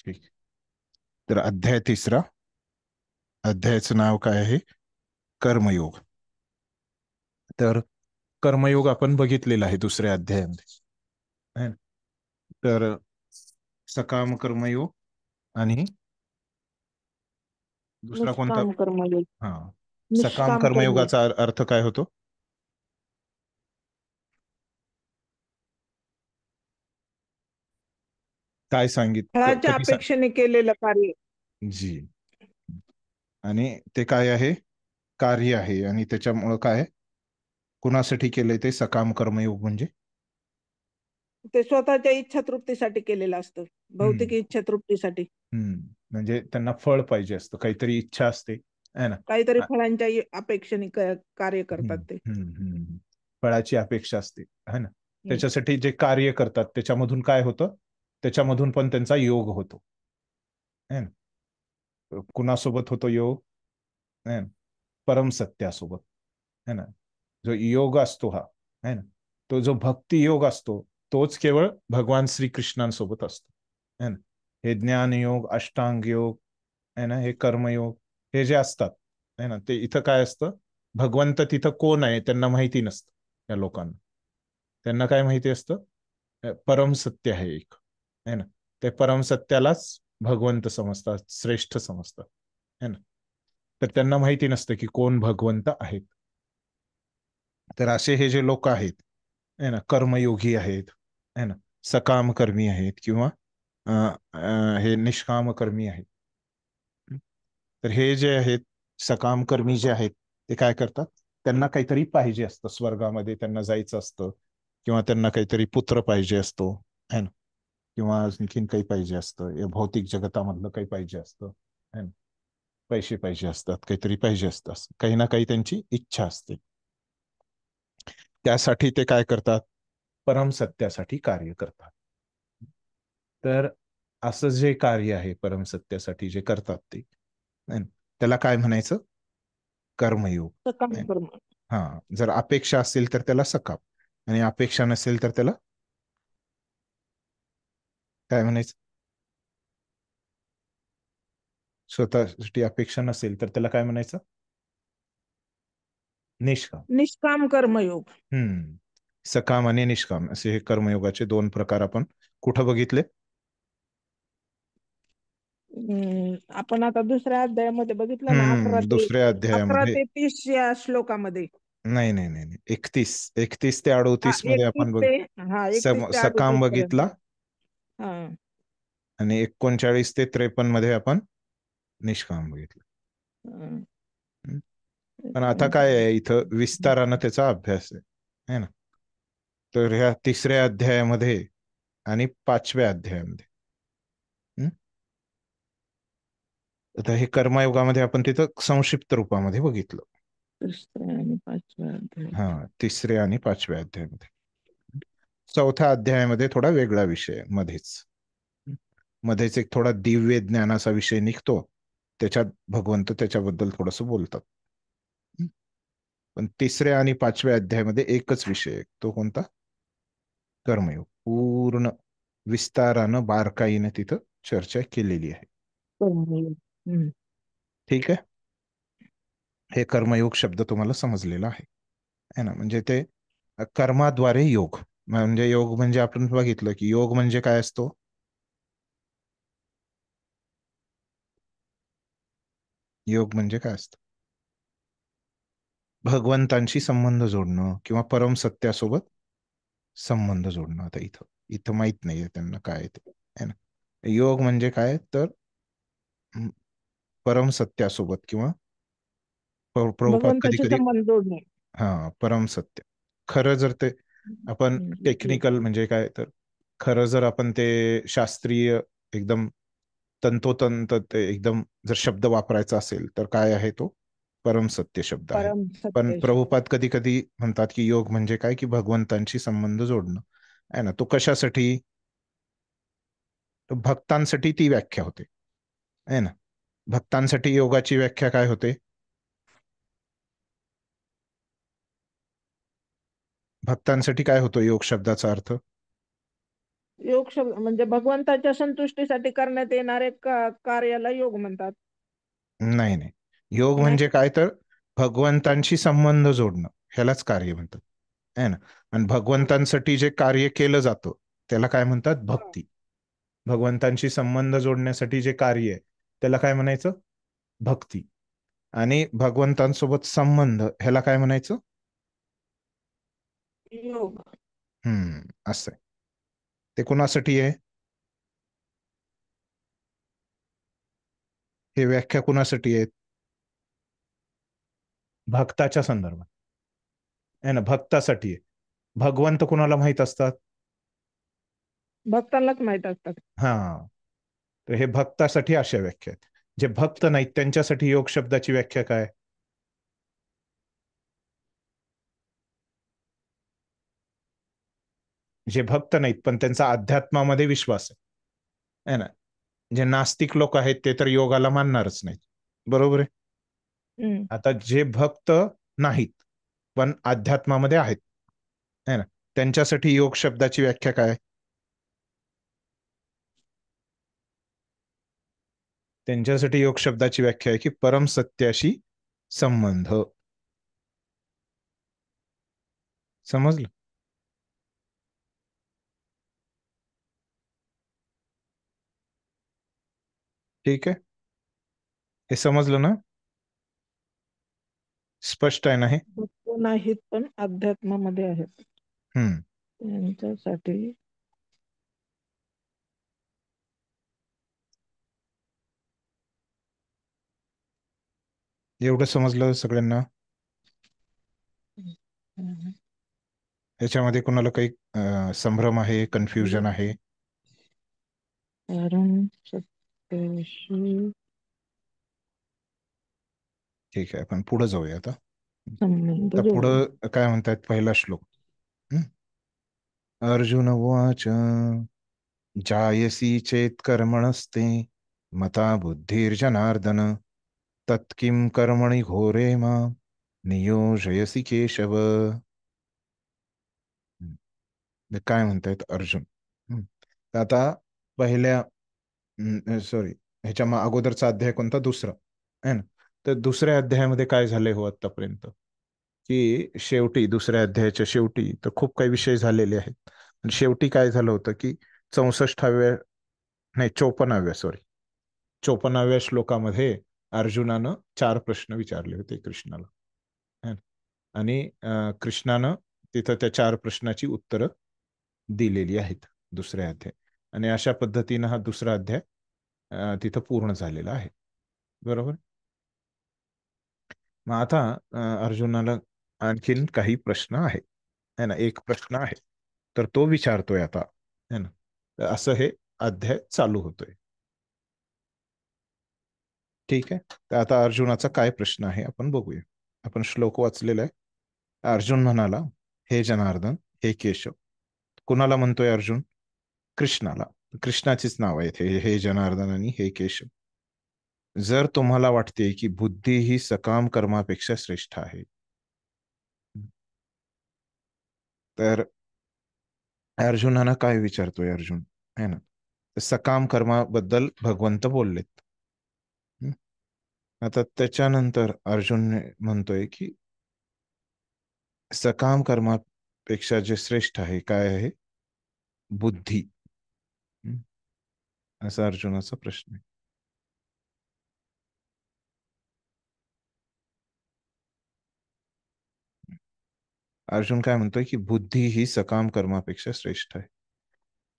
ठीक. तर अध्याय तिसरा, अध्यायाचं नाव काय आहे? कर्मयोग. तर कर्मयोग आपण बघितलेला आहे दुसऱ्या अध्यायामध्ये, है ना? तर सकाम कर्मयोग आणि दुसरा कोणता? निष्काम कर्मयोग. हा, सकाम निष्काम कर्मयोग. कर्मयोगाचा अर्थ काय होतो? काय फळाच्या कधी अपेक्षेने केलेलं कार्य. जी. आणि ते काय आहे? कार्य आहे. आणि त्याच्यामुळं काय, कुणासाठी केलंय ते सकाम कर्मयोग म्हणजे? ते स्वतःच्या इच्छा तृप्तीसाठी केलेलं असतं, भौतिक हम्म. इच्छा तृप्तीसाठी. म्हणजे त्यांना फळ पाहिजे असतं, काहीतरी इच्छा असते, है ना? काहीतरी फळांच्या अपेक्षेने कार्य हम्म, करतात ते. फळाची अपेक्षा असते, है ना? हम्म. त्याच्यासाठी जे कार्य करतात त्याच्यामधून काय होतं? त्याच्यामधून पण त्यांचा योग होतो, है ना? कुणासोबत होतो योग? है ना? परमसत्यासोबत, है ना? जो योग असतो हा, है ना, तो जो भक्ती योग असतो, तोच केवळ भगवान श्रीकृष्णांसोबत असतो, है ना? हे ज्ञान योग, अष्टांग योग, है ना, हे कर्मयोग, हे जे असतात, है ना, ते इथं काय असतं? भगवंत तिथं कोण आहे त्यांना माहिती नसतं. या लोकांना, त्यांना काय माहिती असतं? परमसत्य आहे एक, है ना? ते परमसत्यालाच भगवंत समजतात, श्रेष्ठ समजतात, है ना? तर त्यांना माहिती नसतं की कोण भगवंत आहेत. तर असे हे जे लोक आहेत, है ना, कर्मयोगी आहेत, है ना, सकाम कर्मी आहेत, किंवा हे निष्काम कर्मी आहेत. तर हे जे आहेत सकाम कर्मी जे आहेत, ते काय करतात? त्यांना काहीतरी पाहिजे असतं, स्वर्गामध्ये त्यांना जायचं असतं, किंवा त्यांना काहीतरी पुत्र पाहिजे असतो, है ना, किंवा आणखीन काही पाहिजे असतं, या भौतिक जगतामधलं काही पाहिजे असतं, है ना, पैसे पाहिजे असतात, काहीतरी पाहिजे असतात, काही ना काही त्यांची इच्छा असते. त्यासाठी ते काय करतात? परमसत्यासाठी कार्य करतात. तर असं जे कार्य आहे परमसत्यासाठी जे करतात ते, त्याला काय म्हणायचं? कर्मयोग. सकाम कर्म. हा, जर अपेक्षा असेल तर त्याला सकाम, आणि अपेक्षा नसेल तर त्याला काय म्हणायचं? स्वतःसाठी अपेक्षा नसेल तर त्याला काय म्हणायचं? निष्काम. निष्काम कर्मयोग. हम्म. सकाम आणि निष्काम असे हे कर्मयोगाचे दोन प्रकार आपण कुठं बघितले? आपण आता दुसऱ्या अध्यायामध्ये बघितलं ना, दुसऱ्या 11 अध्यायामध्ये. ते 30 या श्लोकामध्ये. नाही नाही नाही नाही, 31 ते हा, 38 मध्ये 31 आपण ते हा 31 ते 38 सकाम पर्यंत. बघितला, हा. आणि 39 ते 53 मध्ये आपण निष्काम बघितलं. हा. हम्म. एक पण आता मिनिट. काय आहे, इथं विस्तारानं त्याचा अभ्यास आहे, है ना? तर ह्या तिसऱ्या अध्यायामध्ये आणि 5व्या अध्यायामध्ये, हम्म, आता हे कर्मयोगामध्ये आपण तिथं संक्षिप्त रूपामध्ये बघितलं. तिसऱ्या आणि 5व्या अध्याय. हा, तिसऱ्या आणि 5व्या अध्यायामध्ये. चौथ्या अध्यायामध्ये थोडा वेगळा विषय आहे मध्येच. मध्येच एक थोडा दिव्य ज्ञानाचा विषय निघतो, त्याच्यात भगवंत त्याच्याबद्दल थोडस बोलतात. पण तिसऱ्या आणि 5व्या अध्यायामध्ये एकच विषय आहे, तो कोणता? कर्मयोग. पूर्ण विस्तारानं बारकाईनं तिथं चर्चा केलेली आहे. कर्मयोग. हम्म. ठीक आहे. हे कर्मयोग शब्द तुम्हाला समजलेला आहे ना? म्हणजे ते कर्माद्वारे योग, म्हणजे योग म्हणजे आपण बघितलं की योग म्हणजे काय असतो? योग म्हणजे काय असतं? भगवंतांशी संबंध जोडणं, किंवा परम सत्यासोबत संबंध जोडणं. आता इथं इथं माहित नाहीये त्यांना काय ते, है ना? योग म्हणजे काय तर परम सत्यासोबत, किंवा प्रभुपाद कधी भगवंताशी कधी, संबंध जोडणे. हा, परम सत्य. खरं जर ते आपण हम्म. टेक्निकल म्हणजे काय तर, खरं जर आपण ते शास्त्रीय एकदम तंतोतंत ते एकदम जर शब्द वापरायचा असेल तर काय आहे तो? परम सत्य शब्द आहे. परम पण सत्य. प्रभुपाद कधी कधी म्हणतात की योग म्हणजे काय, की भगवंतांशी संबंध जोडणं, आहे ना? तो कशासाठी? तो भक्तांसाठी ती व्याख्या होते, आहे ना? भक्तांसाठी योगाची व्याख्या काय होते? भक्तांसाठी काय होतो योग शब्दाचा अर्थ? योग शब्द म्हणजे भगवंताच्या संतुष्टीसाठी करण्यात येणारे कार्याला योग म्हणतात. नाही नाही, योग नाही. म्हणजे काय तर भगवंतांशी संबंध जोडणं, ह्यालाच कार्य म्हणतात, है ना. आणि भगवंतांसाठी जे कार्य केलं जातं त्याला काय म्हणतात? हा. भक्ती. भगवंतांशी संबंध जोडण्यासाठी जे कार्य आहे त्याला काय म्हणायचं? भक्ती. आणि भगवंतांसोबत संबंध ह्याला काय म्हणायचं? योग. असं आहे. ते कुणासाठी आहे? हे व्याख्या कुणासाठी आहेत? भक्ताच्या संदर्भात आहे ना, भक्तासाठी आहे. भगवंत कुणाला माहित असतात? भक्तांनाच माहित असतात. हा. तर हे भक्तासाठी अशा व्याख्या आहेत. जे भक्त नाहीत त्यांच्यासाठी योग शब्दाची व्याख्या काय? जे भक्त नाहीत पण त्यांचा अध्यात्मामध्ये विश्वास आहे ना. जे नास्तिक लोक आहेत ते तर योगाला मानणारच नाहीत, बरोबर आहे. हम्म. आता जे भक्त नाहीत पण अध्यात्मामध्ये आहेत, है ना, त्यांच्यासाठी योग शब्दाची व्याख्या काय? त्यांच्यासाठी योग शब्दाची व्याख्या आहे की परम सत्याशी संबंध. समजलं? ठीक आहे, हे समजलं ना? स्पष्ट आहे ना हे? भक्त नाहीत पण अध्यात्मामध्ये आहेत हम्म. त्यांच्यासाठी. एवढं समजलं सगळ्यांना? हम्म. याच्यामध्ये कोणाला काही संभ्रम आहे, कन्फ्युजन आहे? परम सत्याशी ठीक आहे, आपण पुढे जाऊया आता. संबंध आता जोडून. पुढं काय म्हणतात, पहिला श्लोक. हम्म. अर्जुन उवाच जायसी चेत कर्मणस्ते मता बुद्धिर्जनार्दन तत्किं कर्मणि घोरे मां नियोजयसि केशव. हे काय म्हणतायत अर्जुन? तर आता पहिल्या, सॉरी, ह्याच्या अगोदरचा अध्याय कोणता? दुसरा आहे ना. तर दुसऱ्या अध्यायामध्ये काय झाले हो आतापर्यंत, की शेवटी दुसऱ्या अध्यायाच्या शेवटी तर खूप काही विषय झालेले आहेत. आणि शेवटी काय झालं होतं की 64व्या, नाही 54व्या, सॉरी 54व्या श्लोकामध्ये अर्जुनानं 4 प्रश्न विचारले होते कृष्णाला, है ना? आणि कृष्णानं तिथं त्या 4 प्रश्नाची उत्तरं दिलेली आहेत दुसऱ्या अध्याय. आणि अशा पद्धतीनं हा दुसरा अध्याय तिथं पूर्ण झालेला आहे, बरोबर. मग आता अर्जुनाला आणखीन काही प्रश्न आहे, है ना. एक प्रश्न आहे तर तो विचारतोय आता, है ना. तर असं हे अध्याय चालू होतोय. ठीक आहे, तर आता अर्जुनाचा काय प्रश्न आहे आपण बघूया. आपण श्लोक वाचलेला आहे. अर्जुन म्हणाला, हे जनार्दन, हे केशव. कुणाला म्हणतोय अर्जुन? कृष्णाला. कृष्णाचीच नाव आहेत हे जनार्दन आणि हे केशव. जर तुम्हाला वाटते की बुद्धी ही सकाम कर्मापेक्षा श्रेष्ठ आहे, तर अर्जुनाला काय विचारतोय अर्जुन, है ना. तर सकाम कर्माबद्दल भगवंत बोललेत. हं? आता त्याच्यानंतर अर्जुन म्हणतोय की सकाम कर्मापेक्षा जे श्रेष्ठ आहे काय आहे? बुद्धी. हं? असा अर्जुनाचा प्रश्न आहे. अर्जुन काय म्हणतोय की बुद्धी ही सकाम कर्मापेक्षा श्रेष्ठ आहे.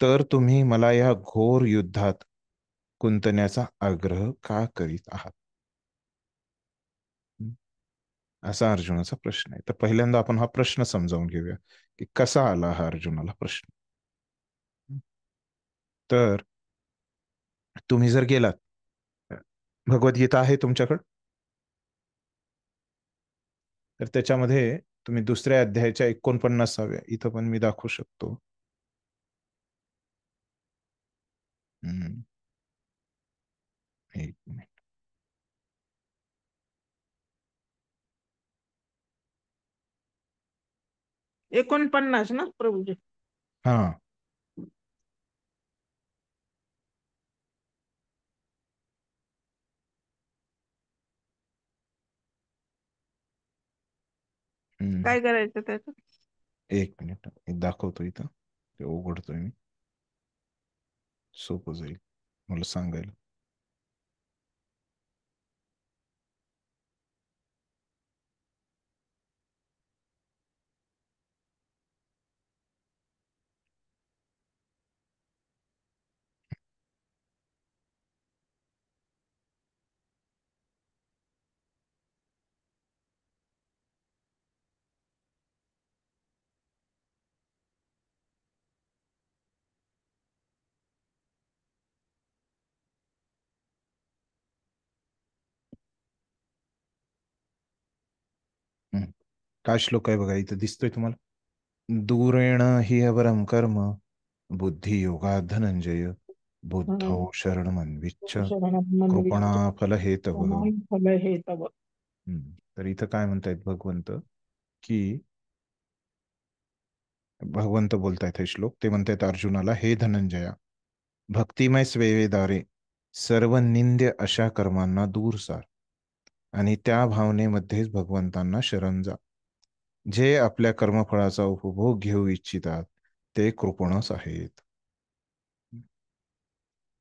तर तुम्ही मला या घोर युद्धात गुंतण्याचा आग्रह का करीत आहात? हं? असा अर्जुनाचा प्रश्न आहे. तर पहिल्यांदा आपण हा प्रश्न समजावून घेऊया की कसा आला हा अर्जुनाला प्रश्न. हं? तर तुम्ही जर गेलात, भगवद्गीता आहे तुमच्याकडे, तर त्याच्यामध्ये तुम्ही दुसऱ्या अध्यायाच्या 49व्या इथं पण मी दाखवू शकतो. हम्म, एक मिनिट. 49 ना प्रभूजी? हा, हम्म. काय करायचं त्याचं? एक मिनिट, एक दाखवतो इथं, ते उघडतोय मी, सोपं जाईल मला सांगायला. हम्म. काय श्लोक आहे बघा, इथं दिसतोय तुम्हाला? दूरेण हि अवरम कर्म बुद्धी योगा धनंजय बुद्धौ शरणमन्विच्छ कृपणा फल हेतव. फल हे तव. तर इथं काय म्हणतायत भगवंत, की भगवंत बोलतायत हे श्लोक, ते म्हणतायत अर्जुनाला, हे धनंजया, भक्तिमय स्वेवेद्वारे सर्व निंद्य अशा कर्मांना दूर सार आणि त्या भावनेमध्येच भगवंतांना शरण जा. जे आपल्या कर्मफळाचा उपभोग घेऊ इच्छितात ते कृपणच आहेत.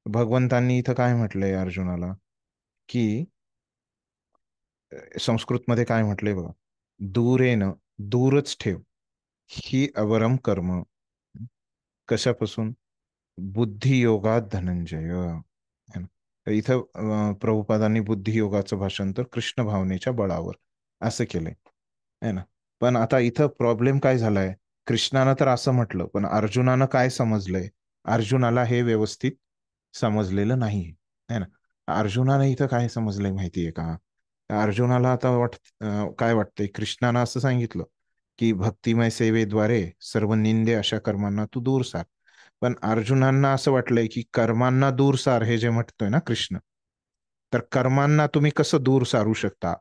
भगवंतांनी इथं काय म्हटलंय अर्जुनाला, की संस्कृतमध्ये काय म्हटलंय बघा, दूरेन, दूरच ठेव, ही अवरम कर्म, कशापासून? बुद्धियोगात धनंजय है ना. तर इथं प्रभुपादांनी बुद्धियोगाचं भाषांतर कृष्ण भावनेच्या बळावर असं केलंय, है ना. पण आता इथं प्रॉब्लेम काय झालाय, कृष्णानं तर असं म्हटलं, पण अर्जुनानं काय समजलंय? अर्जुनाला हे व्यवस्थित समजलेलं नाही, है ना. अर्जुनाने इथं काय समजलंय माहितीये का? अर्जुनाला आता काय वाटतंय, कृष्णानं असं सांगितलं की भक्तिमय सेवेद्वारे सर्व निंदे अशा कर्मांना तू दूर सार. पण अर्जुनांना असं वाटलंय की कर्मांना दूर सार हे जे म्हणतोय ना कृष्ण, तर कर्मांना तुम्ही कसं दूर सारू शकता?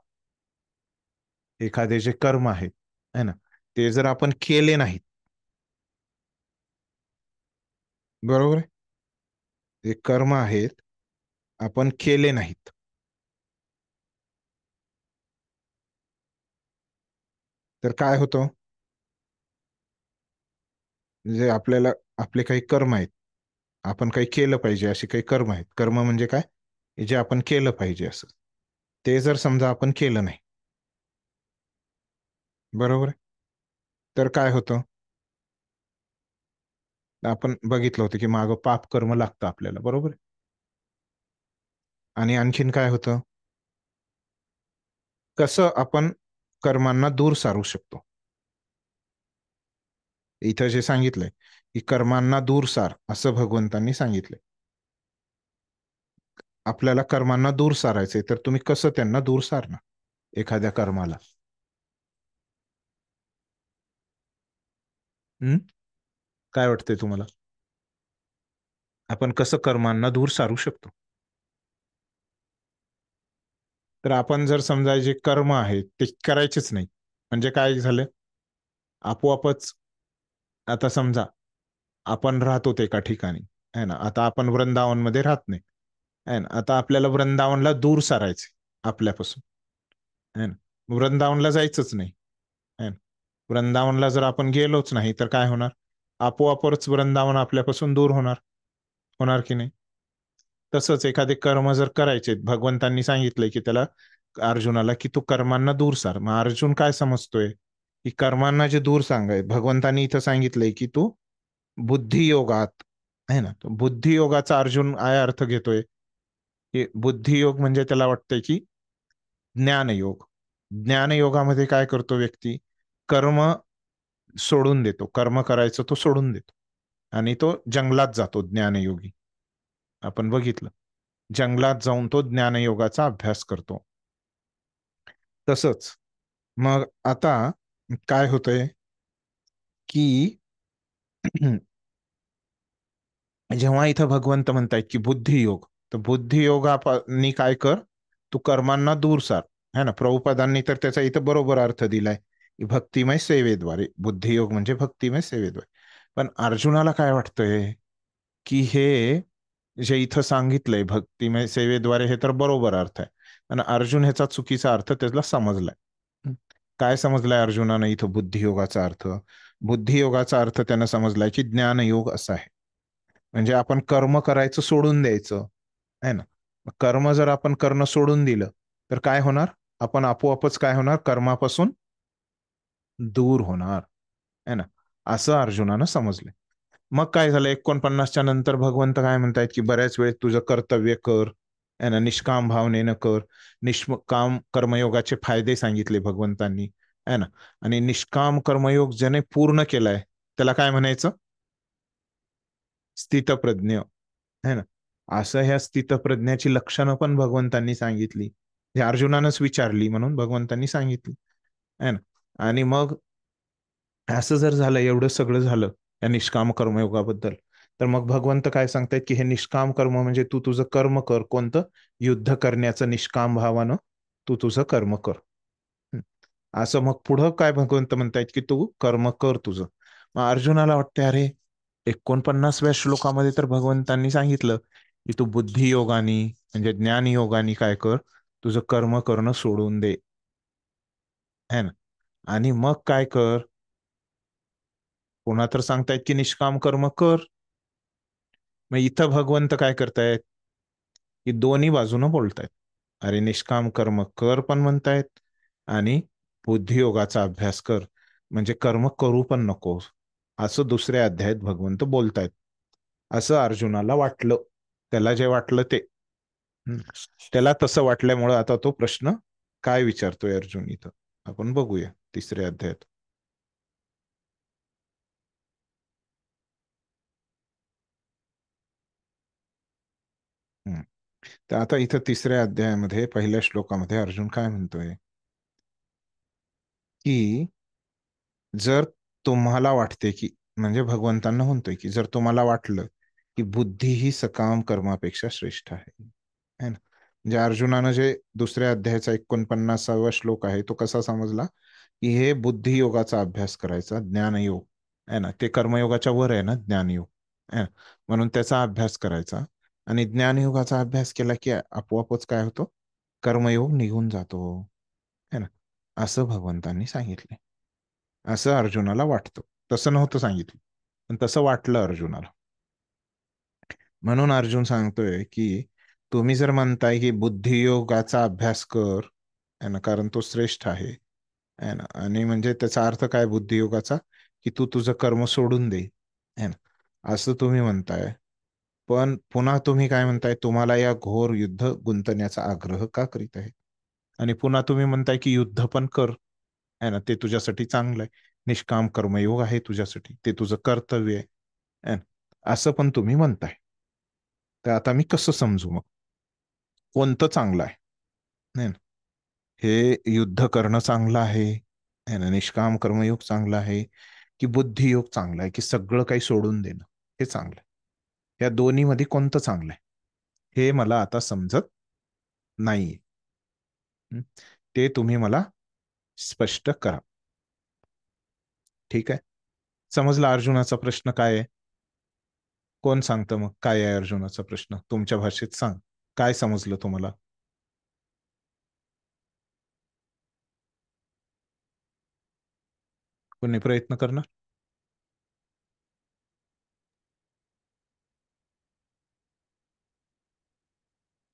एखादे जे कर्म आहेत, है ना, ते जर आपण केले नाहीत, बरोबर आहे, जे कर्म आहेत आपण केले नाहीत, तर काय होतं? म्हणजे आपल्याला आपले काही कर्म आहेत, आपण काही केलं पाहिजे असे काही कर्म आहेत. कर्म म्हणजे काय? जे आपण केलं पाहिजे असं, ते जर समजा आपण केलं नाही, बरोबर आहे, तर काय होतं? आपण बघितलं होतं की मागं पाप कर्म लागतं आपल्याला, बरोबर आहे. आणि आणखीन काय होतं? कसं आपण कर्मांना दूर सारू शकतो? इथं जे सांगितलंय की कर्मांना दूर सार, असं भगवंतांनी सांगितलंय. आपल्याला कर्मांना दूर सारायचंय, तर तुम्ही कसं त्यांना दूर सारणार एखाद्या कर्माला? हम्म? काय वाटतंय तुम्हाला? आपण कसं कर्मांना दूर सारू शकतो? तर आपण जर समजा जे कर्म आहेत ते करायचेच नाही, म्हणजे काय झालं? आपोआपच, आता समजा आपण राहतो एका ठिकाणी, है ना, आता आपण वृंदावनमध्ये राहत नाही, है ना, आता आपल्याला वृंदावनला दूर सारायचे आपल्यापासून, है ना, वृंदावनला जायचंच नाही, है ना. वृंदावनला जर आपण गेलोच नाही तर काय होणार? आपोआपच वृंदावन आपल्यापासून दूर होणार, होणार की नाही? तसंच एखादे कर्म जर करायचे, भगवंतांनी सांगितलंय की त्याला, अर्जुनाला, की तू कर्मांना दूर सार. मग अर्जुन काय समजतोय की कर्मांना जे दूर सांगाय, भगवंतांनी इथं सांगितलंय की तू बुद्धियोगात, आहे ना, तो बुद्धियोगाचा अर्जुन काय अर्थ घेतोय, की बुद्धियोग म्हणजे त्याला वाटतंय की ज्ञानयोग. ज्ञानयोगामध्ये काय करतो व्यक्ती? कर्म सोडून देतो, कर्म करायचं तो सोडून देतो आणि तो जंगलात जातो ज्ञानयोगी. आपण बघितलं, जंगलात जाऊन तो ज्ञानयोगाचा अभ्यास करतो. तसंच मग आता काय होतंय की जेव्हा इथं भगवंत म्हणतायत की बुद्धियोग, तर बुद्धियोगानी काय कर, तू कर्मांना दूर सार, है ना. प्रभुपादांनी तर त्याचा इथं बरोबर अर्थ दिलाय की भक्तिमय सेवेद्वारे, बुद्धियोग म्हणजे भक्तिमय सेवेद्वारे. पण अर्जुनाला काय वाटतंय की हे जे इथं सांगितलंय भक्तिमय सेवेद्वारे, हे तर बरोबर अर्थ आहे, पण अर्जुन ह्याचा चुकीचा अर्थ त्याला समजलाय. काय समजलाय अर्जुनानं इथं बुद्धियोगाचा अर्थ? बुद्धियोगाचा अर्थ त्यानं समजलाय की ज्ञानयोग असा आहे. म्हणजे आपण कर्म करायचं सोडून द्यायचं आहे ना. कर्म जर आपण करणं सोडून दिलं तर काय होणार? आपण आपोआपच काय होणार? कर्मापासून दूर होणार आहे ना. असं अर्जुनानं समजलंय. मग काय झालं? 49च्या नंतर भगवंत काय म्हणतायत की बऱ्याच वेळेस तुझं कर्तव्य कर आहे ना, निष्काम भावनेनं कर. निष्काम कर्मयोगाचे फायदे सांगितले भगवंतांनी आहे ना. आणि निष्काम कर्मयोग ज्याने पूर्ण केलाय त्याला काय म्हणायचं? स्थितप्रज्ञ है ना. असं ह्या स्थितप्रज्ञाची लक्षणं पण भगवंतांनी सांगितली. हे अर्जुनानंच विचारली म्हणून भगवंतांनी सांगितली है ना. आणि मग असं जर झालं, एवढं सगळं झालं या निष्काम कर्मयोगाबद्दल, तर मग भगवंत काय सांगतायत की हे निष्काम कर्म म्हणजे तू तुझं कर्म कर. कोणतं? युद्ध करण्याचं निष्काम भावानं तू तुझं कर्म कर. असं मग पुढं काय भगवंत म्हणतायत की तू कर्म कर तुझं. मग अर्जुनाला वाटते, अरे 49व्या श्लोकामध्ये तर भगवंतांनी सांगितलं की तू बुद्धियोगानी म्हणजे ज्ञानयोगानी काय कर, तुझं कर्म करणं सोडून दे है ना. आणि मग काय कर? पुन्हा तर सांगतायत की निष्काम कर्म कर. मग इथं भगवंत काय करतायत की दोन्ही बाजूनं बोलतायत. अरे निष्काम कर्म कर पण म्हणतायत आणि बुद्धियोगाचा अभ्यास कर म्हणजे कर्म करू पण नको असं दुसऱ्या अध्यायात भगवंत बोलतायत. असं अर्जुनाला वाटलं. त्याला जे वाटलं ते. हम्म. त्याला तसं वाटल्यामुळं आता तो प्रश्न काय विचारतोय अर्जुन इथं आपण बघूया 3ऱ्या अध्यायात. हम्म. तर आता इथं 3ऱ्या अध्यायामध्ये पहिल्या श्लोकामध्ये अर्जुन काय म्हणतोय की जर तुम्हाला वाटते की म्हणजे भगवंतांना म्हणतोय की जर तुम्हाला वाटलं की बुद्धी ही सकाम कर्मापेक्षा श्रेष्ठ आहे है ना. म्हणजे अर्जुनानं जे 2ऱ्या अध्यायाचा 49वा श्लोक आहे तो कसा समजला की हे बुद्धियोगाचा अभ्यास करायचा ज्ञानयोग आहे ना. ते कर्मयोगाच्या वर आहे ना ज्ञानयोग आहे ना. म्हणून त्याचा अभ्यास करायचा. आणि ज्ञानयोगाचा अभ्यास केला की आपोआपच काय होतो? कर्मयोग निघून जातो है ना. असं भगवंतांनी सांगितले. असं अर्जुनाला वाटतं. तसं नव्हतं सांगितलं पण तसं वाटलं अर्जुनाला. म्हणून अर्जुन सांगतोय की तुम्ही जर म्हणताय की बुद्धियोगाचा अभ्यास कर है ना, कारण तो श्रेष्ठ आहे है ना. आणि म्हणजे त्याचा अर्थ काय बुद्धियोगाचा? की तू तुझं कर्म सोडून दे है ना, असं तुम्ही म्हणताय. पण पुन्हा तुम्ही काय म्हणताय? तुम्हाला या घोर युद्ध गुंतण्याचा आग्रह का करीत आहे? आणि पुन्हा तुम्ही म्हणताय की युद्ध पण कर है ना, ते तुझ्यासाठी चांगलं आहे. निष्काम कर्मयोग आहे तुझ्यासाठी, ते तुझं कर्तव्य आहे है ना. असं पण तुम्ही म्हणताय. तर आता मी कसं समजू मग कोणतं चांगलं आहे है ना? हे युद्ध करणं चांगलं आहे ना, निष्काम कर्मयोग चांगला आहे की बुद्धियोग चांगला आहे की सगळं काही सोडून देणं हे चांगलं आहे? या दोन्ही मध्ये कोणतं चांगलं आहे हे मला आता समजत नाहीये. ते तुम्ही मला स्पष्ट करा. ठीक आहे. समजला अर्जुनाचा प्रश्न काय आहे? कोण सांगतं मग काय आहे अर्जुनाचा प्रश्न? तुमच्या भाषेत सांग. काय समजलं तुम्हाला? कोणी प्रयत्न करणार?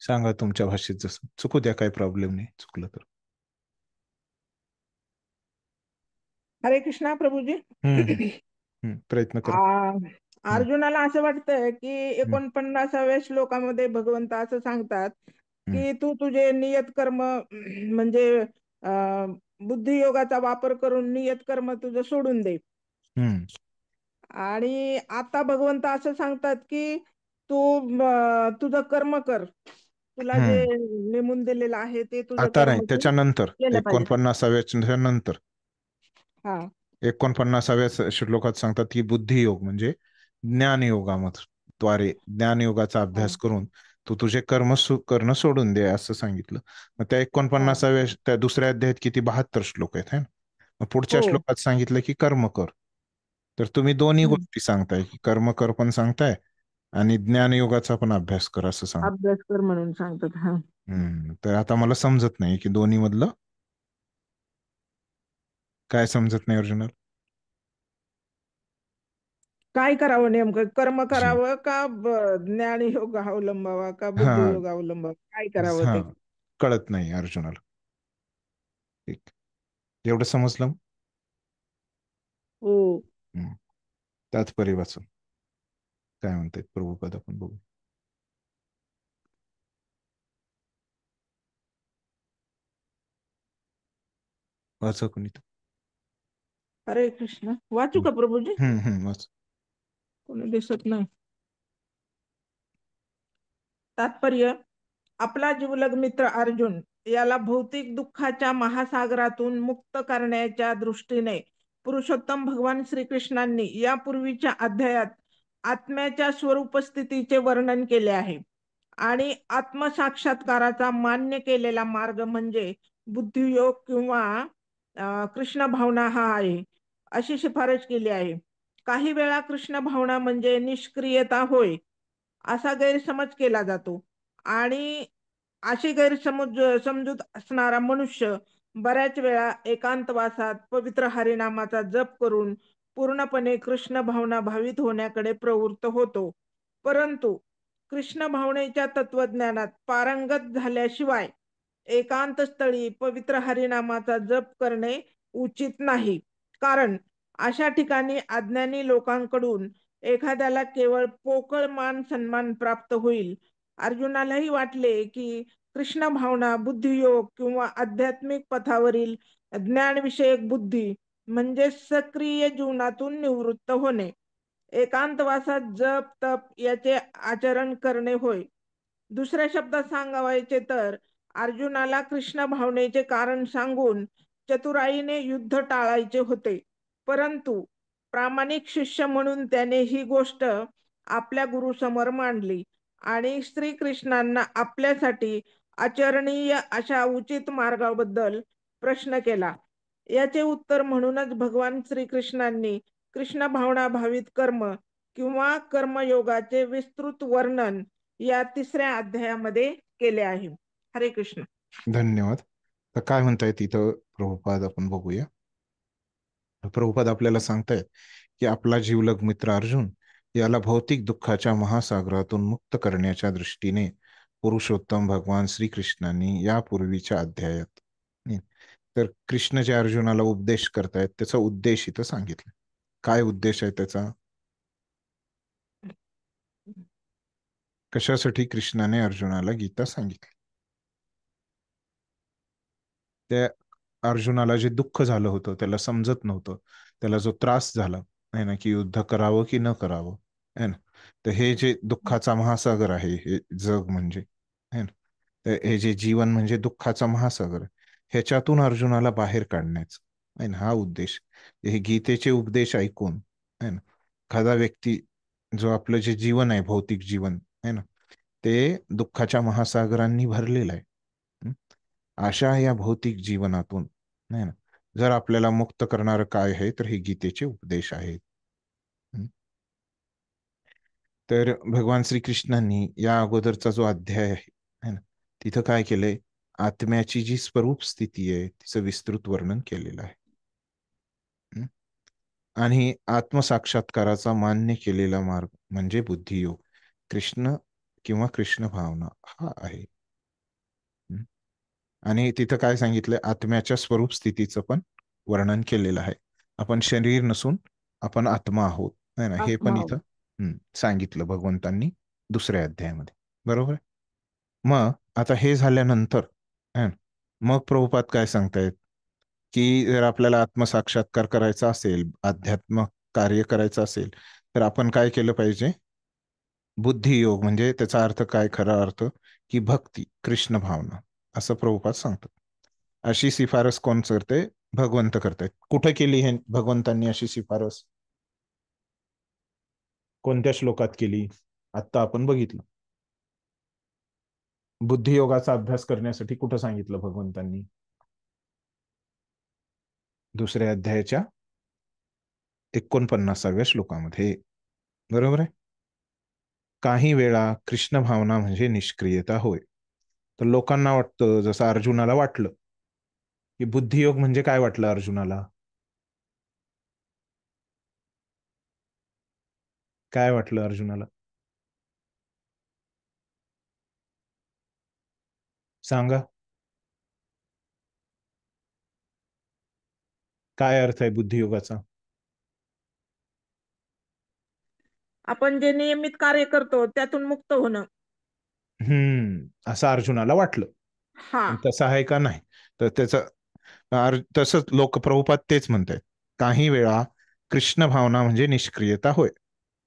सांगा तुमच्या भाषेत, जसं चुकू द्या, काही प्रॉब्लेम नाही चुकलं तर. हरे कृष्णा प्रभूजी. प्रयत्न करा. आ- हम्म, अर्जुनाला असं वाटतंय की हम्म, 49व्या श्लोकामध्ये भगवंत असं सांगतात हम्म, की तू तुझे नियत कर्म म्हणजे बुद्धियोगाचा वापर करून नियत कर्म तुझं सोडून दे. हम्म, आणि आता भगवंत असं सांगतात की तू तुझं कर्म कर. तुला जे हम्म. नेमून दिलेलं आहे ते तुझं आता नाही, कर्म तू त्याच्यानंतर केलं पाहिजे. 49व्या नंतर हा. 49व्या श्लोकात सांगतात की बुद्धियोग म्हणजे ज्ञानयोगाद्वारे ज्ञानयोगाचा हा. अभ्यास करून तू तुझे कर्म करणं सोडून दे असं सांगितलं. मग त्या हा. 49व्या त्या 2ऱ्या अध्यायात किती 72 श्लोक आहेत है ना. मग पुढच्या हो. श्लोकात सांगितलं की कर्म कर. तर तुम्ही दोन्ही हम्म. गोष्टी सांगताय की कर्म कर पण सांगताय आणि ज्ञानयोगाचा पण अभ्यास कर असं सांग. अभ्यास कर म्हणून सांगतात. हा. तर आता मला समजत नाही की दोन्ही मधलं काय समजत नाही अर्जुनाला? काय करावं नेमकं? कर्म जी. करावं का ज्ञानयोग अवलंबावा का हा. बुद्धियोग अवलंबावा? काय करावं हा, ते? कळत नाही अर्जुनाला. ठीक. एवढं समजलं. हो. हम्म. तात्पर्य वाचून काय म्हणतात प्रभुपाद आपण बघू. वाचा कोणी तर. हरे कृष्ण. वाचू का प्रभूजी? वाच. कोणी दिसत नाही. तात्पर्य: आपला जिवलग मित्र अर्जुन याला भौतिक दुःखाच्या महासागरातून मुक्त करण्याच्या दृष्टीने पुरुषोत्तम भगवान श्रीकृष्णांनी यापूर्वीच्या अध्यायात आत्म्याच्या स्वरूप स्थितीचे वर्णन केले आहे आणि आत्मसाक्षात्काराचा मान्य केलेला मार्ग म्हणजे बुद्धियोग किंवा कृष्ण भावना हा आहे अशी शिफारस केली आहे. काही वेळा कृष्ण भावना म्हणजे निष्क्रियता होय असा गैरसमज केला जातो आणि अशी समजूत असणारा मनुष्य बऱ्याच वेळा एकांतवासात पवित्र हरिनामाचा जप करून पूर्णपणे कृष्ण भावना भावित होण्याकडे प्रवृत्त होतो. परंतु कृष्ण भावनेच्या तत्वज्ञानात पारंगत झाल्याशिवाय एकांत स्थळी पवित्र हरिनामाचा जप करणे उचित नाही. कारण अशा ठिकाणी अज्ञानी लोकांकडून एखाद्याला केवळ पोकळ मान सन्मान प्राप्त होईल. अर्जुनालाही वाटले की कृष्ण भावना, बुद्धियोग किंवा आध्यात्मिक पथावरील ज्ञानविषयक बुद्धी म्हणजे सक्रिय जीवनातून निवृत्त होणे, एकांतवासात जप तप याचे आचरण करणे होय. दुसऱ्या शब्दात सांगायचे तर अर्जुनाला कृष्ण भावनेचे कारण सांगून चतुराईने युद्ध टाळायचे होते. परंतु प्रामाणिक शिष्य म्हणून त्याने ही गोष्ट आपल्या गुरुसमोर मांडली आणि श्रीकृष्णांना आपल्यासाठी आचरणीय अशा उचित मार्गाबद्दल प्रश्न केला. याचे उत्तर म्हणूनच भगवान श्रीकृष्णांनी कृष्ण भावना भावित कर्म किंवा कर्मयोगाचे विस्तृत वर्णन या 3ऱ्या अध्यायामध्ये केले आहे. हरे कृष्ण. धन्यवाद. तर काय म्हणतायत इथं प्रभुपाद आपण बघूया. प्रभुपाद आपल्याला सांगतायत की आपला जीवलग मित्र अर्जुन याला भौतिक दुःखाच्या महासागरातून मुक्त करण्याच्या दृष्टीने पुरुषोत्तम भगवान श्रीकृष्णांनी यापूर्वीच्या अध्यायात तर कृष्ण जे अर्जुनाला उपदेश करतायत त्याचा उद्देश इथं सांगितलं. काय उद्देश आहे त्याचा? कशासाठी कृष्णाने अर्जुनाला गीता सांगितली? त्या अर्जुनाला जे दुःख झालं होतं, त्याला समजत नव्हतं, त्याला जो त्रास झाला आहे ना, की युद्ध करावं की न करावं, है ना, तर हे जे दुःखाचा महासागर आहे, हे जग म्हणजे, है ना, तर हे जे जीवन म्हणजे दुःखाचा महासागर, ह्याच्यातून अर्जुनाला बाहेर काढण्याचं आहे ना, हा उद्देश. हे गीतेचे उपदेश ऐकून है ना, एखादा व्यक्ती जो आपलं जे जीवन आहे, भौतिक जीवन आहे ना, ते दुःखाच्या महासागरांनी भरलेलं आहे. अशा या भौतिक जीवनातून नाही ना, जर आपल्याला मुक्त करणारं काय आहे तर हे गीतेचे उपदेश आहेत. तर भगवान श्रीकृष्णांनी या अगोदरचा जो अध्याय आहे है ना, तिथं काय केलंय? आत्म्याची जी स्वरूप स्थिती आहे तिचं विस्तृत वर्णन केलेलं आहे. आणि आत्मसाक्षात्काराचा मान्य केलेला मार्ग म्हणजे बुद्धियोग, कृष्ण किंवा कृष्ण भावना हा आहे. आणि तिथं काय सांगितलंय? आत्म्याच्या स्वरूप स्थितीचं पण वर्णन केलेलं आहे. आपण शरीर नसून आपण आत्मा आहोत, है ना, हे पण आत्मा. इथं सांगितलं भगवंतांनी 2ऱ्या अध्यायामध्ये. बरोबर आहे. मग आता हे झाल्यानंतर है ना, मग प्रभुपाद काय सांगतायत की जर आपल्याला आत्मसाक्षात्कार करायचा असेल, आध्यात्म कार्य करायचं असेल, तर आपण काय केलं पाहिजे? बुद्धियोग म्हणजे त्याचा अर्थ काय? खरा अर्थ की भक्ती, कृष्ण भावना, असं प्रभुपाद सांगतात. अशी शिफारस कोण करते? भगवंत करतायत. कुठे केली हे भगवंतांनी अशी शिफारस? कोणत्या श्लोकात केली? आता आपण बघितलं. बुद्धियोगाचा अभ्यास करण्यासाठी कुठं सांगितलं भगवंतांनी? 2ऱ्या अध्यायाच्या 49व्या श्लोकामध्ये. बरोबर आहे. काही वेळा कृष्ण भावना म्हणजे निष्क्रियता होय. तर लोकांना वाटतं, जसं अर्जुनाला वाटलं की बुद्धियोग म्हणजे काय वाटलं अर्जुनाला? काय वाटलं अर्जुनाला? सांगा. काय अर्थ आहे बुद्धियोगाचा? आपण जे नियमित कार्य करतो त्यातून मुक्त होणं. असं अर्जुनाला वाटलं. हा. पण तसं आहे का? नाही. तर त्याचं तसंच लोक प्रभुपाद तेच म्हणतात. काही वेळा कृष्ण भावना म्हणजे निष्क्रियता होय,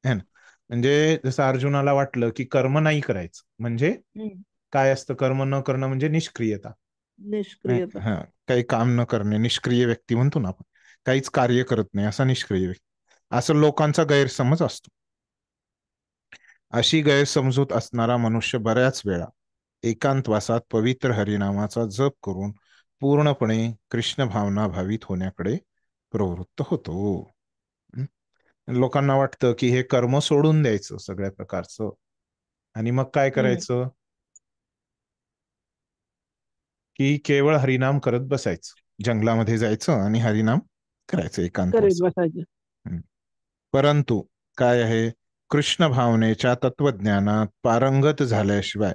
है ना. म्हणजे जसं अर्जुनाला वाटलं की कर्म नाही करायचं म्हणजे हम्म. काय असतं, कर्म न करणं म्हणजे निष्क्रियता. निष्क्रियता. हा, काही काम न करणे, निष्क्रिय व्यक्ती म्हणतो ना आपण. काहीच कार्य करत नाही असा निष्क्रिय व्यक्ती, असं लोकांचा गैरसमज असतो. अशी गैरसमजूत असणारा मनुष्य बऱ्याच वेळा एकांतवासात पवित्र हरिनामाचा जप करून पूर्णपणे कृष्ण भावना भावित होण्याकडे प्रवृत्त होतो. हं? लोकांना वाटतं की हे कर्म सोडून द्यायचं सगळ्या प्रकारचं, आणि मग काय हम्म. करायचं की केवळ हरिनाम करत बसायचं, जंगलामध्ये जायचं आणि हरिनाम करायचं करीत एकांतवासात. बसायचे. हं. परंतु काय आहे, कृष्ण भावनेच्या तत्वज्ञानात पारंगत झाल्याशिवाय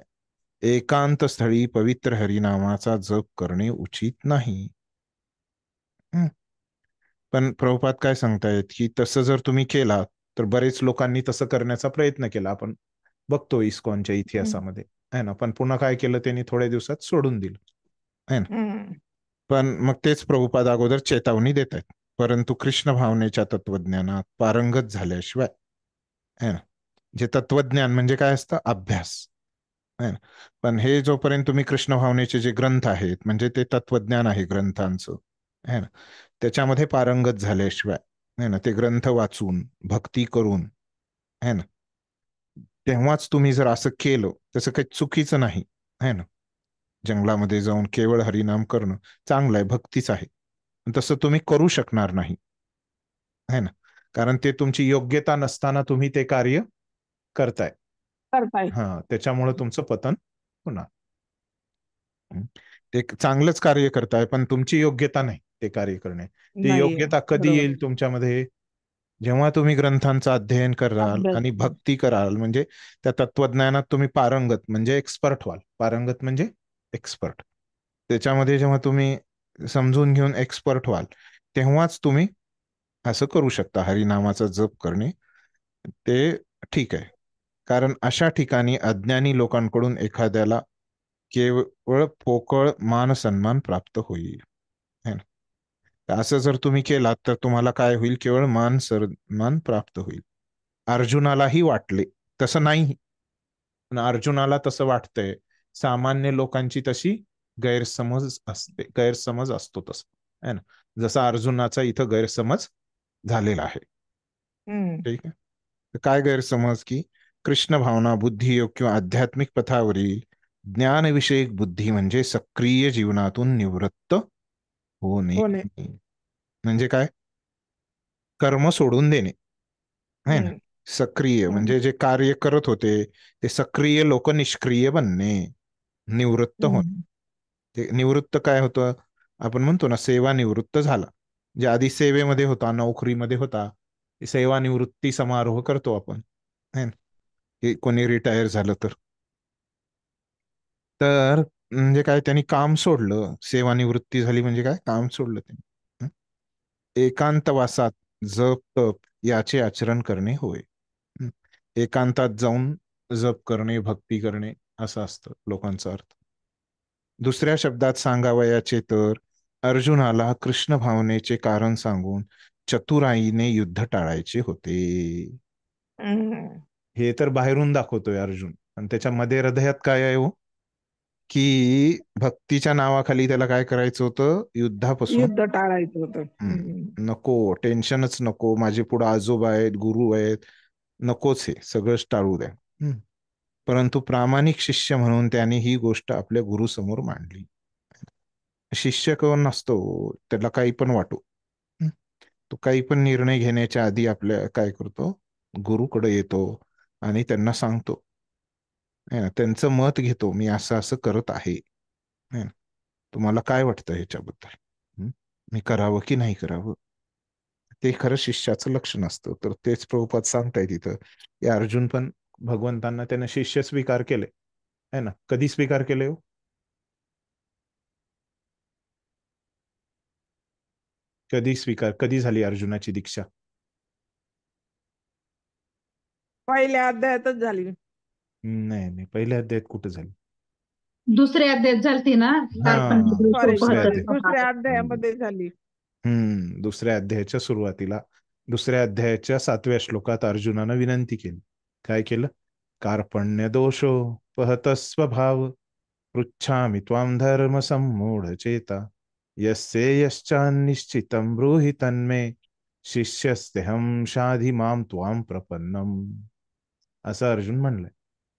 एकांत स्थळी पवित्र हरिनामाचा जप करणे उचित नाही. हं. पण प्रभुपाद काय सांगतायत की तसं जर तुम्ही केला तर बरेच लोकांनी तसं करण्याचा प्रयत्न केला, आपण बघतो इस्कॉनच्या हम्म. इतिहासामध्ये, आहे ना. पण पुन्हा काय केलं त्यांनी, थोड्या दिवसात सोडून दिलं, आहे ना. हम्म. पण मग तेच प्रभुपाद अगोदर चेतावणी देत आहेत. परंतु कृष्ण भावनेच्या तत्वज्ञानात पारंगत झाल्याशिवाय, आहे ना. जे तत्वज्ञान म्हणजे काय असतं, अभ्यास, आहे ना. पण हे जोपर्यंत तुम्ही कृष्ण भावनेचे जे ग्रंथ आहेत म्हणजे ते तत्वज्ञान आहे ग्रंथांचं, आहे ना, त्याच्यामध्ये पारंगत झाल्याशिवाय, आहे ना, ते ग्रंथ वाचून भक्ती करून, आहे ना, तेव्हाच तुम्ही जर असं केलं, तसं काही चुकीचं नाही, आहे ना. जंगलामध्ये जाऊन केवळ हरिनाम करणं चांगलं आहे, भक्तीच आहे. पण तसं तुम्ही करू शकणार नाही, आहे ना. कारण ते तुमची योग्यता नसताना तुम्ही ते कार्य करताय. करताय. हा, त्याच्यामुळे तुमचं पतन होणार. हं. ते एक चांगलंच कार्य करताय पण तुमची योग्यता नाही ते कार्य करणे. ती नाहीये. योग्यता कधी बरोबर येईल आहे. तुमच्यामध्ये, जेव्हा तुम्ही ग्रंथांचं अध्ययन कराल अभ्यास. आणि भक्ती कराल, म्हणजे त्या तत्वज्ञानात तुम्ही पारंगत म्हणजे एक्सपर्ट व्हाल. पारंगत म्हणजे एक्सपर्ट. त्याच्यामध्ये जेव्हा तुम्ही समजून घेऊन एक्सपर्ट व्हाल, तेव्हाच तुम्ही असं करू शकता, हरिनामाचा जप करणे ते ठीक आहे. कारण अशा ठिकाणी अज्ञानी लोकांकडून एखाद्याला केवळ पोकळ मान सन्मान प्राप्त होईल, है ना. तर असं जर तुम्ही केलात तर तुम्हाला काय होईल, केवळ मान सन्मान प्राप्त होईल. अर्जुनालाही वाटले, तसं नाही, पण अर्जुनाला तसं वाटतंय. सामान्य लोकांची तशी गैरसमज असते, गैरसमज असतो तसं, है ना. जसा अर्जुनाचा इथं गैरसमज झालेला आहे. हम्म. ठीक आहे. तर काय गैरसमज की कृष्ण भावना बुद्धियोग किंवा आध्यात्मिक पथावरील ज्ञानविषयक बुद्धी म्हणजे सक्रिय जीवनातून निवृत्त होणे. होणे. म्हणजे काय, कर्म सोडून देणे, है ना. हम्म. सक्रिय हम्म. म्हणजे जे कार्य करत होते ते सक्रिय लोक निष्क्रिय बनणे, निवृत्त होणे. हम्म. ते निवृत्त काय होतं, आपण म्हणतो ना सेवानिवृत्त झाला. जे आधी सेवेमध्ये होता, नोकरीमध्ये होता, सेवानिवृत्ती समारोह करतो आपण, है ना. की कोणी रिटायर झालं तर म्हणजे काय, त्यांनी काम सोडलं, सेवानिवृत्ती झाली म्हणजे काय, काम सोडलं त्यांनी. हं? एकांतवासात जप तप याचे आचरण करणे होय. हं? एकांतात जाऊन जप करणे, भक्ती करणे, असं असतं लोकांचा अर्थ. दुसऱ्या शब्दात सांगावयाचे तर अर्जुनाला कृष्ण भावनेचे कारण सांगून चतुराईने युद्ध टाळायचे होते. हम्म. हे तर बाहेरून दाखवतोय अर्जुन, आणि त्याच्यामध्ये हृदयात काय आहे हो, की भक्तीच्या नावाखाली त्याला काय करायचं होतं, युद्धापासून. युद्ध टाळायचं होतं. हम्म, हम्म. नको, टेन्शनच नको, माझे पुढे आजोबा आहेत, गुरु आहेत, नकोच, हे सगळंच टाळू द्या. हम्म. परंतु प्रामाणिक शिष्य म्हणून त्याने ही गोष्ट आपल्या गुरुसमोर मांडली. शिष्य कोण नसतो, त्याला काही पण वाटू. हम्म. तो काही पण निर्णय घेण्याच्या आधी आपल्या काय करतो, गुरुकडे येतो आणि त्यांना सांगतो, है ना, त्यांचं मत घेतो, मी असं असं करत आहे, है ना. तुम्हाला काय वाटतं ह्याच्याबद्दल, हं? मी करावं की नाही करावं. ते खरं शिष्याचं लक्षण असतं. तर तेच प्रभुपाद सांगताय तिथं की अर्जुन पण भगवंतांना त्यानं शिष्य स्वीकार केले है ना. कधी स्वीकार केले हो? कधी झाली अर्जुनाची दीक्षा? पहिल्या अध्यायातच झाली. नाही नाही, पहिल्या अध्यायात कुठं झाली? दुसऱ्या अध्यायात झालती ना. हा, दुसऱ्या सॉरी, अध्यायात. दुसऱ्या अध्यायामध्ये झाली. दुसऱ्या अध्यायाच्या सुरुवातीला, दुसऱ्या अध्यायाच्या 7व्या श्लोकात अर्जुनानं विनंती केली. काय केलं? कार्पण्य दोषो पहत स्वभाव पृच्छामि त्वां धर्म सम्मूढ चेता यस्ये यश्चान्निश्चितं ब्रूहि तन्मे शिष्यस्तेहं शाधि मां त्वां प्रपन्नम. असं अर्जुन म्हणलंय.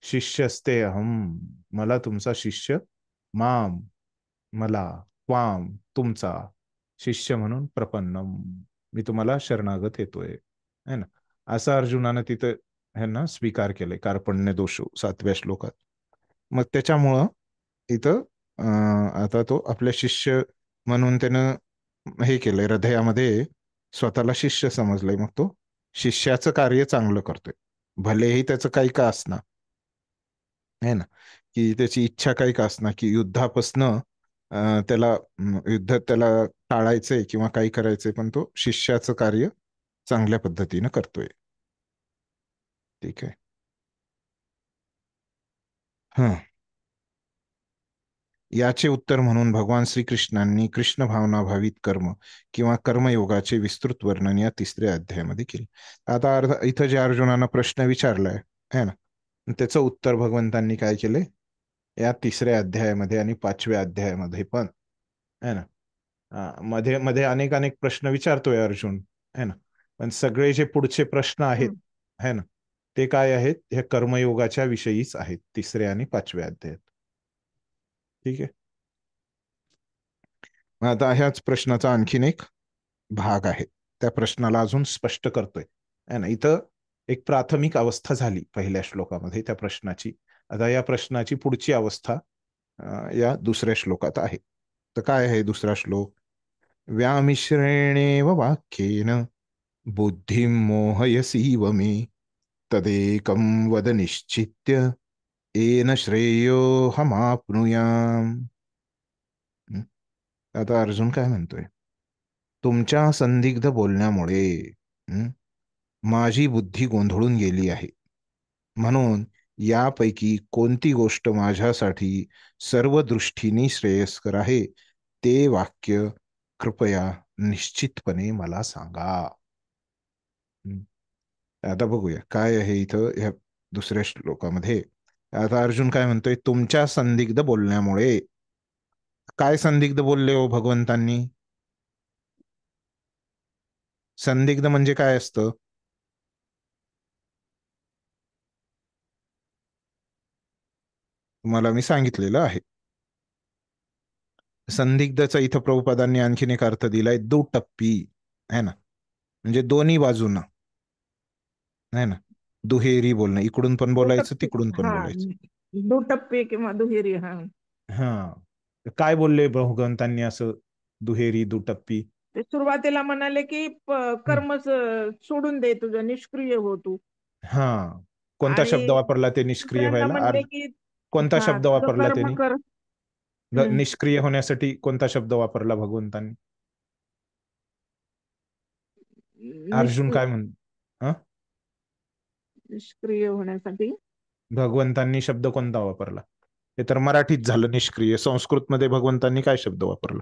शिष्यस्ते अहम, मला तुमचा शिष्य, माम मला, त्वाम तुमचा शिष्य म्हणून, प्रपन्नम मी तुम्हाला शरणागत येतोय है ना. असं अर्जुनानं तिथं है ना स्वीकार केलंय कार्पण्य दोष 7व्या श्लोकात. मग त्याच्यामुळं इथं आता तो आपल्या शिष्य म्हणून त्यानं हे केलंय, हृदयामध्ये स्वतःला शिष्य समजलंय. मग तो शिष्याचं कार्य चांगलं करतोय, भलेही त्याचं काही का असणार आहे ना, की त्याची इच्छा काही का असणार की युद्धापासनं त्याला युद्धात त्याला टाळायचंय किंवा काही करायचंय, पण तो शिष्याचं कार्य चांगल्या पद्धतीनं करतोय. ठीक आहे. हा, याचे उत्तर म्हणून भगवान श्रीकृष्णांनी कृष्ण भावना भावित कर्म किंवा कर्मयोगाचे विस्तृत वर्णन या 3ऱ्या अध्यायामध्ये केले. आता इथं जे अर्जुनानं प्रश्न विचारलाय है ना, त्याचं उत्तर भगवंतांनी काय केले या 3ऱ्या अध्यायामध्ये आणि 5व्या अध्यायामध्ये पण है ना. मध्ये मध्ये अनेक अनेक प्रश्न विचारतोय अर्जुन है ना, पण सगळे जे पुढचे प्रश्न आहेत है ना, ते काय आहेत? हे कर्मयोगाच्या विषयीच आहेत 3ऱ्या आणि 5व्या अध्यायात. ठीक आहे. आता ह्याच प्रश्नाचा आणखीन एक भाग आहे, त्या प्रश्नाला अजून स्पष्ट करतोय है ना. इथं एक प्राथमिक अवस्था झाली पहिल्या श्लोकामध्ये त्या प्रश्नाची. आता या प्रश्नाची पुढची अवस्था या 2ऱ्या श्लोकात आहे. तर काय आहे 2रा श्लोक? व्यामिश्रेणेव वाक्येन बुद्धिं मोहयसीव मे तदेकं वद निश्चित्य येन श्रेयोहमाप्नुयाम. आता अर्जुन काय म्हणतोय? तुमच्या संदिग्ध बोलण्यामुळे माझी बुद्धी गोंधळून गेली आहे, म्हणून यापैकी कोणती गोष्ट माझ्यासाठी सर्व दृष्टीने श्रेयस्कर आहे ते वाक्य कृपया निश्चितपणे मला सांगा. आता बघूया काय आहे इथं ह्या 2ऱ्या श्लोकामध्ये. आता अर्जुन काय म्हणतोय? तुमच्या संदिग्ध बोलण्यामुळे. काय संदिग्ध बोलले हो भगवंतांनी? संदिग्ध म्हणजे काय असतं? तुम्हाला मी सांगितलेलं आहे. संदिग्धचा इथं प्रभुपादांनी आणखीन एक अर्थ दिलाय, दुटप्पी है ना, म्हणजे दोन्ही बाजूनं है ना, दुहेरी बोलणं, इकडून पण बोलायचं तिकडून पण बोलायचं. दुटप्पी किंवा दुहेरी. हा, काय बोलले भगवंतांनी असं दुहेरी दुटप्पी? ते सुरुवातीला म्हणाले की कर्म सोडून दे, तुझं निष्क्रिय हो तू. हा, कोणता शब्द वापरला ते निष्क्रिय व्हायला? म्हणले की कोणता शब्द तुझं वापरला कर्म त्यांनी कर. निष्क्रिय होण्यासाठी? कोणता शब्द वापरला भगवंतांनी? अर्जुन काय म्हण निष्क्रिय होण्यासाठी भगवंतांनी शब्द कोणता वापरला? हे तर मराठीत झालं निष्क्रिय. संस्कृतमध्ये भगवंतांनी काय शब्द वापरला?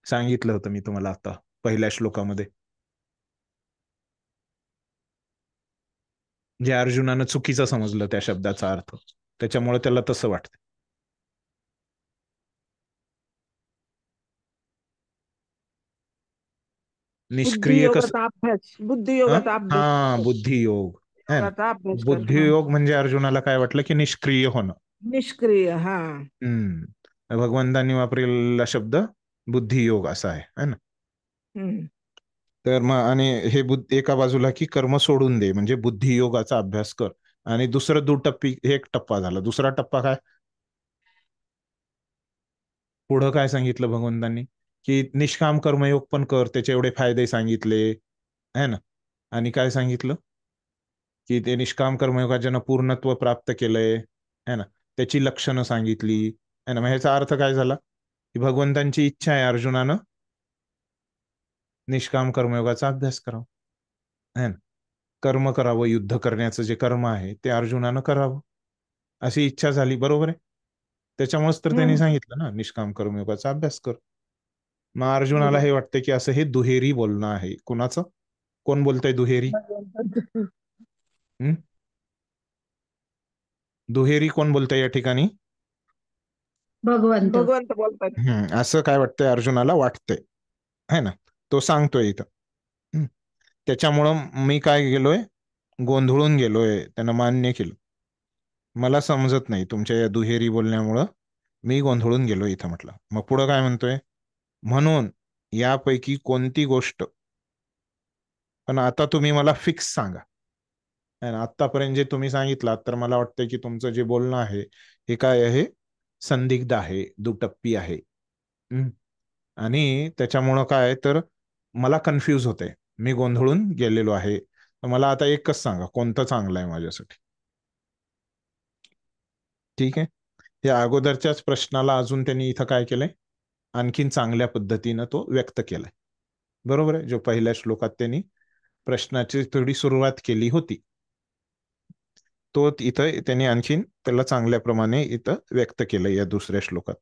सांगितलं होतं मी तुम्हाला आता पहिल्या श्लोकामध्ये. जे अर्जुनानं चुकीचं समजलं त्या शब्दाचा अर्थ, त्याच्यामुळे त्याला तसं वाटतं. निष्क्रिय कसं? अभ्यास, बुद्धियोगाचा अभ्यास. हा, बुद्धियोग है ना. अभ्यास. बुद्धियोग म्हणजे अर्जुनाला काय वाटलं की निष्क्रिय होणं. निष्क्रिय. हा, भगवंतांनी वापरलेला शब्द बुद्धियोग असा आहे है ना. तर मग आणि हे एका बाजूला की कर्म सोडून दे म्हणजे बुद्धियोगाचा अभ्यास कर, आणि दुसरं दुटप्पी, हे एक टप्पा झाला. दुसरा टप्पा काय? पुढं काय सांगितलं भगवंतांनी, की निष्काम कर्मयोग पण कर, त्याचे एवढे फायदे सांगितले है ना. आणि काय सांगितलं, की ते निष्काम कर्मयोगाच्यानं पूर्णत्व प्राप्त केलंय है ना, त्याची लक्षणं सांगितली है ना. मग ह्याचा अर्थ काय झाला, की भगवंतांची इच्छा आहे अर्जुनानं निष्काम कर्मयोगाचा अभ्यास करावा है ना, कर्म करावं, युद्ध करण्याचं जे कर्म आहे ते अर्जुनानं करावं अशी इच्छा झाली, बरोबर आहे. त्याच्यामुळेच तर त्यांनी सांगितलं ना निष्काम कर्मयोगाचा अभ्यास कर. मग अर्जुनाला हे वाटतं की असं हे दुहेरी बोलणं आहे. कुणाचं, कोण बोलतंय दुहेरी? हम्म, दुहेरी कोण बोलतंय या ठिकाणी? भगवंत. भगवंत बोलतात. असं काय वाटतंय अर्जुनाला, वाटतंय है ना, तो सांगतोय इथं. त्याच्यामुळं मी काय गेलोय, गोंधळून गेलोय, त्यानं मान्य केलं. मला समजत नाही तुमच्या या दुहेरी बोलण्यामुळं मी गोंधळून गेलो इथं म्हटलं. मग पुढं काय म्हणतोय, म्हणून यापैकी कोणती गोष्ट, पण आता तुम्ही मला फिक्स सांगा. आतापर्यंत जे तुम्ही सांगितलं, तर मला वाटतंय की तुमचं जे बोलणं आहे हे काय आहे, संदिग्ध आहे, दुटप्पी आहे. आणि त्याच्यामुळं काय तर मला कन्फ्यूज होते, मी गोंधळून गेलेलो आहे. तर मला आता एकच सांगा, कोणतं चांगलं आहे माझ्यासाठी. ठीक आहे. या अगोदरच्याच प्रश्नाला अजून त्यांनी इथं काय केलंय, आणखीन चांगल्या पद्धतीनं तो व्यक्त केलाय. बरोबर आहे. जो पहिल्या श्लोकात त्यांनी प्रश्नाची थोडी सुरुवात केली होती, तो इथं त्यांनी आणखीन त्याला चांगल्याप्रमाणे इथं व्यक्त केलंय या दुसऱ्या श्लोकात.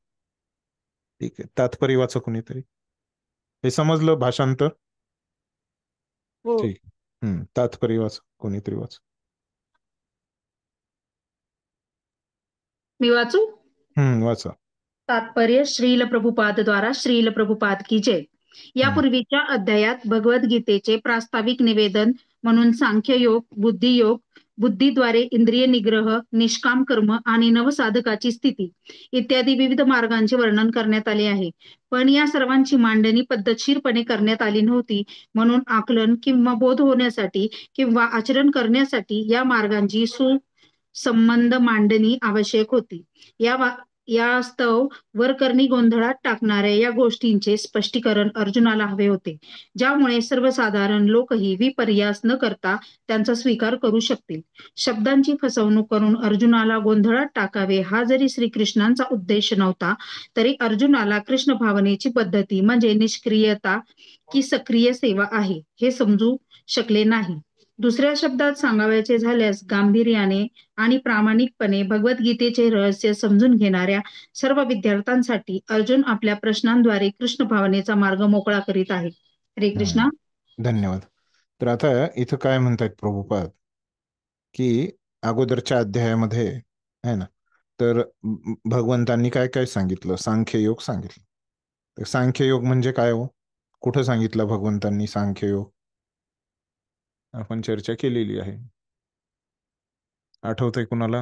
ठीक आहे. तात्पर्य वाचा कुणीतरी, हे समजलं भाषांतर? हो. ठीक. तात्पर्य वाचा कोणीतरी, वाचा. मी वाचू? वाचा. तात्पर्य श्रील प्रभुपाद द्वारा श्रील प्रभुपाद की जय. यापूर्वीच्या अध्यायात भगवद्गीतेचे प्रास्ताविक निवेदन म्हणून सांख्ययोग, बुद्धियोग, बुद्धीद्वारे इंद्रिय निग्रह, निष्काम कर्म आणि नवसाधकाची स्थिती इत्यादी विविध मार्गांचे वर्णन करण्यात आले आहे. पण या सर्वांची मांडणी पद्धतशीरपणे करण्यात आली नव्हती, म्हणून आकलन किंवा बोध होण्यासाठी किंवा आचरण करण्यासाठी या मार्गांची सुसंबंध मांडणी आवश्यक होती. यास्तव वरकरणी गोंधळात टाकणाऱ्या या गोष्टींचे स्पष्टीकरण अर्जुनाला हवे होते, ज्यामुळे सर्वसाधारण लोकही विपर्यास न करता त्यांचा स्वीकार करू शकतील. शब्दांची फसवणूक करून अर्जुनाला गोंधळात टाकावे हा जरी श्रीकृष्णांचा उद्देश नव्हता, तरी अर्जुनाला कृष्ण भावनेची पद्धती म्हणजे निष्क्रियता की सक्रिय सेवा आहे हे समजू शकले नाही. दुसऱ्या शब्दात सांगायचे झाल्यास, गांभीर्याने आणि प्रामाणिकपणे भगवद्गीतेचे रहस्य समजून घेणाऱ्या सर्व विद्यार्थ्यांसाठी अर्जुन आपल्या प्रश्नांद्वारे कृष्ण भावनेचा मार्ग मोकळा करीत आहे. हरे कृष्णा. धन्यवाद. तर आता इथं काय म्हणतायत प्रभुपाद, की अगोदरच्या अध्यायामध्ये आहे ना, तर भगवंतांनी काय काय सांगितलं, सांख्ययोग सांगितलं. तर सांख्ययोग म्हणजे काय हो, कुठं सांगितलं भगवंतांनी सांख्ययोग? आपण चर्चा केलेली आहे, आठवतंय कुणाला?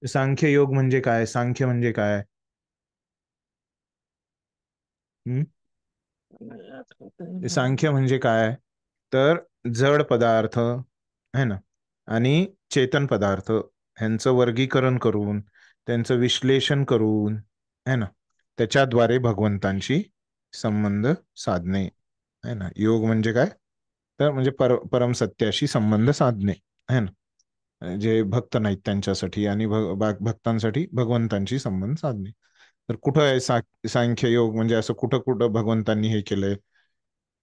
सांख्ययोग म्हणजे काय, सांख्य म्हणजे काय? सांख्य म्हणजे काय, तर जड पदार्थ है ना आणि चेतन पदार्थ ह्यांचं वर्गीकरण करून, त्यांचं विश्लेषण करून है ना, त्याच्याद्वारे भगवंतांशी संबंध साधणे है ना. योग म्हणजे काय, तर म्हणजे परमसत्याशी संबंध साधणे है ना, जे भक्त नाहीत त्यांच्यासाठी, आणि भक्तांसाठी भगवंतांशी संबंध साधणे. तर कुठं आहे सांख्य योग, म्हणजे असं कुठं कुठं भगवंतांनी हे केलंय,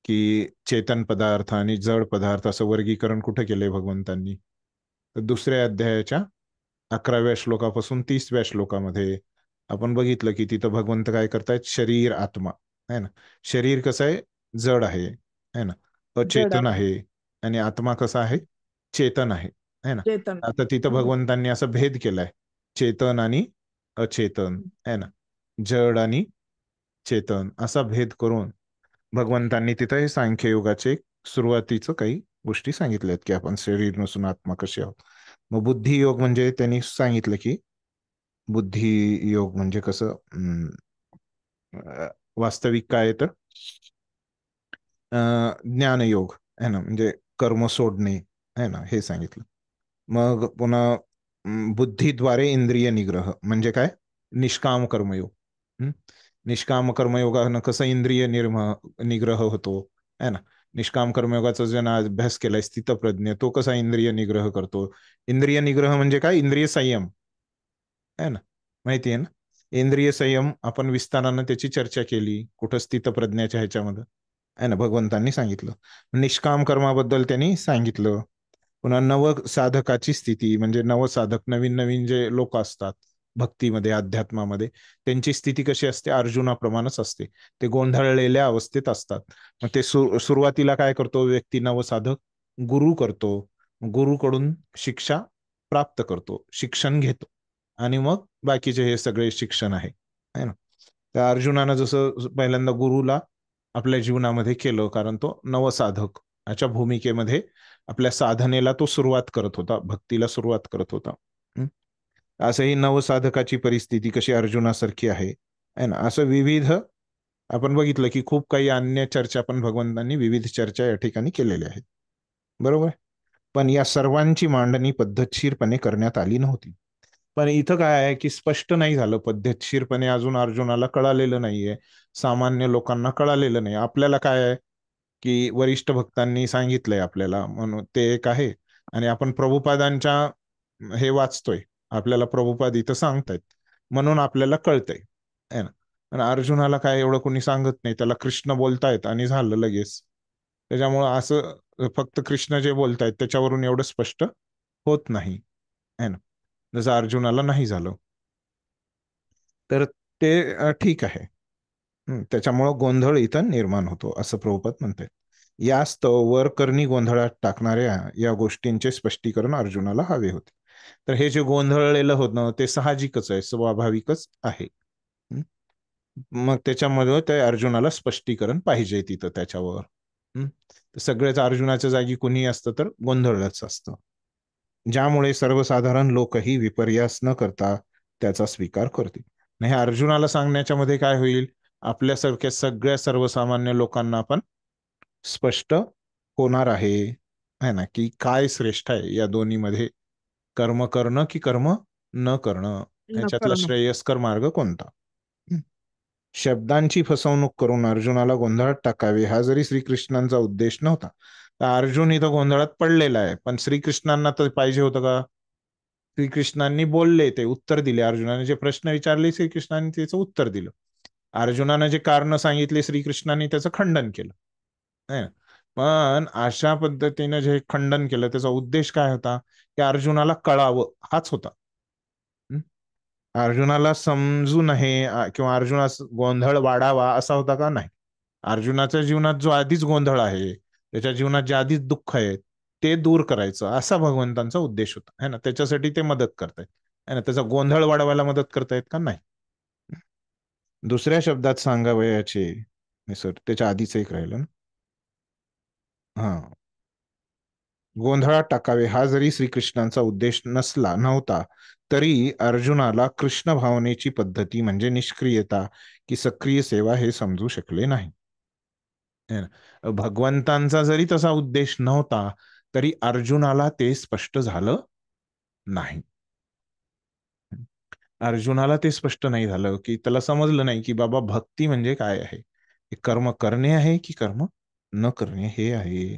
की चेतन पदार्थ आणि जड पदार्थ असं वर्गीकरण कुठं केलंय भगवंतांनी? तर दुसऱ्या अध्यायाच्या 11व्या श्लोकापासून 30व्या श्लोकामध्ये आपण बघितलं की तिथं भगवंत काय करतायत, शरीर आत्मा है ना. शरीर कसं आहे, जड आहे है ना, अचेतन आहे, आणि आत्मा कसा आहे, चेतन आहे है ना. चेतन. आता तिथं भगवंतांनी असा भेद केलाय, चेतन आणि अचेतन है ना, जड आणि चेतन असा भेद करून भगवंतांनी तिथं हे सांख्ययोगाचे सुरुवातीचं काही गोष्टी सांगितल्यात, की आपण शरीर नसून आत्मा कसे आहोत. मग बुद्धियोग म्हणजे त्यांनी सांगितलं की बुद्धियोग म्हणजे कसं, वास्तविक काय तर ज्ञानयोग है ना, म्हणजे कर्म सोडणे है ना, हे सांगितलं. मग पुन्हा बुद्धीद्वारे इंद्रिय निग्रह म्हणजे काय, निष्काम कर्मयोग. निष्काम कर्मयोगानं कसं इंद्रिय निग्रह होतो है ना. निष्काम कर्मयोगाचा ज्यानं अभ्यास केलाय स्थितप्रज्ञ, तो कसा इंद्रिय निग्रह करतो. इंद्रिय निग्रह म्हणजे काय, इंद्रिय संयम है ना, माहिती आहे ना. इंद्रिय संयम आपण विस्तारानं त्याची चर्चा केली कुठं, स्थितप्रज्ञाच्या ह्याच्यामध्ये आहे ना, भगवंतांनी सांगितलं. निष्काम कर्माबद्दल त्यांनी सांगितलं. पुन्हा नवसाधकाची स्थिती म्हणजे नवसाधक, नवीन नवीन जे लोक असतात भक्तीमध्ये अध्यात्मामध्ये, त्यांची स्थिती कशी असते, अर्जुनाप्रमाणेच असते. ते गोंधळलेल्या अवस्थेत असतात. मग ते सुरुवातीला काय करतो व्यक्ती, नवसाधक गुरु करतो, गुरुकडून शिक्षा प्राप्त करतो, शिक्षण घेतो, आणि मग बाकीचे हे सगळे शिक्षण आहे ना. त्या अर्जुनानं जसं पहिल्यांदा गुरुला आपल्या जीवनामध्ये केलं, कारण तो नवसाधक याच्या भूमिकेमध्ये आपल्या साधनेला तो सुरुवात करत होता, भक्तीला सुरुवात करत होता. असंही नवसाधकाची परिस्थिती कशी अर्जुनासारखी आहे ना. असं विविध आपण बघितलं की खूप काही अन्य चर्चा पण भगवंतांनी विविध चर्चा या ठिकाणी केलेल्या आहेत, बरोबर. पण या सर्वांची मांडणी पद्धतशीरपणे करण्यात आली नव्हती. पण इथं काय आहे की स्पष्ट नाही झालं पद्धतशीरपणे, अजून अर्जुनाला कळालेलं नाहीये, सामान्य लोकांना कळालेलं नाही. आपल्याला काय आहे की वरिष्ठ भक्तांनी सांगितलंय आपल्याला, म्हणून ते एक आहे. आणि आपण प्रभुपादांच्या हे वाचतोय, आपल्याला प्रभुपाद इथं सांगतायत म्हणून आपल्याला कळतंय है ना. आणि अर्जुनाला काय एवढं कोणी सांगत नाही, त्याला कृष्ण बोलतायत आणि झालं लगेच. त्याच्यामुळं असं फक्त कृष्ण जे बोलतायत त्याच्यावरून एवढं स्पष्ट होत नाही है ना, जसं अर्जुनाला नाही झालं. तर ते ठीक आहे. त्याच्यामुळं गोंधळ इथं निर्माण होतो असं प्रभुपाद म्हणतात. यास्तव वर करणी गोंधळात टाकणाऱ्या या गोष्टींचे स्पष्टीकरण अर्जुनाला हवे होते. तर हे जे गोंधळलेलं होतं ते साहजिकच आहे, स्वाभाविकच आहे. मग त्याच्यामध्ये ते अर्जुनाला स्पष्टीकरण पाहिजे तिथं त्याच्यावर. सगळ्याच अर्जुनाच्या जागी कुणी असतं तर गोंधळच असतं, ज्यामुळे सर्वसाधारण लोकही विपर्यास न करता त्याचा स्वीकार करतील. नाही, अर्जुनाला सांगण्याच्या मध्ये काय होईल, आपल्यासारख्या सगळ्या सर्वसामान्य लोकांना पण स्पष्ट होणार आहे ना, की काय श्रेष्ठ आहे या दोन्हीमध्ये, कर्म करणं की कर्म न करणं, ह्याच्यातला श्रेयस्कर मार्ग कोणता. शब्दांची फसवणूक करून अर्जुनाला गोंधळात टाकावे हा जरी श्रीकृष्णांचा उद्देश नव्हता, तर अर्जुन इथं गोंधळात पडलेला आहे. पण श्रीकृष्णांना तर पाहिजे होतं का, श्रीकृष्णांनी बोलले, ते उत्तर दिले. अर्जुनाने जे प्रश्न विचारले श्रीकृष्णांनी त्याचं उत्तर दिलं. अर्जुनाने जे कारण सांगितले श्रीकृष्णांनी त्याचं खंडन केलं. पण अशा पद्धतीने जे खंडन केलं त्याचा उद्देश काय होता, की अर्जुनाला कळावं हाच होता. अर्जुनाला समजू नये किंवा अर्जुनास गोंधळ वाढावा असा होता का, नाही. अर्जुनाच्या जीवनात जो आधीच गोंधळ आहे, त्याच्या जीवनात जे आधीच दुःख आहे ते दूर करायचं असा भगवंतांचा उद्देश होता है ना. त्याच्यासाठी ते मदत करतायत है ना, त्याचा गोंधळ वाढवायला मदत करतायत का, नाही. दुसऱ्या शब्दात सांगावयाचे सर, त्याच्या आधीच एक राहिलं ना, हा, गोंधळात टाकावे हा जरी श्रीकृष्णांचा उद्देश नव्हता तरी अर्जुनाला कृष्ण भावनेची पद्धती म्हणजे निष्क्रियता की सक्रिय सेवा हे समजू शकले नाही. भगवंतांचा जरी तसा उद्देश नव्हता तरी अर्जुनाला ते स्पष्ट झालं नाही. अर्जुनाला ते स्पष्ट नाही झालं, की त्याला समजलं नाही की बाबा भक्ती म्हणजे काय आहे, कर्म करणे आहे की कर्म न करणे हे आहे.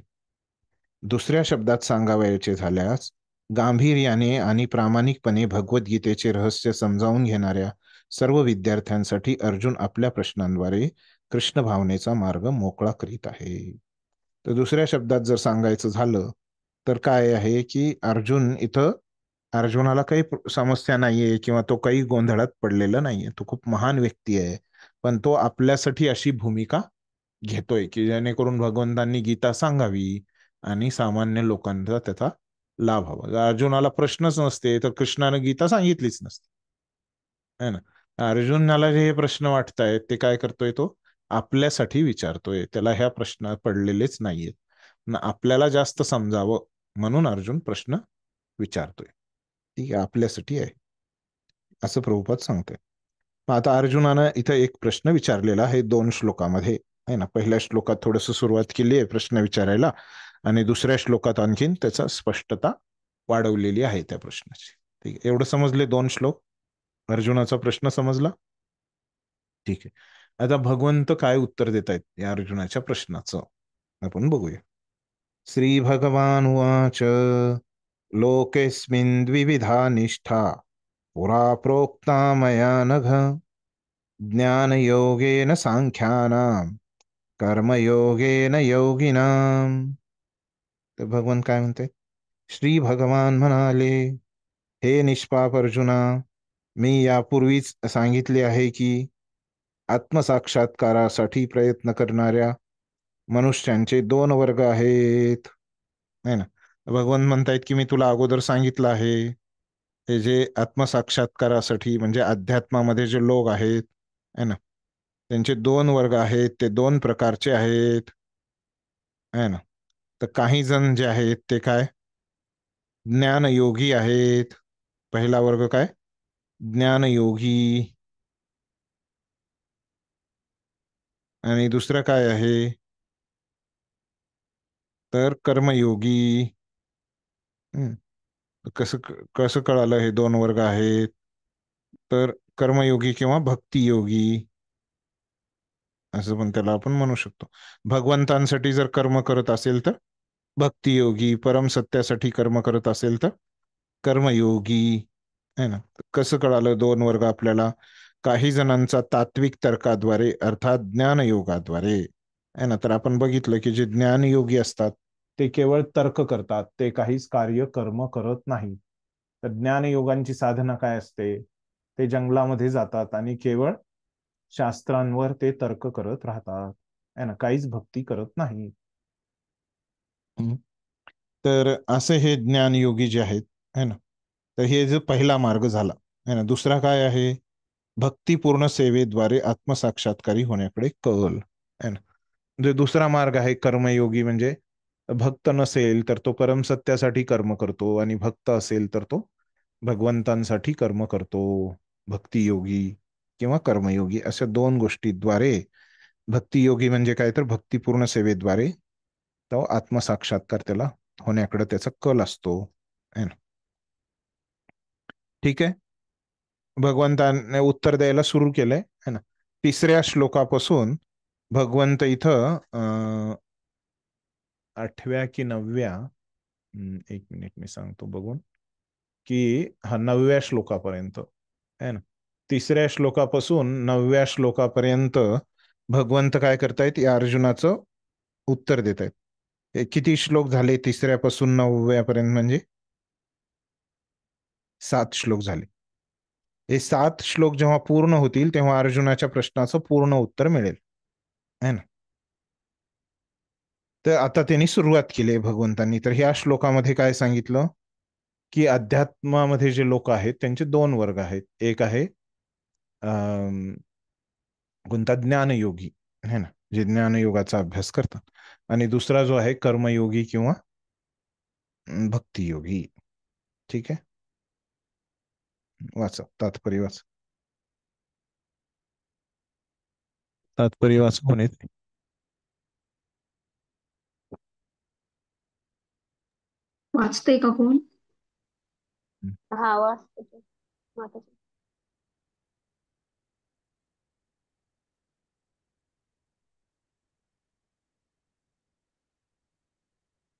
दुसऱ्या शब्दात सांगावयाचे झाल्यास गांभीर्याने आणि प्रामाणिकपणे भगवद्गीतेचे रहस्य समजावून घेणाऱ्या सर्व विद्यार्थ्यांसाठी अर्जुन आपल्या प्रश्नांद्वारे कृष्ण भावनेचा मार्ग मोकळा करीत आहे. तर दुसऱ्या शब्दात जर सांगायचं झालं तर काय आहे की अर्जुनाला काही समस्या नाहीये किंवा तो काही गोंधळात पडलेला नाहीये, तो खूप महान व्यक्ती आहे. पण तो आपल्यासाठी अशी भूमिका घेतोय की जेणेकरून भगवंतांनी गीता सांगावी आणि सामान्य लोकांचा त्याचा लाभ हवा. अर्जुनाला प्रश्नच नसते तर कृष्णाने गीता सांगितलीच नसते है ना. अर्जुनाला जे हे प्रश्न वाटतायत ते काय करतोय, तो आपल्यासाठी विचारतोय, त्याला ह्या प्रश्न पडलेलेच नाहीयेत, आपल्याला जास्त समजावं म्हणून अर्जुन प्रश्न विचारतोय. ठीक आहे, आपल्यासाठी आहे असं प्रभुपाद सांगतोय. आता अर्जुनानं इथं एक प्रश्न विचारलेला आहे 2 श्लोकामध्ये आहे ना. पहिल्या श्लोकात थोडस सुरुवात केली आहे प्रश्न विचारायला आणि दुसऱ्या श्लोकात आणखीन त्याचा स्पष्टता वाढवलेली आहे त्या प्रश्नाची. ठीक आहे, एवढं समजले 2 श्लोक. अर्जुनाचा प्रश्न समजला? ठीक आहे. आता भगवंत काय उत्तर देत आहेत या अर्जुनाच्या प्रश्नाचं आपण बघूया. श्री भगवान उवाच लोकेस्मिन् द्विविधा निष्ठा पुरा प्रोक्ता मया नघ ज्ञानयोगेन सांख्यानां कर्मयोगेन योगिनां. तर भगवान काय म्हणते? श्री भगवान म्हणाले, हे निष्पाप अर्जुना, मी यापूर्वीच सांगितले आहे की आत्मसाक्षात्कारासाठी प्रयत्न करणाऱ्या मनुष्यांचे दोन वर्ग आहेत, है ना. भगवान म्हणतायत की मी तुला अगोदर सांगितलं आहे, हे जे आत्मसाक्षात्कारासाठी म्हणजे अध्यात्मामध्ये जे लोक आहेत, है ना, त्यांचे दोन वर्ग आहेत, ते दोन प्रकारचे आहेत, है ना. तर काही जण जे आहेत ते काय ज्ञानयोगी आहेत. पहिला वर्ग काय? ज्ञानयोगी. आणि दुसरं काय आहे तर कर्मयोगी. हम्म. कसं कसं कळालं हे दोन वर्ग आहेत? तर कर्मयोगी किंवा भक्तियोगी असं पण त्याला आपण म्हणू शकतो. भगवंतांसाठी जर कर्म करत असेल तर भक्तियोगी, परम सत्यासाठी कर्म करत असेल तर कर्मयोगी, है ना. कसं कळालं दोन वर्ग आपल्याला? काही जणांचा तात्विक तर्काद्वारे अर्थात ज्ञानयोगाद्वारे, है ना. तर आपण बघितलं की जे ज्ञानयोगी असतात ते केवळ तर्क करतात, ते काहीच कार्य कर्म करत नाही. तर ज्ञानयोगांची साधना काय असते? ते जंगलामध्ये जातात आणि केवळ शास्त्रांवर ते तर्क करत राहतात, है ना, काहीच भक्ती करत नाही. हम्म. तर असे हे ज्ञानयोगी जे आहेत, है ना. तर हे जो पहिला मार्ग झाला, है ना. दुसरा काय आहे? भक्तिपूर्ण सेवेद्वारे आत्मसाक्षात्कारी होण्याकडे कल, है ना. म्हणजे दुसरा मार्ग आहे कर्मयोगी. म्हणजे भक्त नसेल तर तो परमसत्यासाठी कर्म करतो, आणि भक्त असेल तर तो भगवंतांसाठी कर्म करतो. भक्तियोगी किंवा कर्मयोगी अशा दोन गोष्टीद्वारे. भक्तियोगी म्हणजे काय तर भक्तिपूर्ण सेवेद्वारे तो आत्मसाक्षात्कार त्याला होण्याकडे त्याचा कल असतो, है ना. ठीक आहे. भगवंताने उत्तर द्यायला सुरू केलंय, है ना. तिसऱ्या श्लोकापासून भगवंत इथं 8व्या की 9व्या, एक मिनिट मी सांगतो बघून, की हा 9व्या श्लोकापर्यंत, है ना. तिसऱ्या श्लोकापासून 9व्या श्लोकापर्यंत भगवंत काय करतायत या अर्जुनाचं उत्तर देत आहेत. हे किती श्लोक झाले? तिसऱ्यापासून 9व्या पर्यंत म्हणजे 7 श्लोक झाले. हे 7 श्लोक जेव्हा पूर्ण होतील तेव्हा अर्जुनाच्या प्रश्नाचं पूर्ण उत्तर मिळेल, है ना. तर आता त्यांनी सुरुवात केली आहे भगवंतांनी. तर ह्या श्लोकामध्ये काय सांगितलं की अध्यात्मामध्ये जे लोक आहेत त्यांचे दोन वर्ग आहेत. एक आहे कोणता? ज्ञानयोगी, है ना, जे ज्ञानयोगाचा अभ्यास करतात. आणि दुसरा जो आहे कर्मयोगी किंवा भक्तियोगी. ठीक आहे. वाचा तात्पर्य, वाचा तात्पर्य, वाचा कोणी. वाचते का कोण? हा वाचते. माताजी.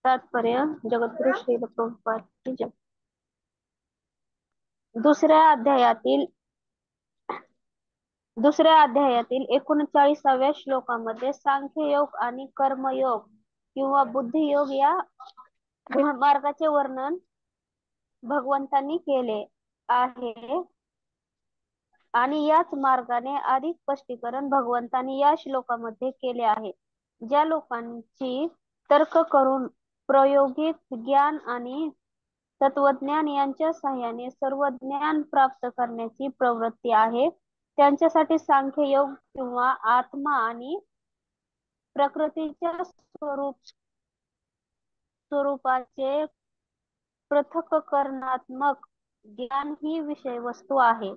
तात्पर्य जगद्गुरु श्रील प्रभुपाद की जय. दुसऱ्या अध्यायातील 39व्या श्लोकामध्ये सांख्ययोग आणि कर्मयोग किंवा बुद्धियोग या मार्गाचे वर्णन भगवंतांनी केले आहे, आणि याच मार्गाने अधिक स्पष्टीकरण भगवंतांनी या श्लोकामध्ये केले आहे. ज्या लोकांची तर्क करून प्रायोगिक ज्ञान आणि तत्वज्ञान यांच्या सहाय्याने सर्व ज्ञान प्राप्त करण्याची प्रवृत्ती आहे, त्यांच्यासाठी सांख्ययोग किंवा आत्मा आणि प्रकृतीच्या स्वरूपाचे पृथक्करणात्मक ज्ञान ही विषय वस्तू आहे.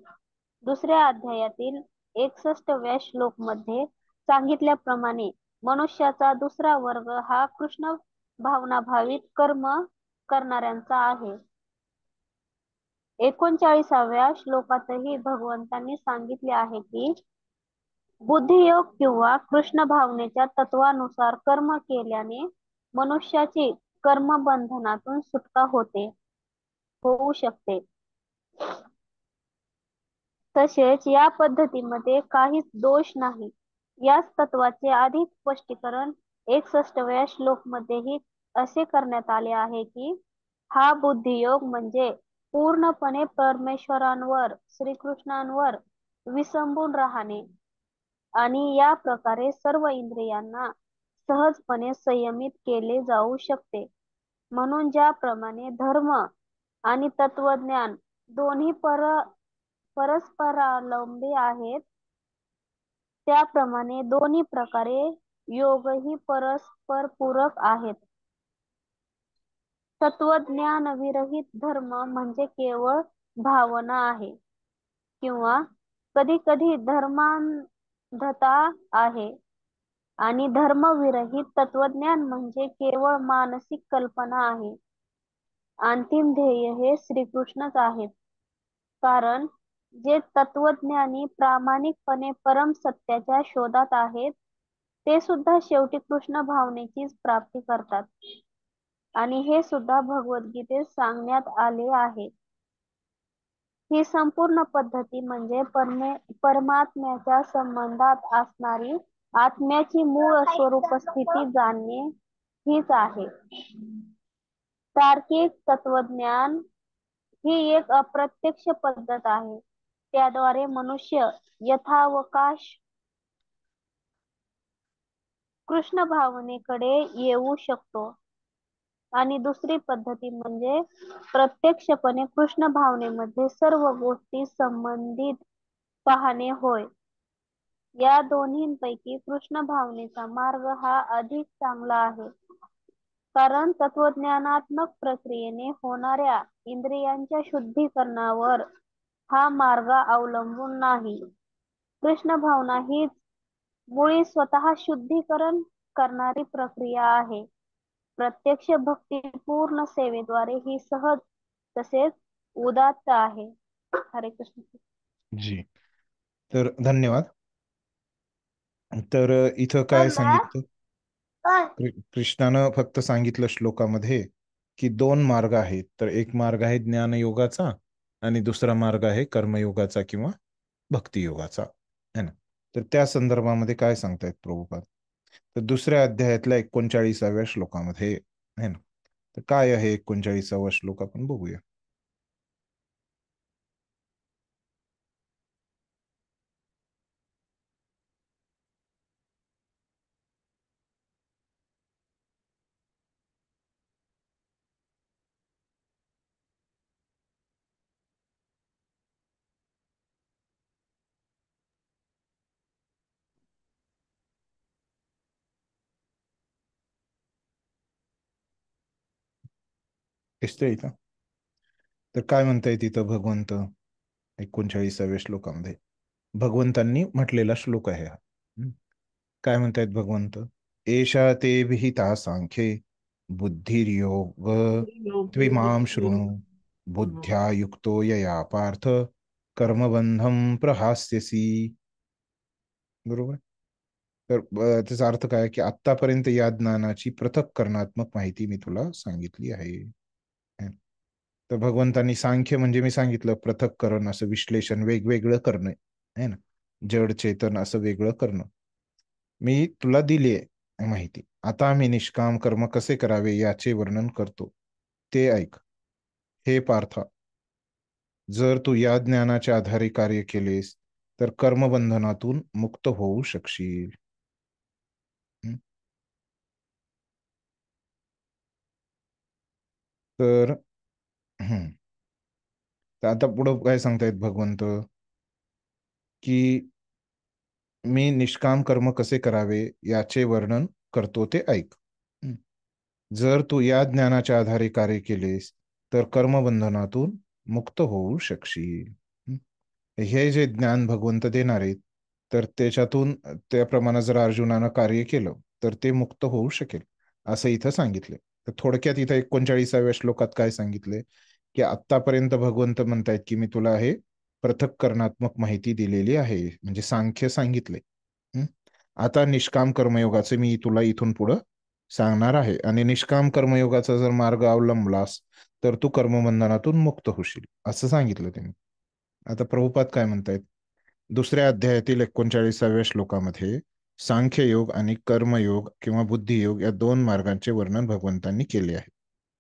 दुसऱ्या अध्यायातील 61व्या श्लोक मध्ये सांगितल्याप्रमाणे मनुष्याचा दुसरा वर्ग हा कृष्ण भावनाभावित कर्म करणाऱ्यांचा आहे. 39व्या श्लोकातही भगवंतांनी सांगितले आहे की बुद्धियोग किंवा कृष्ण भावनेच्या तत्वानुसार कर्म केल्याने मनुष्याची कर्मबंधनातून सुटका होऊ शकते. तसेच या पद्धतीमध्ये काहीच दोष नाही. याच तत्वाचे अधिक स्पष्टीकरण 61व्या श्लोकमध्येही असे करण्यात आले आहे की हा बुद्धियोग म्हणजे पूर्णपणे परमेश्वरांवर श्रीकृष्णांवर विसंबून राहणे आणि या प्रकारे सर्व इंद्रियांना सहजपणे संयमित केले जाऊ शकते. म्हणून ज्याप्रमाणे धर्म आणि तत्वज्ञान दोन्ही परस्परावलंबी आहेत, त्याप्रमाणे दोन्ही प्रकारे योगही परस्परपूरक आहेत. तत्वज्ञानविरहित धर्म म्हणजे केवळ भावना आहे किंवा कधी-कधी धर्मांधता आहे आणि धर्मविरहित तत्वज्ञान म्हणजे केवळ मानसिक कल्पना आहे. अंतिम ध्येय हे श्रीकृष्णच आहेत. कारण जे तत्वज्ञानी प्रामाणिकपणे परम सत्याच्या शोधात आहेत ते सुद्धा शेवटी कृष्ण भावनेचीच प्राप्ती करतात आणि हे सुद्धा भगवद्गीतेत सांगण्यात आले आहे. ही संपूर्ण पद्धती म्हणजे परमात्म्याच्या संबंधात असणारी आत्म्याची मूळ स्वरूप स्थिती जाणणे हीच आहे. तार्किक तत्वज्ञान ही एक अप्रत्यक्ष पद्धत आहे. त्याद्वारे मनुष्य यथावकाश कृष्ण भावनेकडे येऊ शकतो आणि दुसरी पद्धती म्हणजे प्रत्यक्षपणे कृष्ण भावनेमध्ये सर्व गोष्टी संबंधित पाहणे होय. या दोन्हींपैकी कृष्ण भावनेचा मार्ग हा अधिक चांगला आहे. कारण तत्वज्ञानात्मक प्रक्रियेने होणाऱ्या इंद्रियांच्या शुद्धीकरणावर हा मार्ग अवलंबून नाही. कृष्ण भावना हीच मुळी स्वतः शुद्धीकरण करणारी प्रक्रिया आहे. प्रत्यक्ष भक्तिपूर्ण सेवेद्वारे ही सहज तसेच उदात्त आहे. हरे कृष्ण. जी, तर धन्यवाद. तर इथं काय सांगितलं, कृष्णानं फक्त सांगितलं श्लोकामध्ये की दोन मार्ग आहेत. तर एक मार्ग आहे ज्ञानयोगाचा आणि दुसरा मार्ग आहे कर्मयोगाचा किंवा भक्तियोगाचा, है ना. तर त्या संदर्भामध्ये काय सांगतायत प्रभुपाद, तर दुसऱ्या अध्यायातल्या 39व्या श्लोकामध्ये, है ना. तर काय आहे 39वा श्लोक, आपण बघूया. दिसतंय इथं. तर काय म्हणतायत इथं भगवंत 39व्या श्लोकामध्ये, भगवंतांनी म्हटलेला श्लोक आहे हा. काय म्हणतायत भगवंत, एषा ते विहिता सांख्ये बुद्धिर्योग त्विमां शृणु बुद्ध्या युक्तो यया पार्थ कर्मबंधम प्रहास्यसी. बरोबर. तर त्याचा अर्थ काय की आतापर्यंत या ज्ञानाची पृथक्करणात्मक माहिती मी तुला सांगितली आहे. तर भगवंतांनी सांख्य म्हणजे मी सांगितलं पृथक्करण, असं विश्लेषण, वेगवेगळं करणं आहे ना, जड चेतन असं वेगळं करणं, मी तुला दिली आहे माहिती. आता आम्ही निष्काम कर्म कसे करावे याचे वर्णन करतो, ते ऐक. हे पार्था, जर तू या ज्ञानाच्या आधारे कार्य केलेस तर कर्मबंधनातून मुक्त होऊ शकशील. तर आता पुढं काय सांगतायत भगवंत की मी निष्काम कर्म कसे करावे याचे वर्णन करतो, ते ऐक. जर तू या ज्ञानाच्या आधारे कार्य केलेस तर कर्मबंधनातून मुक्त होऊ शकशील. हे जे ज्ञान भगवंत देणार आहेत, तर त्याच्यातून त्याप्रमाणे जर अर्जुनानं कार्य केलं तर ते मुक्त होऊ शकेल, असं इथं सांगितले. तर थोडक्यात इथं 39व्या श्लोकात काय सांगितले की आतापर्यंत भगवंत म्हणतायत की मी तुला हे पृथक्करणात्मक माहिती दिलेली आहे, म्हणजे सांख्य सांगितले. आता निष्काम कर्मयोगाचे मी तुला इथून पुढं सांगणार आहे, आणि निष्काम कर्मयोगाचा जर मार्ग अवलंबलास तर तू कर्मबंधनातून मुक्त होशील, असं सांगितलं त्यांनी. आता प्रभुपाद काय म्हणतायत, दुसऱ्या अध्यायातील 39व्या श्लोकामध्ये सांख्ययोग आणि कर्मयोग किंवा बुद्धियोग या दोन मार्गांचे वर्णन भगवंतांनी केले आहे.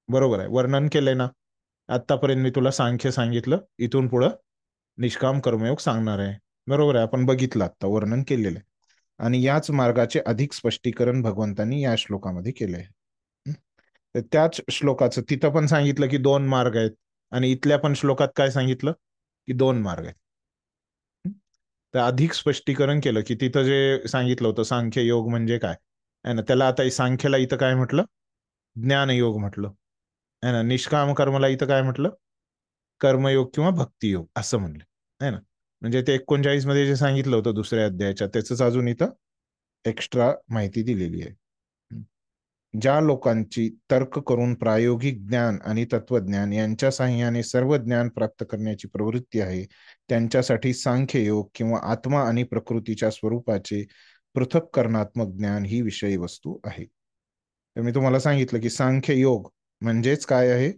बरोबर आहे, वर्णन केले ना. आतापर्यंत मी तुला सांख्य सांगितलं, इथून पुढं निष्काम कर्मयोग सांगणार आहे. बरोबर आहे, आपण बघितलं, आता वर्णन केलेलं आहे. आणि याच मार्गाचे अधिक स्पष्टीकरण भगवंतांनी या श्लोकामध्ये केले आहे. तर त्याच श्लोकाचं तिथं पण सांगितलं की दोन मार्ग आहेत, आणि इथल्या पण श्लोकात काय सांगितलं की दोन मार्ग आहेत. तर अधिक स्पष्टीकरण केलं की तिथं जे सांगितलं होतं सांख्य योग म्हणजे काय आहे ना, त्याला आता सांख्यला इथं काय म्हटलं, ज्ञानयोग म्हटलं आहे ना. निष्काम कर्मला इथं काय म्हटलं, कर्मयोग किंवा भक्तियोग असं म्हणलं आहे ना. म्हणजे ते 39 मध्ये जे सांगितलं होतं दुसऱ्या अध्यायाच्या, त्याच अजून इथं एक्स्ट्रा माहिती दिलेली आहे. ज्या लोकांची तर्क करून प्रायोगिक ज्ञान आणि तत्वज्ञान यांच्या साहाय्याने सर्व ज्ञान प्राप्त करण्याची प्रवृत्ती आहे, त्यांच्यासाठी सांख्ययोग किंवा आत्मा आणि प्रकृतीच्या स्वरूपाचे पृथक्करणात्मक ज्ञान ही विषयी वस्तू आहे. तर मी तुम्हाला सांगितलं की सांख्ययोग म्हणजेच काय आहे,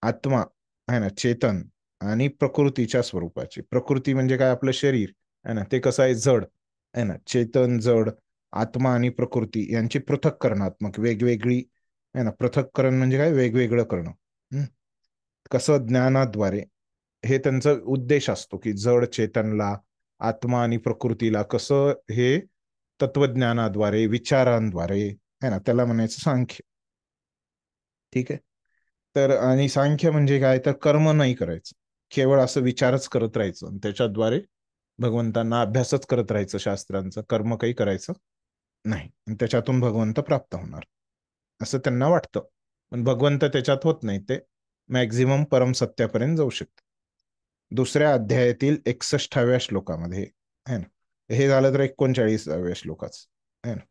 आत्मा आहे ना, चेतन, आणि प्रकृतीच्या स्वरूपाचे. प्रकृती म्हणजे काय, आपलं शरीर आहे ना, ते कसं आहे, जड आहे ना. चेतन, जड, आत्मा आणि प्रकृती यांची पृथक्करणात्मक, वेगवेगळी आहे ना. पृथक्करण म्हणजे काय, वेगवेगळं करणं. कसं, ज्ञानाद्वारे. हे त्यांचा उद्देश असतो की जड चेतनला, आत्मा आणि प्रकृतीला कसं हे तत्वज्ञानाद्वारे, विचारांद्वारे आहे ना, त्याला म्हणायचं सांख्य. ठीक आहे. तर आणि सांख्य म्हणजे काय, तर कर्म नाही करायचं, केवळ असं विचारच करत राहायचं, आणि त्याच्याद्वारे भगवंतांना अभ्यासच करत राहायचं शास्त्रांचं, कर्म काही करायचं नाही, आणि त्याच्यातून भगवंत प्राप्त होणार असं त्यांना वाटतं. पण भगवंत त्याच्यात होत नाही, ते मॅक्झिमम परमसत्यापर्यंत जाऊ शकते. दुसऱ्या अध्यायातील 61व्या श्लोकामध्ये है ना, हे झालं तर 39व्या श्लोकाच है ना.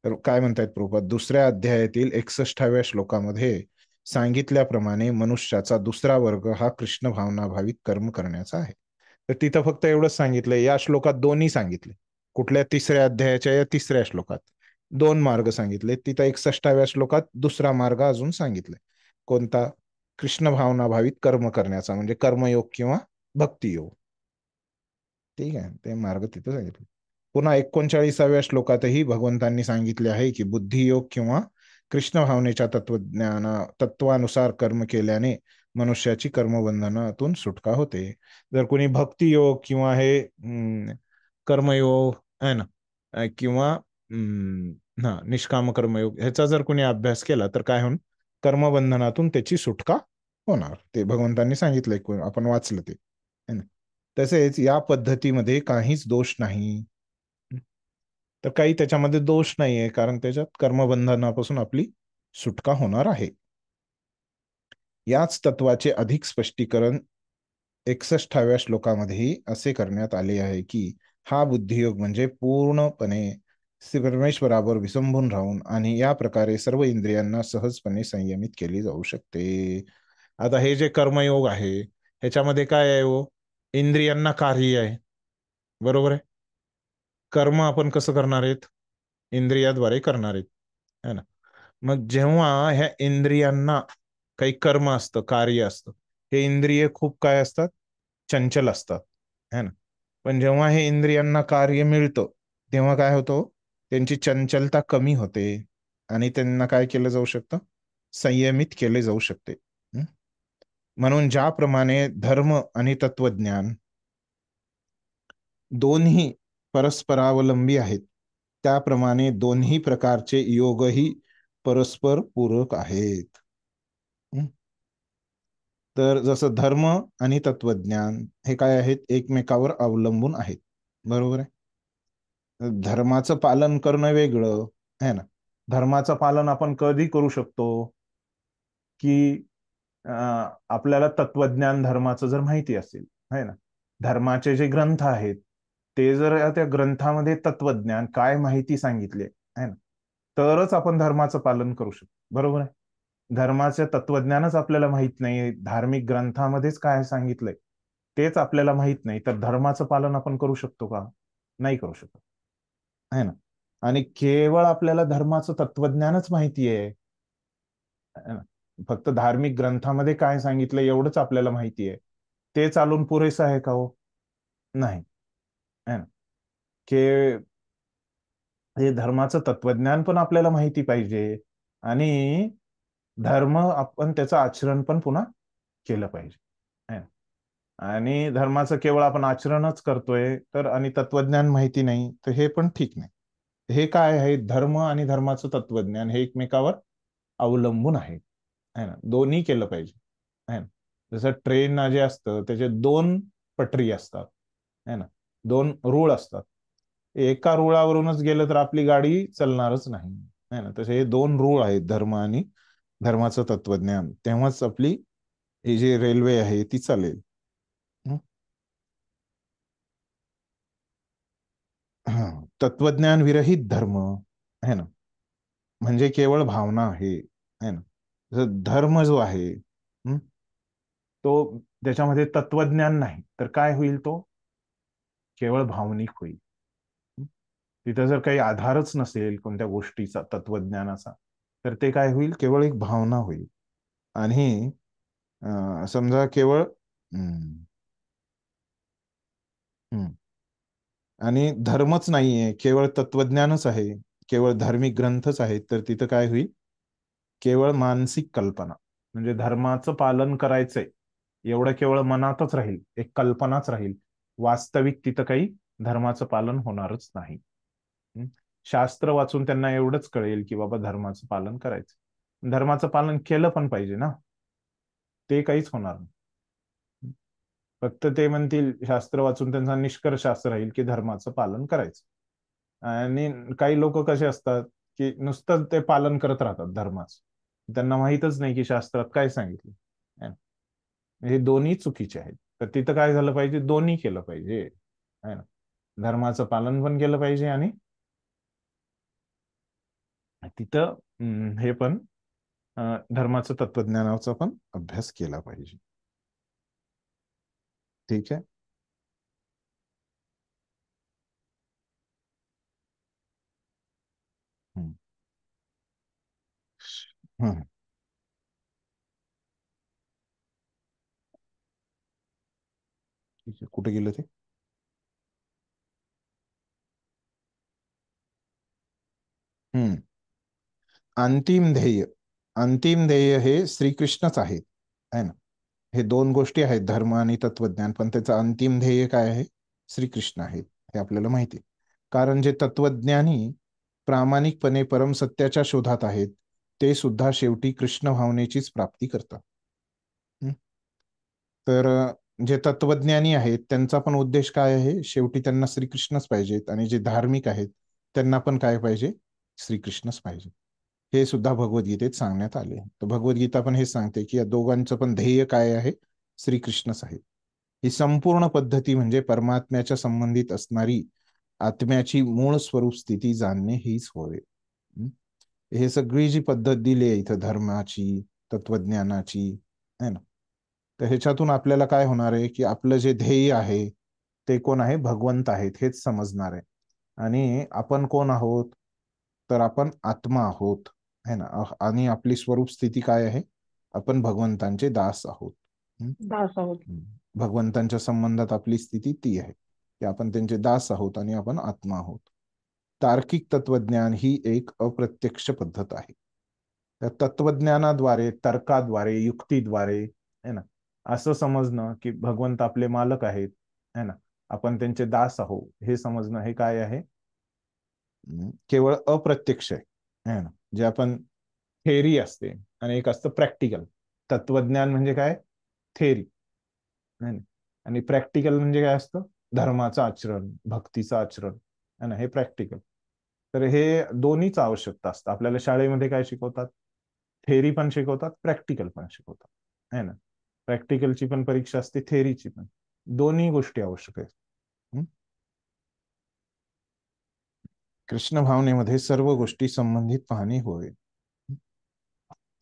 तर काय म्हणतायत प्रभुपाद, दुसऱ्या अध्यायातील 61व्या श्लोकामध्ये सांगितल्याप्रमाणे मनुष्याचा दुसरा वर्ग हा कृष्ण भावना भावित कर्म करण्याचा आहे. तर तिथं फक्त एवढंच सांगितलंय, या श्लोकात दोन्ही सांगितले. कुठल्या, तिसऱ्या अध्यायाच्या या तिसऱ्या श्लोकात दोन मार्ग सांगितले. तिथं 61व्या श्लोकात दुसरा मार्ग अजून सांगितलाय. कोणता, कृष्ण भावना भावित कर्म करण्याचा, म्हणजे कर्मयोग किंवा भक्तियोग. ठीक आहे, ते मार्ग तिथं सांगितले. पुन्हा 39व्या श्लोकातही भगवंतांनी सांगितले आहे की बुद्धियोग किंवा कृष्ण भावनेच्या तत्वानुसार कर्म केल्याने मनुष्याची कर्मबंधनातून सुटका होते. जर कोणी भक्तियोग किंवा हे कर्मयोग आहे ना, किंवा निष्काम कर्मयोग ह्याचा जर कोणी अभ्यास केला तर काय होईल, कर्मबंधनातून त्याची सुटका होणार. ते भगवंतांनी सांगितलंय, आपण वाचलं ते है ना. तसेच या पद्धतीमध्ये काहीच दोष नाही. तर काही त्याच्यामध्ये दोष नाहीये, कारण त्याच्यात कर्मबंधनापासून आपली सुटका होणार आहे. याच तत्वाचे अधिक स्पष्टीकरण 61व्या श्लोकामध्येही असे करण्यात आले आहे की हा बुद्धियोग म्हणजे पूर्णपणे परमेश्वरावर विसंबून राहून आणि या प्रकारे सर्व इंद्रियांना सहजपणे संयमित केली जाऊ शकते. आता हे जे कर्मयोग आहे ह्याच्यामध्ये काय आहे, हो, इंद्रियांना कार्य आहे. बरोबर आहे. कर्म आपण कसं करणार आहेत, इंद्रियाद्वारे करणार आहेत है ना. मग जेव्हा ह्या इंद्रियांना काही कर्म असतं, कार्य असतं, हे इंद्रिय खूप काय असतात, चंचल असतात है ना. पण जेव्हा हे इंद्रियांना कार्य मिळतं तेव्हा काय होतं, त्यांची चंचलता कमी होते आणि त्यांना काय केलं जाऊ शकतं, संयमित केले जाऊ शकते. म्हणून ज्याप्रमाणे धर्म आणि तत्वज्ञान दोन्ही परस्परावलंबी आहेत, त्याप्रमाणे दोन्ही प्रकारचे योगही परस्पर पूरक आहेत. तर जसं धर्म आणि तत्वज्ञान हे काय आहेत, एकमेकावर अवलंबून आहेत. बरोबर आहे. धर्माचं पालन करणं वेगळं आहे ना. धर्माचं पालन आपण कधी करू शकतो की आपल्याला तत्वज्ञान धर्माचं जर माहिती असेल है ना, धर्माचे जे ग्रंथ आहेत ते जर त्या ग्रंथामध्ये तत्वज्ञान काय माहिती सांगितली आहे ना, तरच आपण धर्माचं पालन करू शकतो. बरोबर आहे. धर्माचे तत्वज्ञानच आपल्याला माहित नाही, धार्मिक ग्रंथामध्येच काय सांगितलंय तेच आपल्याला माहित नाही, तर धर्माचं पालन आपण करू शकतो का? नाही करू शकत, है ना. आणि केवळ आपल्याला धर्माचं तत्वज्ञानच माहिती आहे, है ना. फक्त धार्मिक ग्रंथामध्ये काय सांगितलं एवढंच आपल्याला माहिती आहे, ते चालून पुरेसं आहे का हो? नाही, है ना. के हे धर्माचं तत्वज्ञान पण आपल्याला माहिती पाहिजे, आणि धर्म आपण त्याचं आचरण पण पुन्हा केलं पाहिजे, है ना. आणि धर्माचं केवळ आपण आचरणच करतोय तर, आणि तत्वज्ञान माहिती नाही, तर हे पण ठीक नाही. हे काय आहे, धर्म आणि धर्माचं तत्वज्ञान हे एकमेकावर अवलंबून आहे, है ना. दोन्ही केलं पाहिजे, है ना. जसं ट्रेन जे असतं त्याचे दोन पटरी असतात, है ना, दोन रूळ असतात. एका रुळावरूनच गेलं तर आपली गाडी चालणारच नाही, है ना. तसे हे दोन रूळ आहेत, धर्म आणि धर्माचं तत्वज्ञान, तेव्हाच आपली ही जी रेल्वे आहे ती चालेल. हा, तत्वज्ञान विरहित धर्म, है ना, म्हणजे केवळ भावना आहे, है ना. जसं धर्म जो आहे, तो त्याच्यामध्ये तत्वज्ञान नाही तर काय होईल, तो केवळ भावनिक होईल. हं? तिथं जर काही आधारच नसेल कोणत्या गोष्टीचा, तत्वज्ञानाचा, तर ते काय होईल, केवळ एक भावना होईल. आणि समजा केवळ हम्म, हम्म, आणि धर्मच नाहीये, केवळ तत्वज्ञानच आहे, केवळ धार्मिक ग्रंथच आहेत, तर तिथं काय होईल, केवळ मानसिक कल्पना, म्हणजे धर्माचं पालन करायचंय एवढं केवळ मनातच राहील, एक कल्पनाच राहील, वास्तविक तिथं काही धर्माचं पालन होणारच नाही. शास्त्र वाचून त्यांना एवढंच कळेल की बाबा धर्माचं पालन करायचं, धर्माचं पालन केलं पण पाहिजे ना, ते काहीच होणार नाही. फक्त ते म्हणतील, शास्त्र वाचून त्यांचा निष्कर्ष असं राहील की धर्माचं पालन करायचं. आणि काही लोक कसे असतात की नुसतं ते पालन करत राहतात धर्माचं, त्यांना माहीतच नाही की शास्त्रात काय सांगितलं. हे दोन्ही चुकीचे आहेत. तर तिथं काय झालं पाहिजे, दोन्ही केलं पाहिजे, है ना. धर्माचं पालन पण केलं पाहिजे, आणि तिथं हे पण धर्माचं तत्वज्ञानाचा पण अभ्यास केला पाहिजे. ठीक आहे. हम्म. हम्म. ठीक आहे, कुठे गेलं ते? हम्म. अंतिम ध्येय हे श्रीकृष्णच आहेत, है ना. हे दोन गोष्टी आहेत, धर्म आणि तत्वज्ञान, पण त्याचं अंतिम ध्येय काय आहे, श्रीकृष्ण आहेत, हे आपल्याला माहिती आहे. कारण जे तत्वज्ञानी प्रामाणिकपणे परमसत्याच्या शोधात आहेत, ते सुद्धा शेवटी कृष्ण भावनेचीच प्राप्ती करतात. तर जे तत्वज्ञानी आहेत त्यांचा पण उद्देश काय आहे, शेवटी त्यांना श्रीकृष्णच पाहिजेत, आणि जे धार्मिक आहेत त्यांना पण काय पाहिजे, श्रीकृष्णच पाहिजे. हे सुद्धा भगवद्गीतेत सांगण्यात आले. तर भगवद्गीता पण हे सांगते की या दोघांचं पण ध्येय काय आहे, श्रीकृष्णच आहे. ही संपूर्ण पद्धती म्हणजे परमात्म्याच्या संबंधित असणारी आत्म्याची मूळ स्वरूप स्थिती जाणणे हीच होय. हे सगळी जी पद्धत दिली आहे इथं, धर्माची, तत्वज्ञानाची, है ना, तर ह्याच्यातून आपल्याला काय होणार आहे की आपलं जे ध्येय आहे ते कोण आहे, भगवंत आहेत, हेच समजणार आहे. आणि आपण कोण आहोत, तर आपण आत्मा आहोत, है ना. आणि आपली स्वरूप स्थिती काय आहे, आपण भगवंतांचे दास आहोत. दास आहोत. भगवंतांच्या संबंधात आपली स्थिती ती आहे की आपण त्यांचे दास आहोत आणि आपण आत्मा आहोत. तार्किक तत्वज्ञान ही एक अप्रत्यक्ष पद्धत आहे. त्या तत्वज्ञानाद्वारे, तर्काद्वारे, युक्तीद्वारे, है ना, असं समजणं की भगवंत आपले मालक आहेत, है ना, आपण त्यांचे दास आहोत, हे समजणं, हे काय आहे, केवळ अप्रत्यक्ष आहे, है ना. जे आपण थेअरी असते, आणि एक असतं प्रॅक्टिकल. तत्वज्ञान म्हणजे काय, थेअरी, आणि प्रॅक्टिकल म्हणजे काय असतं, धर्माचं आचरण, भक्तीचं आचरण, है ना, हे प्रॅक्टिकल. तर हे दोन्हीच आवश्यकता असतं. आपल्याला शाळेमध्ये काय शिकवतात, थेअरी पण शिकवतात, प्रॅक्टिकल पण शिकवतात, है ना. प्रॅक्टिकलची पण परीक्षा असते, थेअरीची पण, दोन्ही गोष्टी आवश्यक आहेत. कृष्ण भावनेमध्ये सर्व गोष्टी संबंधित पाहणे होय.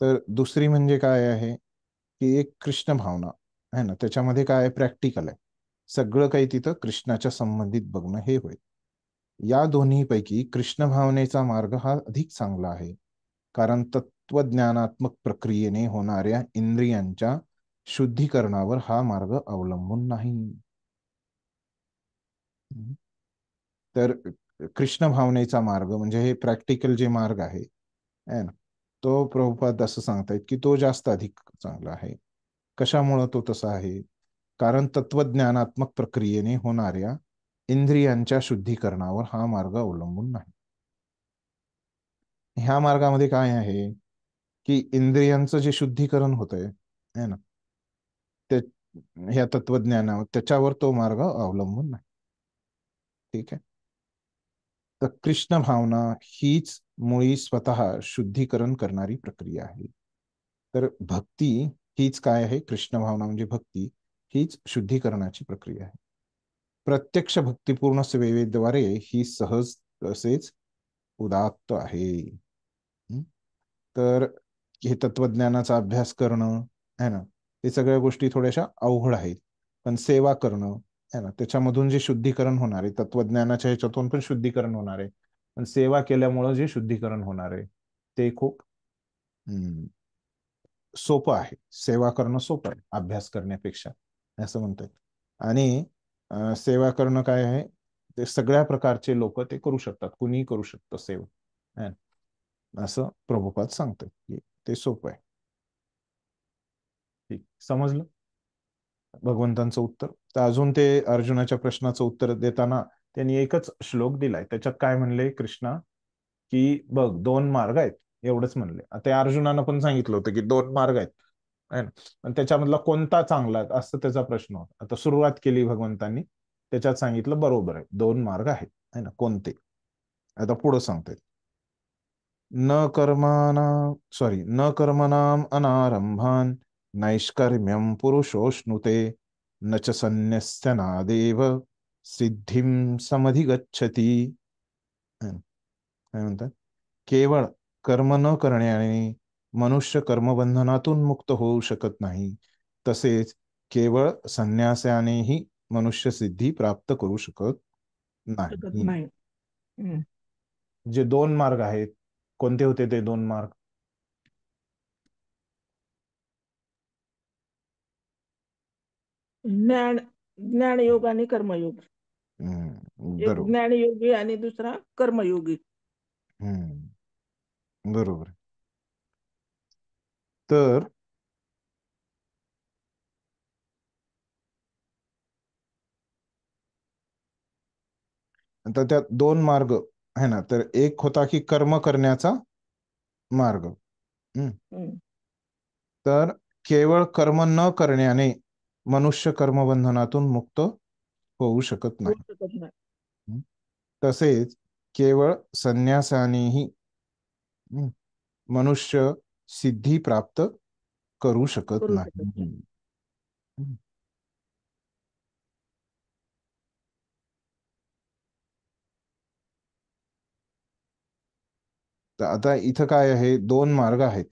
तर दुसरी म्हणजे काय आहे की एक कृष्ण भावना आहे ना, त्याच्यामध्ये काय प्रॅक्टिकल आहे, सगळं काही तिथं कृष्णाच्या संबंधित बघणं हे होय. या दोन्हीपैकी कृष्ण भावनेचा मार्ग हा अधिक चांगला आहे, कारण तत्वज्ञानात्मक प्रक्रियेने होणाऱ्या इंद्रियांच्या शुद्धीकरणावर हा मार्ग अवलंबून नाही. तर कृष्ण भावनेचा मार्ग म्हणजे हे प्रॅक्टिकल जे मार्ग आहे ना, तो प्रभुपाद असं सांगतायत की तो जास्त अधिक चांगला आहे. कशामुळं तो तसा आहे? कारण तत्वज्ञानात्मक प्रक्रियेने होणाऱ्या इंद्रियांच्या शुद्धीकरणावर हा मार्ग अवलंबून नाही. ह्या मार्गामध्ये काय आहे की इंद्रियांचं जे शुद्धीकरण होतंय है ना, ते ह्या तत्वज्ञानावर त्याच्यावर तो मार्ग अवलंबून नाही. ठीक आहे. तर कृष्ण भावना हीच मुळी स्वतः शुद्धीकरण करणारी प्रक्रिया आहे. तर भक्ती हीच काय आहे? कृष्ण भावना म्हणजे भक्ती हीच शुद्धीकरणाची प्रक्रिया आहे. प्रत्यक्ष भक्तिपूर्ण सेवेद्वारे ही सहज तसेच उदात्त आहे. हं? तर हे तत्वज्ञानाचा अभ्यास करणं है ना, हे सगळ्या गोष्टी थोड्याशा अवघड आहेत, पण सेवा करणं है ना, त्याच्यामधून जे शुद्धीकरण होणार आहे, तत्वज्ञानाच्या ह्याच्यातून पण शुद्धीकरण होणार आहे, पण सेवा केल्यामुळं जे शुद्धीकरण होणार आहे ते खूप सोपं आहे. सेवा करणं सोपं आहे अभ्यास करण्यापेक्षा, असं म्हणतात. आणि सेवा करणं काय आहे, ते सगळ्या प्रकारचे लोक ते करू शकतात, कुणीही करू शकतं सेवा है ना? असं प्रभुपाद सांगतात की ते सोपं आहे. ठीक समजलं भगवंतांचं उत्तर. तर अजून ते अर्जुनाच्या प्रश्नाचं उत्तर देताना त्यांनी एकच श्लोक दिलाय, त्याच्यात काय म्हणले कृष्णा की बघ दोन मार्ग आहेत एवढंच म्हणले. आता अर्जुनानं पण सांगितलं होतं की दोन मार्ग आहेत है ना, पण त्याच्यामधला कोणता चांगला आहे असं त्याचा प्रश्न होता. आता सुरुवात केली भगवंतांनी, त्याच्यात सांगितलं बरोबर आहे दोन मार्ग आहेत है ना, कोणते. आता पुढं सांगते, न कर्मणाम अनारंभान नैष्कर्म्यम पुरुषोष्णुते न च संन्यस्यनादेव सिद्धिम समधिगच्छति. काय म्हणतात, केवळ कर्म न करण्याने मनुष्य कर्मबंधनातून मुक्त होऊ शकत नाही, तसेच केवळ संन्यासानेही मनुष्य सिद्धी प्राप्त करू शकत शकत नाही. नाही. हम्म. जे दोन मार्ग आहेत, कोणते होते ते दोन मार्ग? ज्ञानयोग आणि कर्मयोग. एक बरोबर. ज्ञानयोगी आणि दुसरा कर्मयोगी. बरोबर. तर आता त्यात दोन मार्ग आहे ना, तर एक होता की कर्म करण्याचा मार्ग. हम्म. तर केवळ कर्म न करण्याने मनुष्य कर्मबंधनातून मुक्त होऊ शकत होऊ नाही. शकत नाही. तसेच केवळ संन्यासानेही मनुष्य सिद्धी प्राप्त करू शकत करू शकत नाही. नाही. तर आता इथं काय आहे, दोन मार्ग आहेत.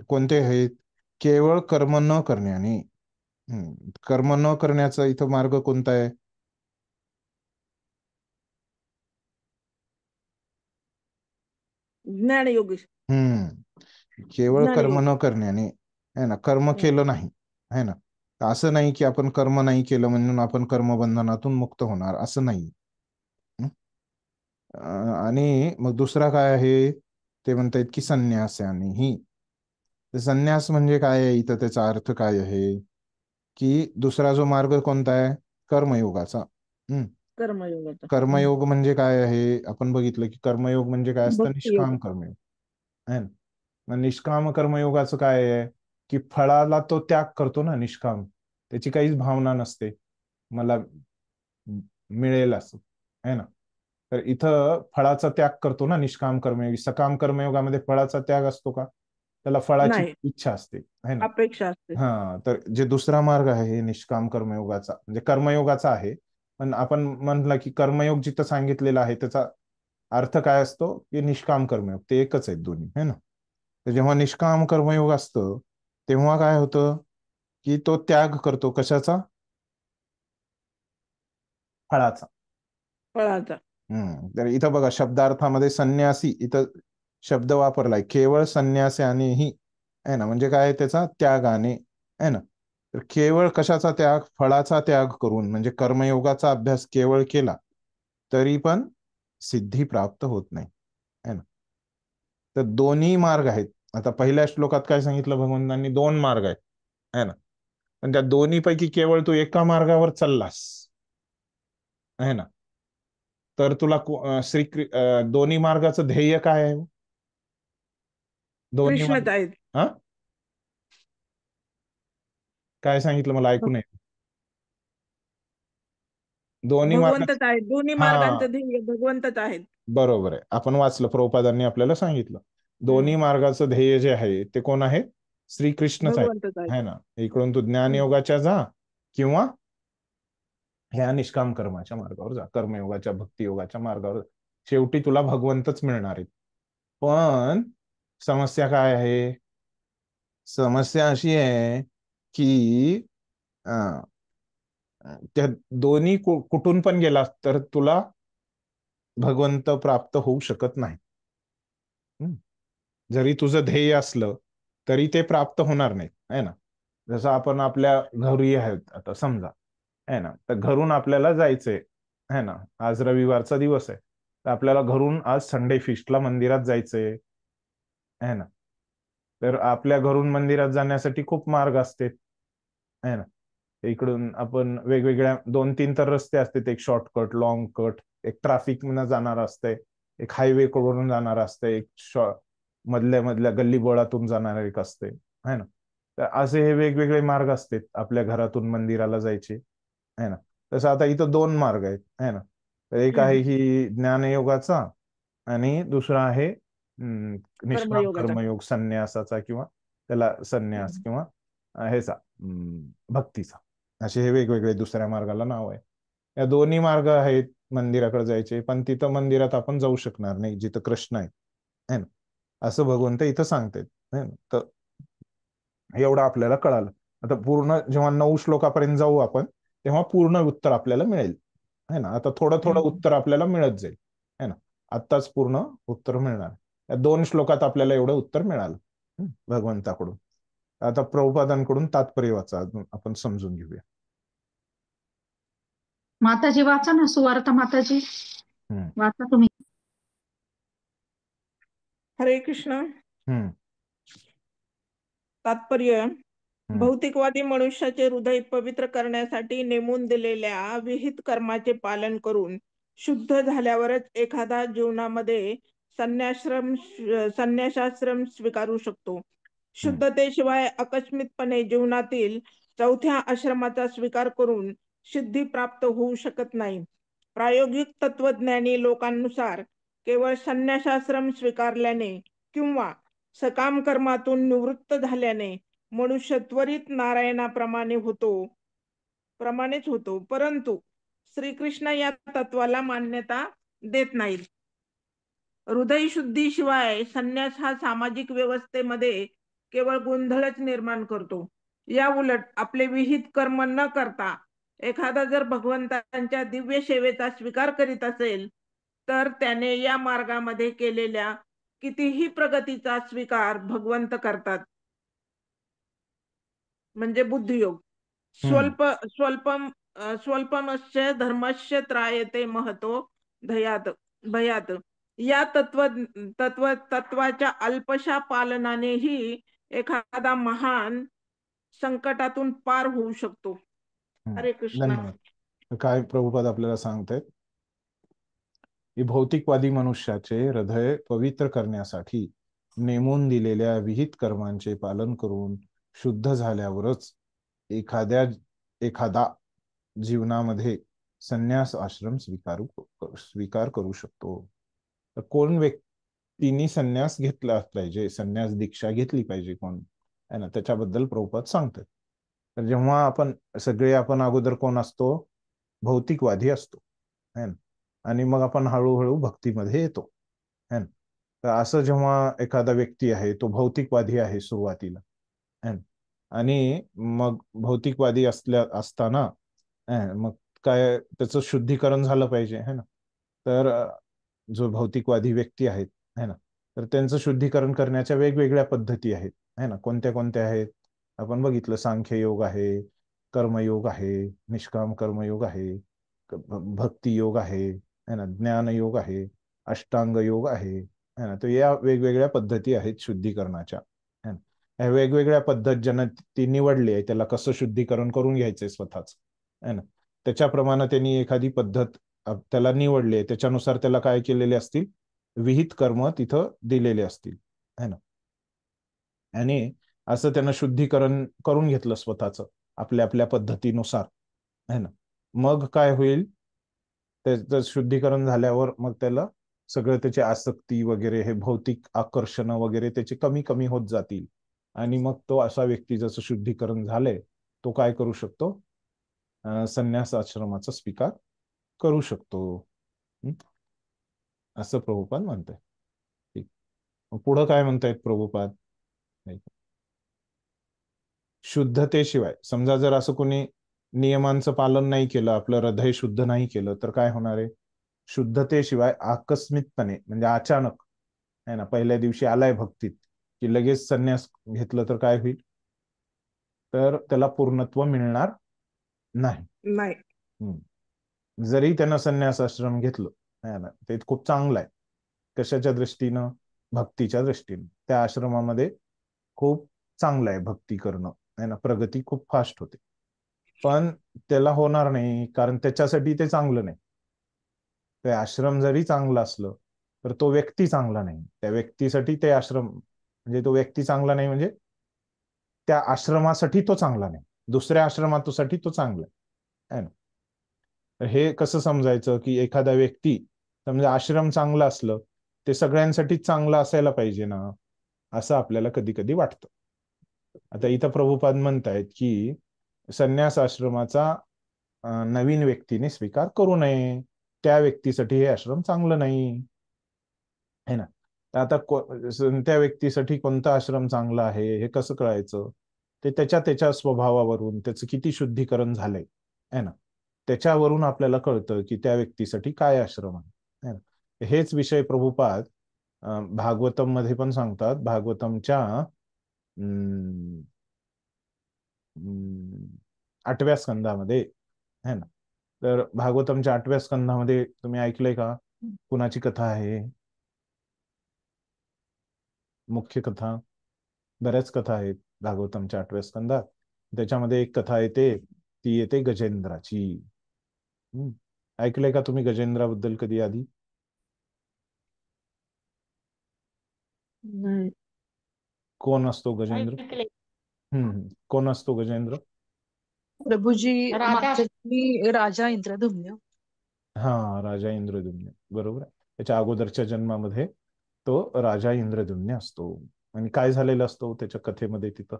कोणते आहेत? केवळ कर्म न करण्याने. कर्म न करण्याचा इथं मार्ग कोणता आहे? ज्ञानयोगी. केवळ कर्म ज्ञानयोगी. न करण्याने है ना, कर्म हम्म. केलं नाही है ना, तर असं नाही की आपण कर्म नाही केलं म्हणून आपण कर्मबंधनातून मुक्त होणार, असं नाही. हं? आणि मग दुसरा काय आहे, ते म्हणतायत की संन्यासानेही. तर संन्यास म्हणजे काय आहे इथं, त्याचा अर्थ काय आहे की दुसरा जो मार्ग कोणता आहे, कर्मयोगाचा. कर्मयोगाचा. कर्मयोग म्हणजे काय आहे, आपण बघितलं की कर्मयोग म्हणजे काय असतं, भक्तियोग. निष्काम कर्मयोग आहे ना. मग निष्काम कर्मयोगाचं काय आहे की फळाला तो त्याग करतो ना, निष्काम, त्याची काहीच भावना नसते मला मिळेल असं आहे ना. तर इथं फळाचा त्याग करतो ना निष्काम कर्मयोगी. सकाम कर्मयोगामध्ये फळाचा त्याग असतो का? त्याला फळाची नाही, इच्छा असते है ना. अपेक्षा असते. हा, तर जे दुसरा मार्ग आहे हे निष्काम कर्मयोगाचा म्हणजे कर्मयोगाचा आहे. पण आपण म्हणलं की कर्मयोग जिथं सांगितलेला आहे त्याचा अर्थ काय असतो की निष्काम कर्मयोग, ते एकच आहेत दोन्ही है ना. तर जेव्हा निष्काम कर्मयोग असतं तेव्हा काय होतं की तो त्याग करतो कशाचा? फळाचा. फळाचा. तर इथं बघा शब्दार्थामध्ये संन्यासी इथं शब्द वापरलाय, केवळ संन्यासानेही आहे ना, म्हणजे काय त्याचा त्यागाने आहे ना. तर केवळ कशाचा त्याग? फळाचा त्याग करून, म्हणजे कर्मयोगाचा अभ्यास केवळ केला तरी पण सिद्धी प्राप्त होत नाही, है ना. तर दोन्ही मार्ग आहेत. आता पहिल्या श्लोकात काय सांगितलं भगवंतांनी? दोन मार्ग आहेत, है ना. पण त्या दोन्ही पैकी केवळ तू एका मार्गावर चाललास, है ना, तर तुला दोन्ही मार्गाचं ध्येय काय आहे? दोन्ही कृष्णच मार्ग, आहेत. हा काय सांगितलं मला ऐकू नये. दोन्ही मार्ग, भगवंतच आहेत. दोन्ही हा मार्गांचं ध्येय भगवंतच आहेत. बरोबर आहे, आपण वाचलं, प्रभुपादांनी आपल्याला सांगितलं. दोन्ही हम्म. मार्गाचं ध्येय जे आहे ते कोण आहे? श्रीकृष्णच आहे, भगवंतच आहेत. है ना. इकडून तू हम्म. ज्ञानयोगाच्या जा किंवा ह्या निष्काम कर्माच्या मार्गावर जा, कर्मयोगाच्या, भक्तियोगाच्या मार्गावर जा. शेवटी तुला भगवंतच मिळणार आहेत. पण समस्या काय आहे? समस्या अशी आहे की अं, त्या दोन्ही कुठून पण गेला तर तुला भगवंत प्राप्त होऊ शकत नाही. हम्म. जरी तुझं ध्येय असलं तरी ते प्राप्त होणार नाही, है ना. जसं आपण आपल्या घरी आहेत आता समजा, है ना, तर घरून आपल्याला जायचंय, है ना, आज रविवारचा दिवस आहे, तर आपल्याला घरून आज संडे फिस्टला मंदिरात जायचंय, है ना. तर आपल्या घरून मंदिरात जाण्यासाठी खूप मार्ग असते, है ना. इकडून आपण वेगवेगळ्या 2-3 तर रस्ते असतात, एक शॉर्टकट, लॉंग कट, एक ट्रॅफिक न जाणार असते, एक हायवे कडून जाणार असते, एक मधल्या मधल्या गल्ली बोळातून जाणार एक असते, है ना. तर असे हे वेगवेगळे मार्ग असतात आपल्या घरातून मंदिराला जायचे, है ना. तसं आता इथं दोन मार्ग आहेत, है ना. तर एक आहे हम्म. ही ज्ञानयोगाचा आणि दुसरा आहे निष्काम कर्मयोगाचा. कर्मयोग, संन्यासाचा, किंवा त्याला संन्यास, हम्म. किंवा ह्याचा भक्तीचा, असे हे वेगवेगळे दुसऱ्या मार्गाला नाव आहे. या दोन्ही मार्ग आहेत मंदिराकडे जायचे, पण तिथं मंदिरात आपण जाऊ शकणार नाही जिथं कृष्ण आहे, है ना, असं भगवंत इथं सांगतायत, है ना. तर एवढं आपल्याला कळालं. आता पूर्ण जेव्हा 9 श्लोकापर्यंत जाऊ आपण तेव्हा पूर्ण उत्तर आपल्याला मिळेल, है ना. आता थोडं थोडं हम्म. उत्तर आपल्याला मिळत जाईल, है ना. आत्ताच पूर्ण उत्तर मिळणार. या 2 श्लोकात आपल्याला एवढं उत्तर मिळालं भगवंताकडून. आता प्रभुपादांकडून तात्पर्य वाचा, अजून आपण समजून घेऊया. माताजी वाचा ना, सुवार्ता माताजी हम्म. वाचा तुम्ही. हरे कृष्ण. हम्म. तात्पर्य: हम्म. भौतिकवादी मनुष्याचे हृदय पवित्र करण्यासाठी नेमून दिलेल्या विहित कर्माचे पालन करून शुद्ध झाल्यावरच एखादा जीवनामध्ये संन्यासाश्रम स्वीकारू शकतो. हम्म. शुद्धतेशिवाय आकस्मितपणे जीवनातील चौथ्या आश्रमाचा स्वीकार करून सिद्धी प्राप्त होऊ शकत नाही. प्रायोगिक तत्वज्ञानी लोकांनुसार केवळ संन्यासाश्रम स्वीकारल्याने किंवा सकाम कर्मातून निवृत्त झाल्याने मनुष्य त्वरित प्रमाणेच होतो, परंतु श्रीकृष्ण या तत्वाला मान्यता देत नाहीत. हृदय शुद्धीशिवाय संन्यास हा सामाजिक व्यवस्थेमध्ये केवळ गोंधळच निर्माण करतो. या उलट आपले विहित कर्म न करता एखादा जर भगवंतांच्या दिव्य सेवेचा स्वीकार करीत असेल तर त्याने या मार्गामध्ये केलेल्या कितीही प्रगतीचा स्वीकार भगवंत करतात. म्हणजे बुद्धियोग. हम्म. स्वल्पमस्य धर्मस्य त्रायते महतो भयात. या तत्वाच्या अल्पशा पालनानेही एखादा महान संकटातून पार होऊ शकतो. हरे कृष्ण. धन्यवाद. काय प्रभुपाद आपल्याला सांगतायत की भौतिकवादी मनुष्याचे हृदय पवित्र करण्यासाठी नेमून दिलेल्या विहित कर्मांचे पालन करून शुद्ध झाल्यावरच एखादा जीवनामध्ये संन्यास आश्रम स्वीकार करू शकतो. तर कोण व्यक्तीने संन्यास घेतला पाहिजे, संन्यास दीक्षा घेतली पाहिजे, कोण आहे ना, त्याच्याबद्दल प्रभुपाद सांगतात. तर जेव्हा आपण अगोदर कोण असतो? भौतिकवादी असतो, है ना. आणि मग आपण हळूहळू भक्तीमध्ये येतो, है ना. तर असं जेव्हा एखादा व्यक्ती आहे तो भौतिकवादी आहे सुरुवातीला, है ना, आणि मग भौतिकवादी असताना मग काय त्याचं शुद्धीकरण झालं पाहिजे, है ना. तर जो भौतिकवादी व्यक्ती आहेत, है ना, तर त्यांचं शुद्धीकरण करण्याच्या वेगवेगळ्या पद्धती आहेत, है ना. कोणत्या कोणत्या आहेत आपण बघितलं. सांख्ययोग आहे, कर्मयोग आहे, निष्काम कर्मयोग आहे, भक्ती योग आहे ना, ज्ञान योग आहे, अष्टांग योग आहे ना. तर या वेगवेगळ्या पद्धती आहेत शुद्धीकरणाच्या, है ना. या वेगवेगळ्या पद्धत ज्यानं ती निवडली आहे त्याला कसं शुद्धीकरण करून घ्यायचंय स्वतःच, है ना, त्याच्याप्रमाणे त्यांनी एखादी पद्धत त्याला निवडली आहे, त्याच्यानुसार त्याला काय केलेले असतील, विहित कर्म तिथं दिलेले असतील, है ना. आणि असं त्यानं शुद्धीकरण करून घेतलं स्वतःच आपल्या आपल्या पद्धतीनुसार, है ना. मग काय होईल, त्याचं शुद्धीकरण झाल्यावर मग त्याला सगळं त्याची आसक्ती वगैरे, हे भौतिक आकर्षण वगैरे त्याचे कमी कमी होत जातील. आणि मग तो असा व्यक्ती जसं शुद्धीकरण झालंय तो काय करू शकतो, संन्यास आश्रमाचा स्वीकार करू शकतो. असं प्रभुपाद म्हणताय. ठीक. पुढं काय म्हणतायत प्रभुपाद, शुद्धतेशिवाय समजा जर असं कोणी नियमांचं पालन नाही केलं, आपलं हृदय शुद्ध नाही केलं, तर काय होणार आहे, शुद्धतेशिवाय आकस्मिकपणे म्हणजे अचानक, आहे ना, पहिल्या दिवशी आलाय भक्तीत की लगेच संन्यास घेतलं तर काय होईल, तर त्याला पूर्णत्व मिळणार नाही. नाही. जरी त्यानं संन्यास आश्रम घेतलं, आहे ना, ते खूप चांगलं आहे. कशाच्या दृष्टीनं, भक्तीच्या दृष्टीनं. त्या आश्रमामध्ये खूप चांगलं आहे भक्ती करणं, आहे ना, प्रगती खूप फास्ट होते. पण त्याला होणार नाही, कारण त्याच्यासाठी ते चांगलं नाही. ते आश्रम जरी चांगलं असलं तर तो व्यक्ती चांगला नाही. त्या व्यक्तीसाठी ते आश्रम, म्हणजे तो व्यक्ती चांगला नाही म्हणजे त्या आश्रमासाठी तो चांगला नाही, दुसऱ्या आश्रमासाठी तो चांगला आहे ना. तर हे कसं समजायचं की एखादा व्यक्ती, समजा आश्रम चांगलं असलं ते सगळ्यांसाठी चांगलं असायला पाहिजे ना, असं आपल्याला कधी कधी वाटतं. आता इथं प्रभुपाद म्हणतायत की संन्यास आश्रमाचा नवीन व्यक्तीने स्वीकार करू नये, त्या व्यक्तीसाठी हे आश्रम चांगलं नाही, है ना. तर आता त्या व्यक्तीसाठी कोणता आश्रम चांगला आहे हे कसं कळायचं, ते त्याच्या त्याच्या स्वभावावरून, त्याचं किती शुद्धीकरण झालंय, है ना, त्याच्यावरून आपल्याला कळतं की त्या व्यक्तीसाठी काय आश्रम आहे, है ना. हेच विषय प्रभुपाद भागवतम मध्ये पण सांगतात. भागवतमच्या 8व्या स्कंदामध्ये, है ना. तर भागवतमच्या 8व्या स्कंदामध्ये तुम्ही ऐकलंय का, कुणाची कथा आहे, मुख्य कथा, बऱ्याच कथा आहेत भागवतमच्या 8व्या स्कंदात. त्याच्यामध्ये एक कथा येते, ती येते गजेंद्राची. ऐकलंय का तुम्ही गजेंद्राबद्दल कधी आधी? कोण असतो गजेंद्र? कोण असतो गजेंद्र? प्रभूजी मागच्या जन्मी राजा इंद्रद्युम्न. हा, राजा इंद्रद्युम्न, बरोबर आहे. त्याच्या अगोदरच्या जन्मामध्ये तो राजा इंद्रद्युम्न असतो. आणि काय झालेलं असतो त्याच्या कथेमध्ये, तिथं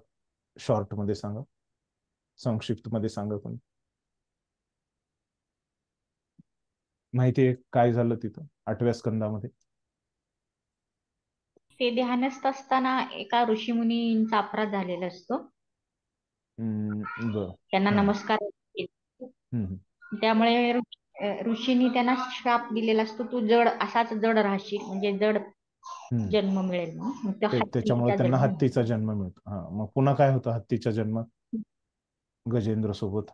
शॉर्ट मध्ये सांगा, संक्षिप्त मध्ये सांगा. पण माहितीये काय झालं तिथं 8व्या स्कंदामध्ये? ते ध्यानस्थ असताना एका ऋषीमुनींचा अपराध झालेला असतो. बर. त्यांना नमस्कार त्यामुळे ऋषींनी त्यांना श्राप दिलेला असतो, तू जड असाच जड राहशील, म्हणजे जड जन्म मिळेल म्हणून. त्याच्यामुळे त्यांना हत्तीचा जन्म मिळतो. हा, मग पुन्हा काय होतं हत्तीच्या जन्मात गजेंद्र सोबत?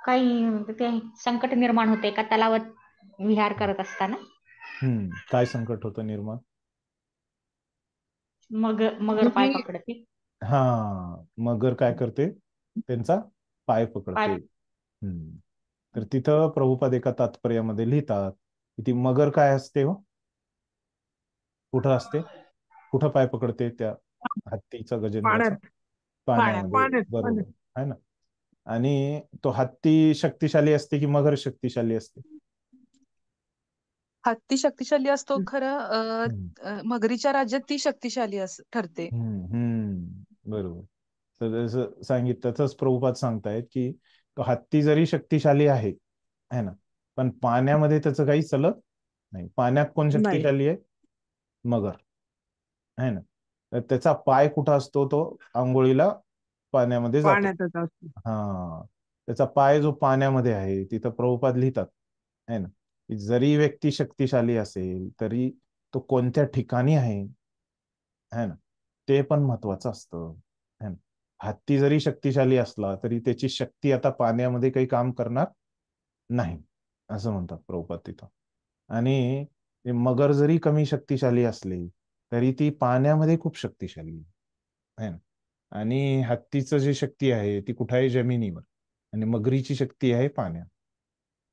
काही ते संकट निर्माण होते का तलावात विहार करत असताना. काय संकट होतं निर्माण? मगर पाय पकडते. हा, मगर काय करते, त्यांचा पाय पकडते. तर तिथं प्रभुपाद एका तात्पर्यामध्ये लिहितात की ती मगर काय असते, हो कुठं असते, कुठं पाय पकडते त्या हत्तीचा, गजेंद्राचा? पाण्यामध्ये, बरोबर आहे ना. आणि तो हत्ती शक्तिशाली असते की मगर शक्तिशाली असते? हत्ती शक्तिशाली असतो, खरं मगरीच्या राज्यात ती शक्तिशाली ठरते. बरोबर. तर जसं सांगितलं तसंच प्रभुपाद सांगतायत की तो हत्ती जरी शक्तिशाली आहे, है ना, पण पाण्यामध्ये त्याचं काही चलत नाही. पाण्यात कोण नाही. शक्तिशाली आहे? मगर आहे ना. तर त्याचा पाय कुठं असतो? तो आंघोळीला पाण्यामध्ये जातो. पाण्यातच असतो. हा, त्याचा पाय जो पाण्यामध्ये आहे, तिथं प्रभुपाद लिहितात आहे ना, की जरी व्यक्ती शक्तिशाली असेल तरी तो कोणत्या ठिकाणी आहे ना, ते पण महत्वाचं असतं है ना. हत्ती जरी शक्तिशाली असला तरी त्याची शक्ती आता पाण्यामध्ये काही काम करणार नाही, असं म्हणतात प्रभुपाद तिथं. आणि मगर जरी कमी शक्तिशाली असली तरी ती पाण्यामध्ये खूप शक्तिशाली आहे ना. आणि हत्तीचं जी शक्ती आहे ती कुठे आहे? जमिनीवर. आणि मगरीची शक्ती आहे पाण्यात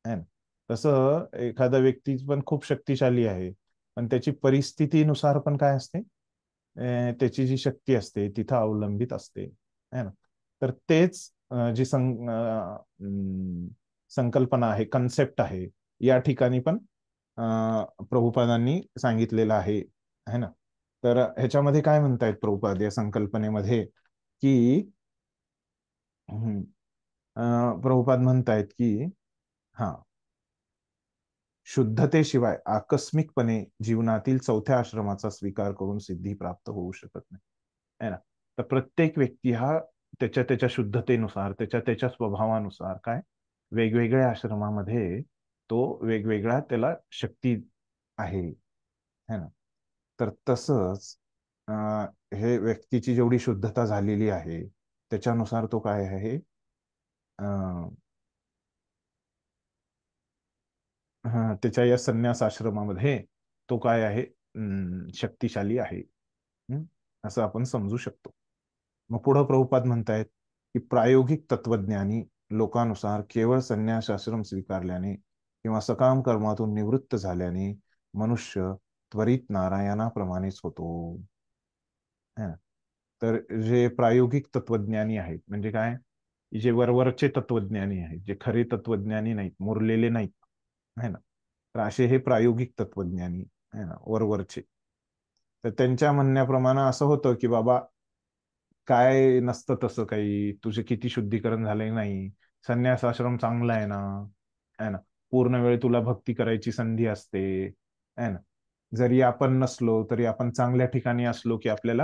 है ना. तसं एखादा व्यक्ती पण खूप शक्तिशाली आहे, पण त्याची परिस्थितीनुसार पण काय असते? त्याची जी शक्ती असते तिथं अवलंबित असते है ना. तर तेच जी संकल्पना आहे, कन्सेप्ट आहे, या ठिकाणी पण प्रभुपादांनी सांगितलेलं आहे है ना. तर ह्याच्यामध्ये काय म्हणतायत प्रभुपाद या संकल्पनेमध्ये, की प्रभुपाद म्हणतायत की हा, शुद्धतेशिवाय आकस्मिकपणे जीवनातील चौथ्या आश्रमाचा स्वीकार करून सिद्धी प्राप्त होऊ शकत नाही है ना. तर प्रत्येक व्यक्ती हा त्याच्या त्याच्या शुद्धतेनुसार, त्याच्या त्याच्या स्वभावानुसार काय वेगवेगळ्या आश्रमामध्ये तो वेगवेगळा त्याला शक्ती आहे है ना. तर तसंच हे व्यक्तीची जेवढी शुद्धता झालेली आहे त्याच्यानुसार तो काय आहे, त्याच्या या संन्यास आश्रमामध्ये तो काय आहे, शक्तिशाली आहे. असं आपण समजू शकतो. मग पुढं प्रभुपाद म्हणतायत की प्रायोगिक तत्वज्ञानी लोकानुसार केवळ संन्यास आश्रम स्वीकारल्याने किंवा सकाम कर्मातून निवृत्त झाल्याने मनुष्य त्वरित नारायणाप्रमाणेच होतो है ना. तर जे प्रायोगिक तत्वज्ञानी आहेत म्हणजे काय, जे वरवरचे तत्वज्ञानी आहेत, जे खरे तत्वज्ञानी नाहीत, मुरलेले नाहीत है ना, तर असे हे प्रायोगिक तत्वज्ञानी आहे ना, वरवरचे. तर त्यांच्या म्हणण्याप्रमाणे असं होतं की बाबा काय नसतं तसं काही, तुझे किती शुद्धीकरण झाले नाही, संन्यास आश्रम चांगला आहे ना है ना, पूर्ण वेळ तुला भक्ती करायची संधी असते है ना. जरी आपण नसलो तरी आपण चांगल्या ठिकाणी असलो की आपल्याला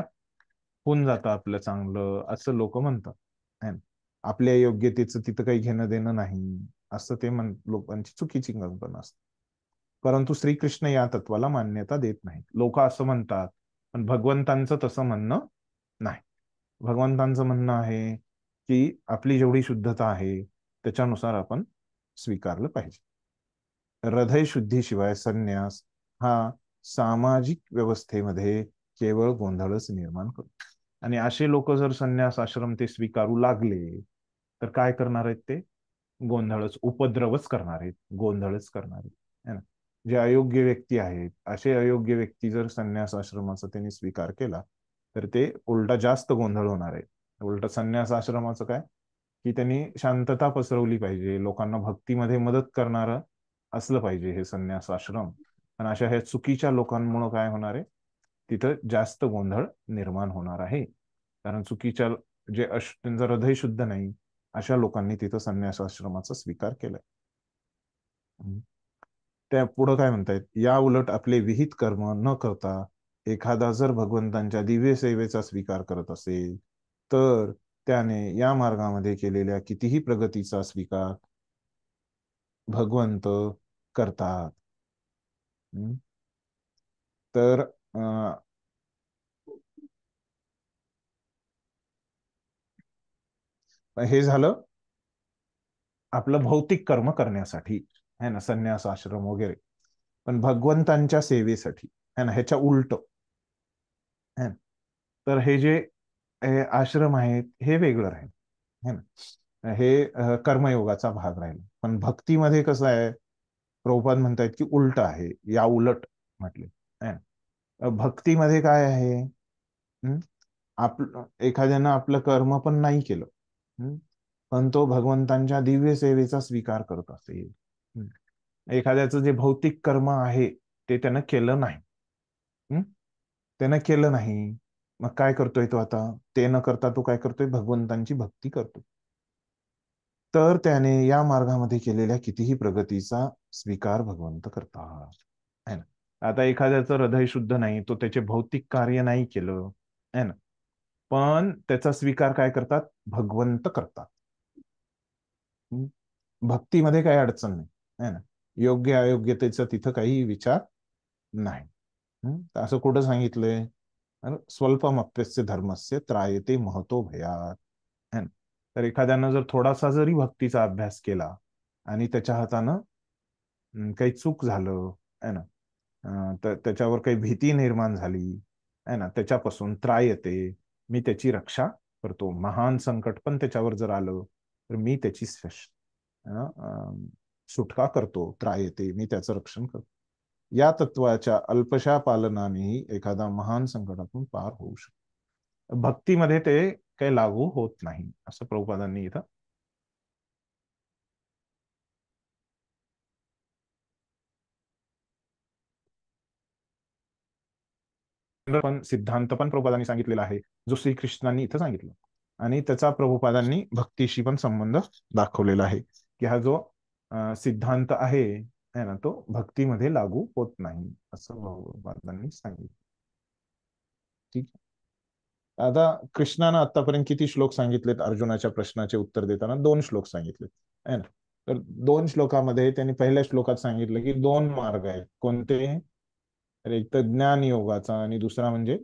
होऊन जातं आपलं चांगलं, असं लोक म्हणतात है ना. आपल्या योग्यतेचं तिथं काही घेणं देणं नाही, असं ते लोकांची चुकीची कल्पना असते. परंतु श्रीकृष्ण या तत्वाला मान्यता देत नाहीत. लोक असं म्हणतात, पण भगवंतांचं तसं म्हणणं नाही. भगवंतांचं म्हणणं आहे की आपली जेवढी शुद्धता आहे त्याच्यानुसार आपण स्वीकारलं पाहिजे. हृदय शुद्धीशिवाय संन्यास हा सामाजिक व्यवस्थेमध्ये केवळ गोंधळच निर्माण करतो. आणि असे लोक जर संन्यास आश्रम ते स्वीकारू लागले तर काय करणार आहेत? ते गोंधळच, उपद्रवच करणार आहेत, गोंधळच करणार आहेत है ना. जे अयोग्य व्यक्ती आहेत, असे अयोग्य व्यक्ती जर संन्यास आश्रमाचा त्यांनी स्वीकार केला तर ते उलटा जास्त गोंधळ होणार आहे. उलट संन्यास आश्रमाचं काय, की त्यांनी शांतता पसरवली पाहिजे, लोकांना भक्तीमध्ये मदत करणारं असलं पाहिजे हे संन्यास आश्रम. पण अशा ह्या चुकीच्या लोकांमुळे काय होणार आहे, तिथं जास्त गोंधळ निर्माण होणार आहे. कारण चुकीच्या जे त्यांचं हृदय शुद्ध नाही अशा लोकांनी तिथं संन्यास आश्रमाचा स्वीकार केलाय. त्या पुढं काय म्हणतायत, या उलट आपले विहित कर्म न करता एखादा जर भगवंतांच्या दिव्य सेवेचा स्वीकार करत असेल तर त्याने या मार्गामध्ये केलेल्या कितीही प्रगतीचा स्वीकार भगवंत करतात. तर हे झालं आपलं भौतिक कर्म करण्यासाठी है ना, संन्यास आश्रम वगैरे. पण भगवंतांच्या सेवेसाठी है ना, ह्याच्या उलट है ना, तर हे जे आश्रम आहेत हे वेगळं राहील है ना. हे कर्मयोगाचा भाग राहील. पण भक्तीमध्ये कसं आहे, प्रभुपाद म्हणतायत की उलट आहे, या उलट म्हटले है ना. भक्तीमध्ये काय आहे, एखाद्यानं आपलं कर्म पण नाही केलं पण तो भगवंतांच्या दिव्य सेवेचा स्वीकार करत असेल, एखाद्याचं जे भौतिक कर्म आहे ते त्यानं केलं नाही, त्यानं केलं नाही, मग काय करतोय तो आता, ते न करता तो काय करतोय, भगवंतांची भक्ती करतो. तर त्याने या मार्गामध्ये केलेल्या कितीही प्रगतीचा स्वीकार भगवंत करतात आता एखाद्याचं हृदय शुद्ध नाही, तो त्याचे भौतिक कार्य नाही केलं, है ना, पण त्याचा स्वीकार काय करतात? भगवंत करतात. हम्म. भक्तीमध्ये काही अडचण नाही, है ना, योग्य अयोग्यतेचा तिथं काही विचार नाही. तर असं कुठं सांगितलंय? स्वल्पमप्यस्य धर्मस्य त्रायते महतो भयात, है ना. तर एखाद्यानं जर थोडासा जरी भक्तीचा अभ्यास केला आणि त्याच्या हातानं काही चूक झालं, है ना, तर त्याच्यावर काही भीती निर्माण झाली, है ना, त्याच्यापासून त्रायते, मी त्याची रक्षा करतो. महान संकट पण त्याच्यावर जर आलं तर मी त्याची सुटका करतो. त्रायते, मी त्याचं रक्षण करतो. या तत्वाच्या अल्पशा पालनानेही एखादा महान संकटातून पार होऊ शकतो. भक्तीमध्ये ते काही लागू होत नाही, असं प्रभुपादांनी इथं पण सिद्धांत पण प्रभुपादांनी सांगितलेला आहे, जो श्रीकृष्णांनी इथं सांगितलं, आणि त्याचा प्रभुपादांनी भक्तीशी पण संबंध दाखवलेला आहे, की हा जो सिद्धांत आहे ना, तो भक्तीमध्ये लागू होत नाही, असं प्रभुपादांनी सांगितलं. ठीक. आता कृष्णानं आतापर्यंत किती श्लोक सांगितलेत? अर्जुनाच्या प्रश्नाचे उत्तर देताना 2 श्लोक सांगितलेत, है ना. तर 2 श्लोकामध्ये त्यांनी पहिल्या श्लोकात सांगितलं की 2 मार्ग आहेत. कोणते? तर एक तर ज्ञान योगाचा आणि दुसरा म्हणजे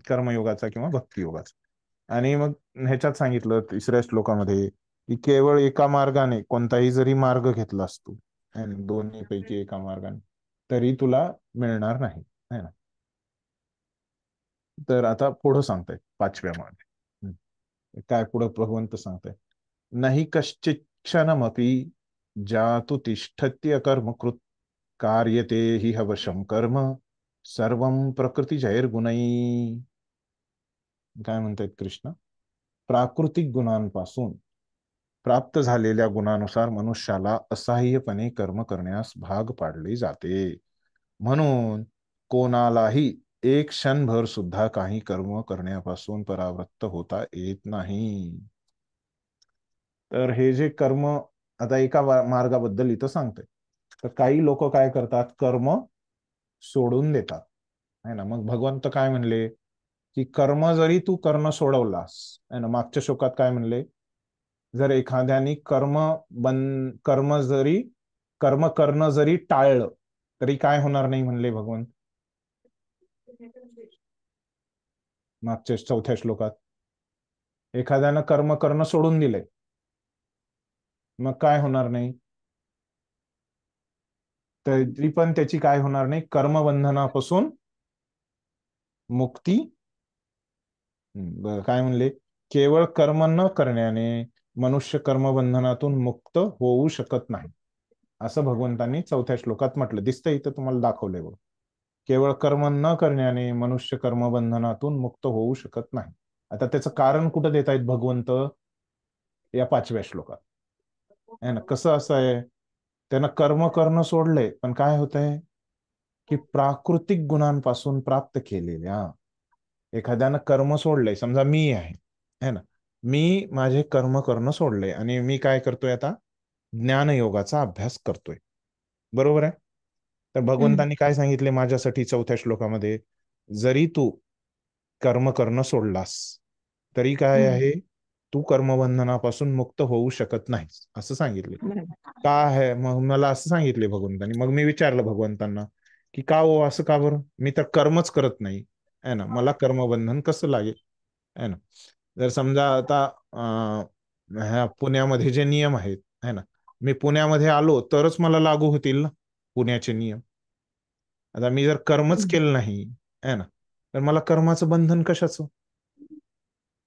कर्मयोगाचा किंवा भक्ती योगाचा. आणि मग ह्याच्यात सांगितलं 3ऱ्या श्लोकामध्ये की केवळ एका मार्गाने, कोणताही जरी मार्ग घेतला असतो, दोन्ही पैकी एका मार्गाने, तरी तुला मिळणार नाही, है ना. तर आता पुढं सांगतायत 5व्या मध्ये, काय पुढं भगवंत सांगताय? नाही कश्चित क्षणमपि जातु तिष्ठत्य कर्मकृत कार्यते हि हवशम कर्म सर्वं प्रकृतीजैर्गुणै. काय म्हणतायत कृष्ण? प्राकृतिक गुणांपासून प्राप्त झालेल्या गुणानुसार मनुष्याला असहाय्यपणे कर्म करण्यास भाग पाडले जाते. म्हणून कोणालाही एक क्षणभर सुद्धा काही कर्म करण्यापासून परावृत्त होता येत नाही. तर हे जे कर्म, आता एका मार्गाबद्दल इथं सांगते, तर काही लोक काय करतात? कर्म सोडून देतात, है ना. मग भगवंत काय म्हणले की कर्म जरी तू करणं सोडवलास, है ना, मागच्या श्लोकात काय म्हणले? जर एखाद्याने कर्म करणं जरी टाळलं तरी काय होणार नाही म्हणले भगवंत मागच्या 4थ्या श्लोकात? एखाद्यानं कर्म करणं सोडून दिले, मग काय होणार नाही? तरी पण त्याची काय होणार नाही? कर्मबंधनापासून मुक्ती. काय म्हणले? केवळ कर्म न करण्याने मनुष्य कर्मबंधनातून मुक्त होऊ शकत नाही, असं भगवंतांनी 4थ्या श्लोकात म्हटलं. दिसतंय इथं, तुम्हाला दाखवलंय बघ. केवळ कर्म न करण्याने मनुष्य कर्मबंधनातून मुक्त होऊ शकत नाही. आता त्याचं कारण कुठं देत आहेत भगवंत? या 5व्या श्लोकात, है ना. कसं असं आहे? त्यानं कर्म करणं सोडलंय, पण काय होत आहे की प्राकृतिक गुणांपासून प्राप्त केलेल्या, एखाद्यानं कर्म सोडलंय, समजा मी आहे, है ना, मी माझे कर्म करणं सोडलंय आणि मी काय करतोय? आता ज्ञानयोगाचा अभ्यास करतोय, बरोबर आहे. तर भगवंतांनी काय सांगितले माझ्यासाठी 4थ्या श्लोकामध्ये? जरी तू कर्म करणं सोडलास तरी काय आहे? तू कर्मबंधनापासून मुक्त होऊ शकत नाहीस, असं सांगितले. का आहे? मग मला असं सांगितले भगवंतांनी. मग मी विचारलं भगवंतांना की का हो, असं का बरं? मी तर कर्मच करत नाही, है ना, मला कर्मबंधन कसं लागेल, है ना. जर समजा आता ह्या पुण्यामध्ये जे नियम आहेत, है ना, मी पुण्यामध्ये आलो तरच मला लागू होतील ना पुण्याचे नियम. आता मी जर कर्मच केलं नाही, है ना, तर मला कर्माचं बंधन कशाचं?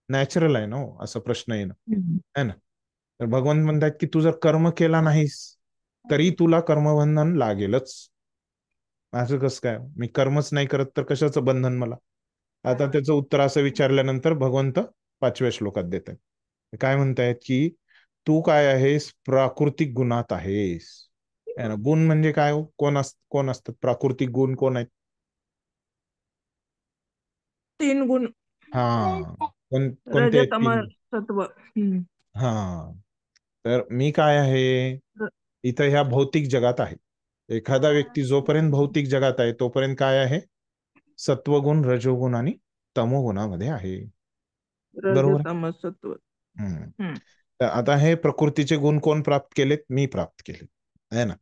नॅचरल आहे ना हो, असं प्रश्न येणं, है ना. तर भगवंत म्हणतात की तू जर कर्म केला नाहीस तरी तुला कर्मबंधन लागेलच. असं कसं काय? मी कर्मच नाही करत तर कशाचं बंधन मला? आता त्याचं उत्तर असं विचारल्यानंतर भगवंत 5व्या श्लोकात देत आहेत. काय म्हणतायत की तू काय आहेस? प्राकृतिक गुणात आहेस, है ना. गुण म्हणजे काय हो? कोण असतात प्राकृतिक गुण? कोण आहेत? 3 गुण. हा, कोणते रज आहेत तम 3? सत्व. हा, तर मी काय आहे? इथं ह्या भौतिक जगात आहे. एखादा व्यक्ती जोपर्यंत भौतिक जगात आहे तोपर्यंत काय आहे, सत्वगुण, रजोगुण आणि तमोगुणामध्ये आहे. बरोबर आहे? रजतम सत्व. हम्म. तर आता हे प्रकृतीचे गुण कोण प्राप्त केलेत? मी प्राप्त केले, आहे ना.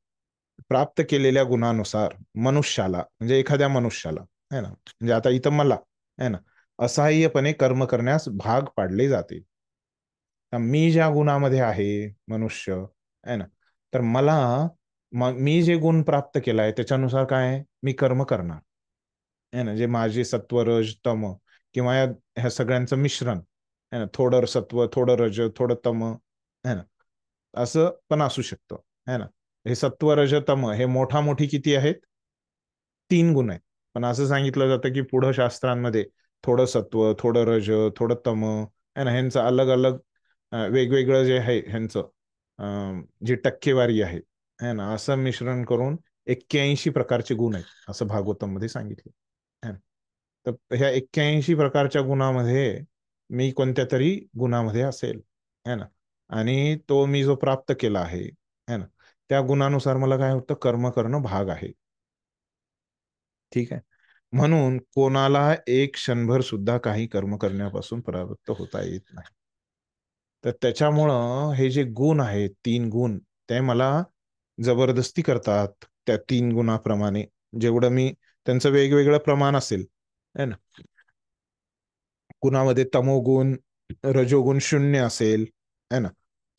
प्राप्त केलेल्या गुणानुसार मनुष्याला, म्हणजे एखाद्या मनुष्याला, आहे ना, म्हणजे आता इथं मला, आहे ना, असहाय्यपणे कर्म करण्यास भाग पाडले जाते. मी ज्या गुणामध्ये आहे मनुष्य, आहे ना, तर मला मी जे गुण प्राप्त केला आहे त्याच्यानुसार काय आहे, मी कर्म करणार, आहे ना. जे माझे सत्व, रज, तम किंवा ह्या सगळ्यांचं मिश्रण आहे ना, थोडं सत्व, थोडं रज, थोडं तम, आहे ना, असं पण असू शकतं, आहे ना. हे सत्व, रज, तम हे मोठी किती आहेत? 3 गुण आहेत. पण असं सांगितलं जातं की पुढं शास्त्रांमध्ये थोडं सत्व, थोडं रज, थोडं तम, आहे ना, ह्यांचं अलग अलग वेगवेगळं जे आहे ह्यांचं जी टक्केवारी आहे ना, असं मिश्रण करून 81 प्रकारचे गुण आहेत असं भागवतम मध्ये सांगितलं आहे ना. तर ह्या 81 प्रकारच्या गुणामध्ये मी कोणत्या तरी गुणामध्ये असेल, है ना, आणि तो मी जो प्राप्त केला आहे, है ना, त्या गुणानुसार मला काय होतं, कर्म करणं भाग आहे. ठीक आहे. म्हणून कोणाला एक क्षणभर सुद्धा काही कर्म करण्यापासून परावृत्त होता येत नाही. तर त्याच्यामुळं हे जे गुण आहेत, 3 गुण, ते मला जबरदस्ती करतात त्या 3 गुणाप्रमाणे. जेवढं मी त्यांचं वेगवेगळं प्रमाण असेल, है ना, गुणामध्ये तमोगुण, रजोगुण 0 असेल, है ना,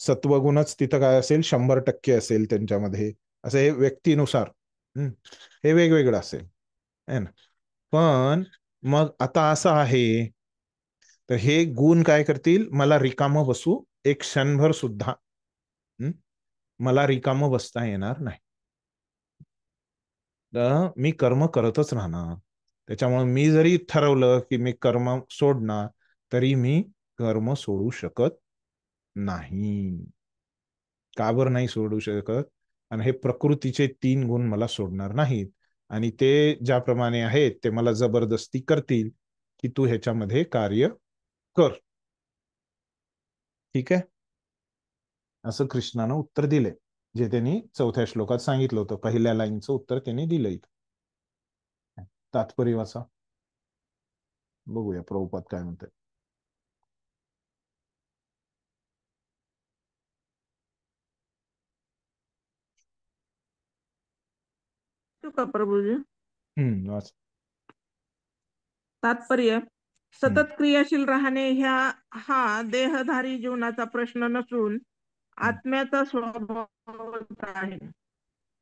सत्वगुणच तिथं काय असेल, 100% असेल त्यांच्यामध्ये, असं हे व्यक्तीनुसार हे वेगवेगळं असेल, है ना. पण मग आता असं आहे, तर हे गुण काय करतील, मला रिकामं बसू एक क्षणभर सुद्धा मला रिकामं बसता येणार नाही. तर मी कर्म करतच राहणार. त्याच्यामुळे मी जरी ठरवलं की मी कर्म सोडणार, तरी मी कर्म सोडू शकत नाही. का बरं नाही सोडू शकत? आणि हे प्रकृतीचे 3 गुण मला सोडणार नाहीत, आणि ते ज्याप्रमाणे आहेत ते मला जबरदस्ती करतील की तू ह्याच्यामध्ये कार्य कर. ठीक आहे. असं कृष्णानं उत्तर दिले, जे त्यांनी 4थ्या श्लोकात सांगितलं होतं. पहिल्या लाईनचं उत्तर त्यांनी दिलं इथं. तात्पर्य वाचा, बघूया प्रभुपाद काय म्हणतात. का प्रभूजी? वाच. तात्पर्य, सतत क्रियाशील राहणे हा देहधारी जीवनाचा प्रश्न नसून आत्म्याचा स्वभाव आहे.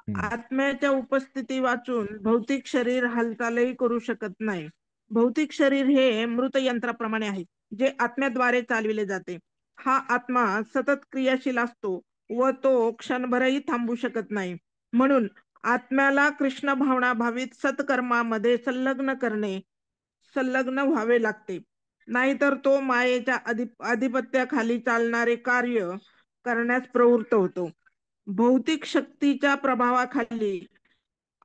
आत्म्याच्या उपस्थिती वाचून भौतिक शरीर हालचालही करू शकत नाही. भौतिक शरीर हे मृत यंत्राप्रमाणे आहे, जे आत्म्याद्वारे चालविले जाते. हा आत्मा सतत क्रियाशील असतो व तो क्षणभरही थांबू शकत नाही. म्हणून आत्म्याला कृष्ण भावना भावित सत्कर्मामध्ये संलग्न व्हावे लागते. नाहीतर तो मायेच्या आधिपत्याखाली चालणारे कार्य करण्यास प्रवृत्त होतो. भौतिक शक्तीच्या प्रभावाखाली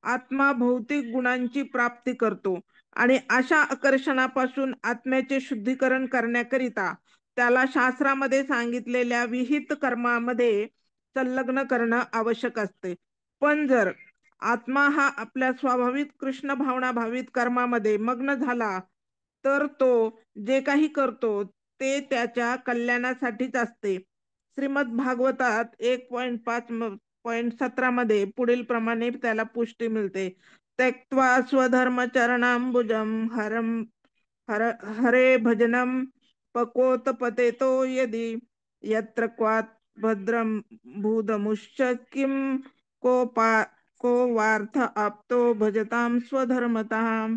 आत्मा भौतिक गुणांची प्राप्ती करतो आणि अशा आकर्षणापासून आत्म्याचे शुद्धीकरण करण्याकरिता त्याला शास्त्रामध्ये सांगितलेल्या विहित कर्मामध्ये संलग्न करणं आवश्यक असते. पण जर आत्मा हा आपल्या स्वाभाविक कृष्ण भावना भावित कर्मामध्ये मग्न झाला, तर तो जे काही करतो ते त्याच्या कल्याणासाठीच असते. श्रीमद भागवतात 1.5.17 मध्ये पुढील प्रमाणे त्याला पुष्टी मिळते. त्यक्त्वा स्वधर्मचरणाम्बुजं हरे भजनम पकोत पतेतो यदि यत्र क्वात भद्रम भूदमुश्च किम को वार्थ आप्तो भजताम स्वधर्मतः.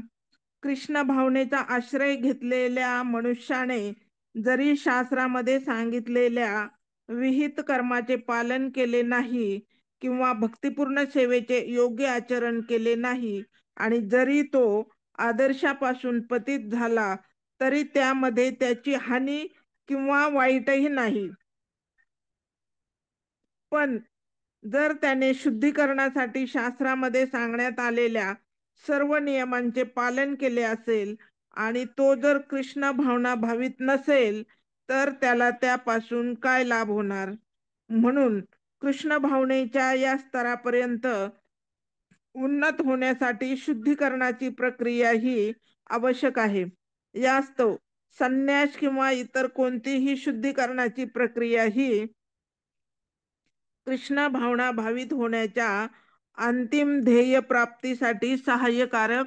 कृष्ण भावनेचा आश्रय घेतलेल्या मनुष्याने जरी शास्त्रामध्ये सांगितलेल्या विहित कर्माचे पालन केले नाही किंवा भक्तिपूर्ण सेवेचे योग्य आचरण केले नाही, आणि जरी तो आदर्शापासून पतित झाला, तरी त्यामध्ये त्याची हानी किंवा वाईटही नाही. पण जर त्याने शुद्धीकरणासाठी शास्त्रामध्ये सांगण्यात आलेल्या सर्व नियमांचे पालन केले असेल आणि तो जर कृष्ण भावना भावित नसेल, तर त्याला त्यापासून काय लाभ होणार? म्हणून कृष्ण भावनेच्या या स्तरापर्यंत उन्नत होण्यासाठी शुद्धीकरणाची प्रक्रिया ही आवश्यक आहे. यास्तव संन्यास किंवा इतर कोणतीही शुद्धीकरणाची प्रक्रिया ही कृष्ण भावना भावित होण्याच्या अंतिम ध्येय प्राप्तीसाठी सहाय्यकारक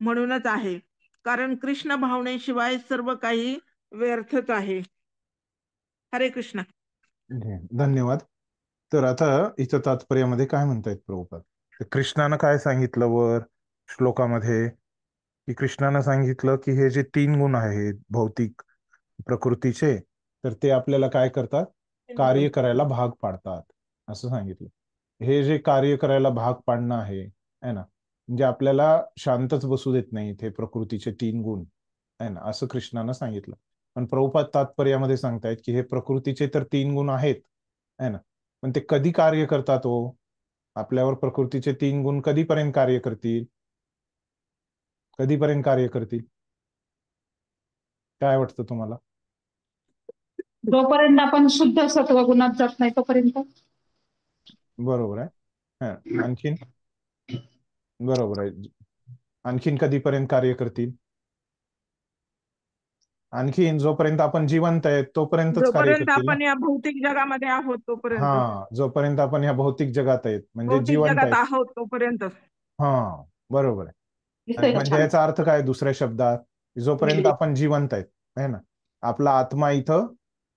म्हणूनच आहे. कारण कृष्ण भावनेशिवाय सर्व काही व्यर्थच आहे. हरे कृष्ण. धन्यवाद. तर आता इथं तात्पर्यामध्ये काय म्हणतायत प्रभुपाद? कृष्णानं काय सांगितलं वर श्लोकामध्ये? की कृष्णानं सांगितलं की हे जे 3 गुण आहेत भौतिक प्रकृतीचे, तर ते आपल्याला काय करतात? कार्य करायला भाग पाडतात असं सांगितलं. हे जे कार्य करायला भाग पाडणं आहे ना, म्हणजे आपल्याला शांतच बसू देत नाही ते प्रकृतीचे 3 गुण आहे ना, असं कृष्णानं सांगितलं. पण प्रभुपाद तात्पर्यामध्ये सांगतायत की हे प्रकृतीचे तर 3 गुण आहेत आहे ना, पण ते कधी कार्य करतात? हो, आपल्यावर प्रकृतीचे 3 गुण कधीपर्यंत कार्य करतील? कधीपर्यंत कार्य करतील? काय वाटतं तुम्हाला? जोपर्यंत आपण शुद्ध सत्वगुणात जात नाही तोपर्यंत. बरोबर आहे. आणखीन? बरोबर आहे. आणखीन कधीपर्यंत कार्य करतील? आणखीन जोपर्यंत आपण जिवंत आहेत तोपर्यंतच कार्य जोपर्यंत करतील ना. आपण या भौतिक जगामध्ये आहोत तोपर्यंत. हा, जोपर्यंत आपण ह्या भौतिक जगात आहेत म्हणजे भौतिक जिवंत जगात आहेत. आहोत तोपर्यंत. हा, बरोबर आहे. दिसतंय का म्हणजे छान? याचा अर्थ काय दुसऱ्या शब्दात? जोपर्यंत आपण जिवंत आहेत है ना, आपला आत्मा इथं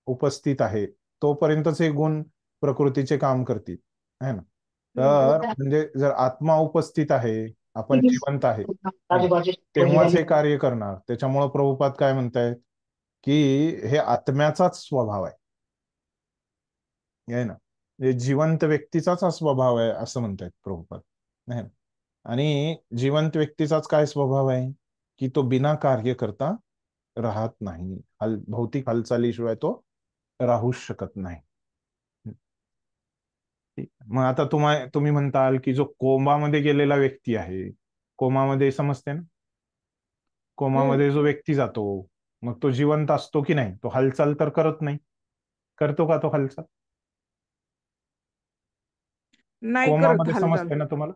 उपस्थित आहे, तोपर्यंतच हे गुण प्रकृतीचे काम करतील है ना. तर म्हणजे जर आत्मा उपस्थित आहे, आपण जिवंत आहे है ना, तेव्हाच हे कार्य करणार. त्याच्यामुळं प्रभुपाद काय म्हणतायत की हे आत्म्याचाच स्वभाव आहे ना, हे जिवंत व्यक्तीचाच हा स्वभाव आहे असं म्हणतायत प्रभुपाद है ना. आणि जिवंत व्यक्तीचाच काय स्वभाव आहे की तो बिना कार्य करता राहत नाही. भौतिक हालचालीशिवाय तो राहूच शकत नाही. मग आता तुम्ही म्हणताल की जो कोमामध्ये गेलेला व्यक्ती आहे, कोमामध्ये समजते ना, कोमामध्ये जो व्यक्ती जातो मग तो जिवंत असतो की नाही? तो हालचाल तर करत नाही. करतो का तो हालचाल? नाही करत कोमामध्ये हालचाल. समजते ना तुम्हाला?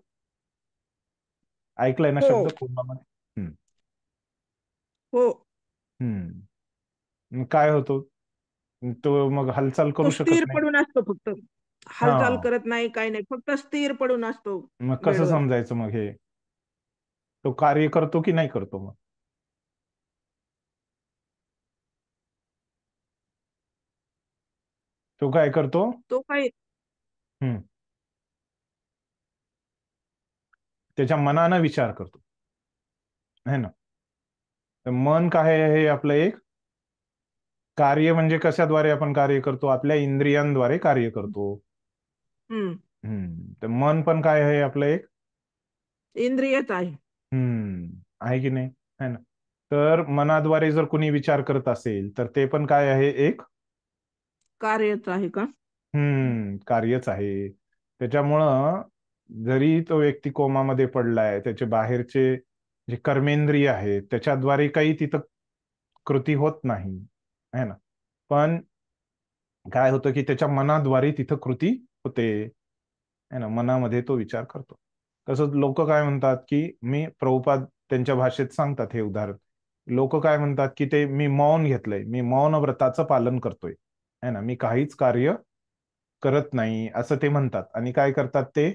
ऐकलंय ना हो शब्द कोमामध्ये? हो. मग काय होतो? तो मग हालचाल तो करू शकत स्थिर नाही. पडून असतो फक्त. हालचाल हा, करत नाही, काही नाही, फक्त स्थिर पडून असतो मग कसं बेडवर. समजायचं मग हे? तो कार्य करतो की नाही करतो? मग तो काय करतो? तो काही हम्म त्याच्या मनानं विचार करतो है ना. तर मन काय आहे? आपलं एक कार्य. म्हणजे कशाद्वारे आपण कार्य करतो? आपल्या इंद्रियांद्वारे कार्य करतो. हम्म तर मन पण काय आहे? आपलं एक इंद्रियच आहे. आहे की नाही है ना. तर मनाद्वारे जर कुणी विचार करत असेल तर ते पण काय आहे? एक कार्यच आहे का? कार्यच आहे. त्याच्यामुळं जरी तो व्यक्ती कोमामध्ये पडलाय, त्याचे बाहेरचे जे कर्मेंद्रिय आहेत त्याच्याद्वारे काही तिथं कृती होत नाही है ना, पण काय होतं की त्याच्या मनाद्वारे तिथं कृती होते है ना, मनामध्ये तो विचार करतो. तसंच लोक काय म्हणतात की प्रभुपाद त्यांच्या भाषेत सांगतात हे उदाहरण. लोक काय म्हणतात की ते मी मौन घेतलंय, मी मौन व्रताचं पालन करतोय है ना, मी काहीच कार्य करत नाही असं ते म्हणतात. आणि काय करतात ते?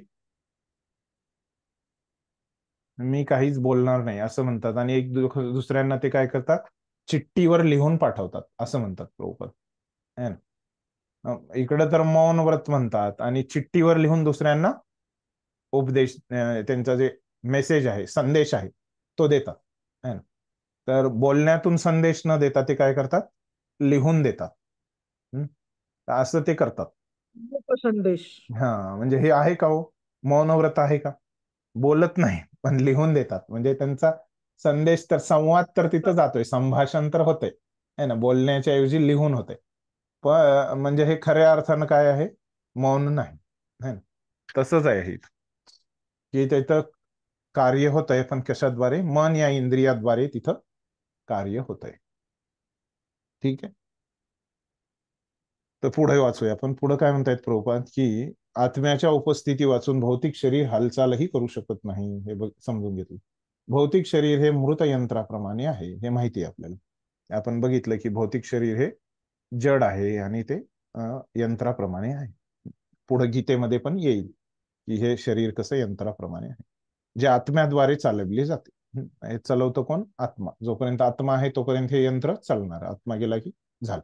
मी काहीच बोलणार नाही असं म्हणतात. आणि एक दुसऱ्यांना ते काय करतात? चिठ्ठीवर लिहून पाठवतात असं म्हणतात प्रभुपाद है ना. इकडं तर मौन व्रत म्हणतात आणि चिठ्ठीवर लिहून दुसऱ्यांना उपदेश, त्यांचा जे मेसेज आहे, संदेश आहे, तो देतात है ना. तर बोलण्यातून संदेश न देता ते काय करतात? लिहून देतात. तर असं ते करतात. संदेश. हा, म्हणजे हे आहे का हो? मौनव्रत आहे का? बोलत नाही पण लिहून देतात. म्हणजे त्यांचा संदेश तर, संवाद तर तिथं जातोय, संभाषण तर होतंय है ना, बोलण्याच्या ऐवजी लिहून होते. पण म्हणजे हे खऱ्या अर्थानं काय आहे? मौन नाही है ना. तसंच आहे हे की तिथं कार्य होतंय, पण कशाद्वारे? मन या इंद्रियाद्वारे तिथं कार्य होतंय. ठीक आहे. तर पुढे वाचूया आपण. पुढे काय म्हणतायत प्रभुपाद की आत्म्याच्या उपस्थिती वाचून भौतिक शरीर हालचालही करू शकत नाही, हे समजून घेतलं. भौतिक शरीर हे मृत यंत्राप्रमाणे आहे, हे माहिती आहे आपल्याला. आपण बघितलं की भौतिक शरीर हे जड आहे आणि ते यंत्राप्रमाणे आहे. पुढे गीतेमध्ये पण येईल की हे शरीर कसं यंत्राप्रमाणे आहे, जे आत्म्याद्वारे चालवले जाते. हे चालवतं कोण? आत्मा. जोपर्यंत आत्मा आहे तोपर्यंत हे यंत्र चालणार, आत्मा गेला की झालं.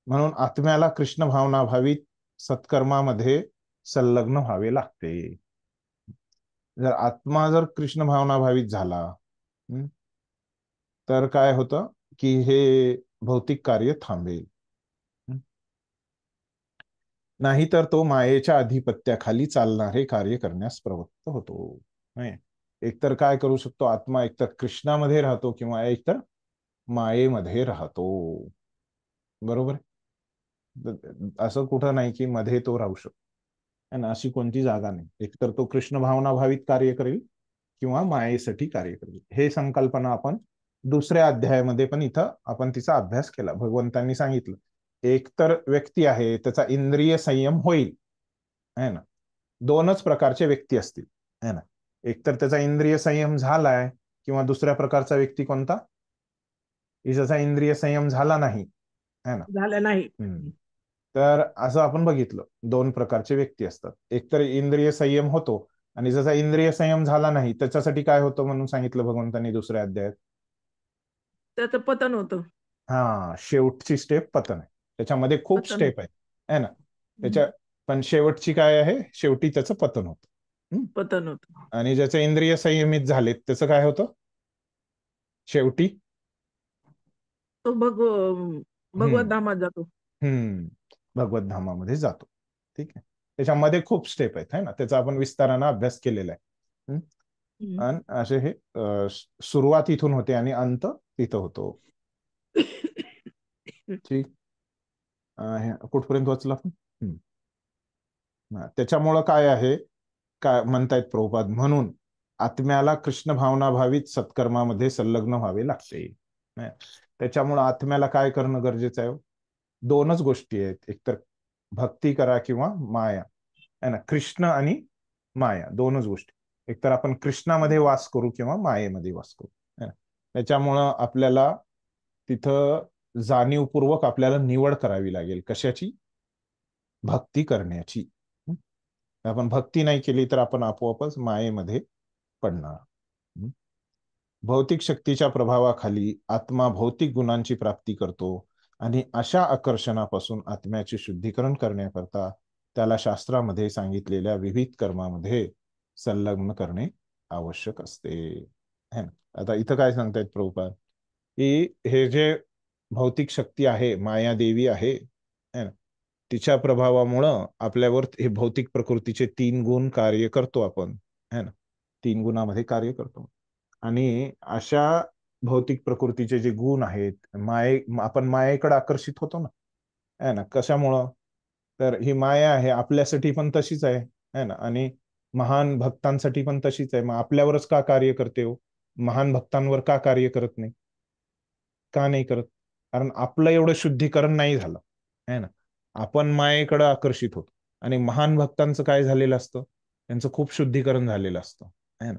म्हणून आत्म्याला कृष्ण भावना भावित सत्कर्मामध्ये संलग्न व्हावे लागते. जर आत्मा जर कृष्ण भावना भावित झाला तर काय होतं की हे भौतिक कार्य थांबेल, नाहीतर तो मायेच्या अधिपत्याखाली चालणारे कार्य करण्यास प्रवृत्त होतो. एकतर काय करू शकतो आत्मा, एकतर कृष्णामध्ये राहतो किंवा एकतर मायेमध्ये राहतो. बरोबर. असं कुठं नाही की मध्ये तो राहू शकतो, आणि अशी कोणती जागा नाही. एकतर तो कृष्ण भावना भावित कार्य करेल किंवा मायेसाठी कार्य करेल. हे संकल्पना आपण दुसऱ्या अध्यायामध्ये पण इथं आपण तिचा अभ्यास केला. भगवंतांनी सांगितलं एकतर व्यक्ती आहे त्याचा इंद्रिय संयम होईल, है ना. दोनच प्रकारचे व्यक्ती असतील, है ना. एकतर त्याचा इंद्रिय संयम झालाय किंवा दुसऱ्या प्रकारचा व्यक्ती कोणता, ज्याचा इंद्रिय संयम झाला नाही, है ना. झालं नाही. तर असं आपण बघितलं दोन प्रकारचे व्यक्ती असतात. एकतर इंद्रिय संयम होतो आणि ज्याचा इंद्रिय संयम झाला नाही त्याच्यासाठी काय होतं म्हणून सांगितलं भगवंतांनी दुसऱ्या अध्यायात, त्याचं पतन होतं. हा, शेवटची स्टेप पतन आहे. त्याच्यामध्ये खूप पतन. स्टेप आहे, है ना. त्याच्या पण शेवटची काय आहे, शेवटी त्याचं पतन होतं. पतन होतं. आणि ज्याचे इंद्रिय संयमित झालेत त्याचं काय होतं शेवटी, तो भगवत धामात जातो. भगवत धामामध्ये जातो. ठीक आहे. त्याच्यामध्ये खूप स्टेप आहेत, है ना. त्याचा आपण विस्ताराने अभ्यास केलेला आहे. आणि असे हे सुरुवात इथून होते आणि अंत तिथं होतो. ठीक. कुठपर्यंत वाचलं आपण? त्याच्यामुळं काय आहे, काय म्हणतायत प्रभुपाद, म्हणून आत्म्याला कृष्ण भावना भावित सत्कर्मामध्ये संलग्न व्हावे लागते. त्याच्यामुळं आत्म्याला काय करणं गरजेचं आहे? दोनच गोष्टी आहेत, एकतर भक्ती करा किंवा माया, है ना. कृष्ण आणि माया दोनच गोष्टी. एकतर आपण कृष्णामध्ये वास करू किंवा मायेमध्ये वास करू, है ना. त्याच्यामुळं आपल्याला तिथं जाणीवपूर्वक आपल्याला निवड करावी लागेल, कशाची? भक्ती करण्याची. आपण भक्ती नाही केली तर आपण आपोआपच मायेमध्ये पडणार. भौतिक शक्तीच्या प्रभावाखाली आत्मा भौतिक गुणांची प्राप्ती करतो आणि अशा आकर्षणापासून आत्म्याचे शुद्धीकरण करण्याकरता त्याला शास्त्रामध्ये सांगितलेल्या विविध कर्मामध्ये संलग्न करणे आवश्यक असते, है ना. आता इथं काय सांगतायत प्रभुपाद की हे जे भौतिक शक्ती आहे, माया देवी आहे, है ना, तिच्या प्रभावामुळं आपल्यावर हे भौतिक प्रकृतीचे 3 गुण कार्य करतो आपण, है ना. 3 गुणामध्ये कार्य करतो आणि अशा भौतिक प्रकृतीचे जे गुण आहेत, आपण मायेकडे आकर्षित होतो ना, है ना. कशामुळं? तर ही माया आहे आपल्यासाठी पण तशीच आहे, है ना. आणि महान भक्तांसाठी पण तशीच आहे. मग आपल्यावरच का कार्य करते हो? महान भक्तांवर का कार्य करत नाही? का नाही करत? कारण आपलं एवढं शुद्धीकरण नाही झालं, है ना. आपण मायेकडे आकर्षित होतो आणि महान भक्तांचं काय झालेलं असतं, त्यांचं खूप शुद्धीकरण झालेलं असतं, है ना.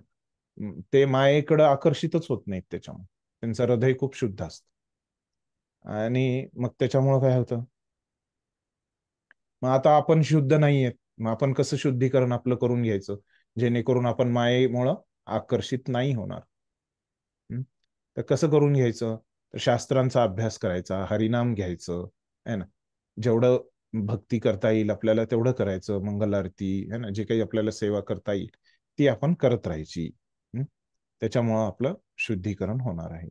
ते मायेकडे आकर्षितच होत नाहीत, त्याच्यामुळे त्यांचं हृदय खूप शुद्ध असतं. आणि मग त्याच्यामुळं काय होतं, मग आता आपण शुद्ध नाहीयेत, मग आपण कसं शुद्धीकरण आपलं करून घ्यायचं जेणेकरून आपण मायेमुळं आकर्षित नाही होणार? तर कसं करून घ्यायचं? तर शास्त्रांचा अभ्यास करायचा, हरिनाम घ्यायचं, है ना. जेवढं भक्ती करता येईल आपल्याला तेवढं करायचं, मंगल आरती, है ना, जे काही आपल्याला सेवा करता येईल ती आपण करत राहायची. त्याच्यामुळं आपलं शुद्धीकरण होणार आहे.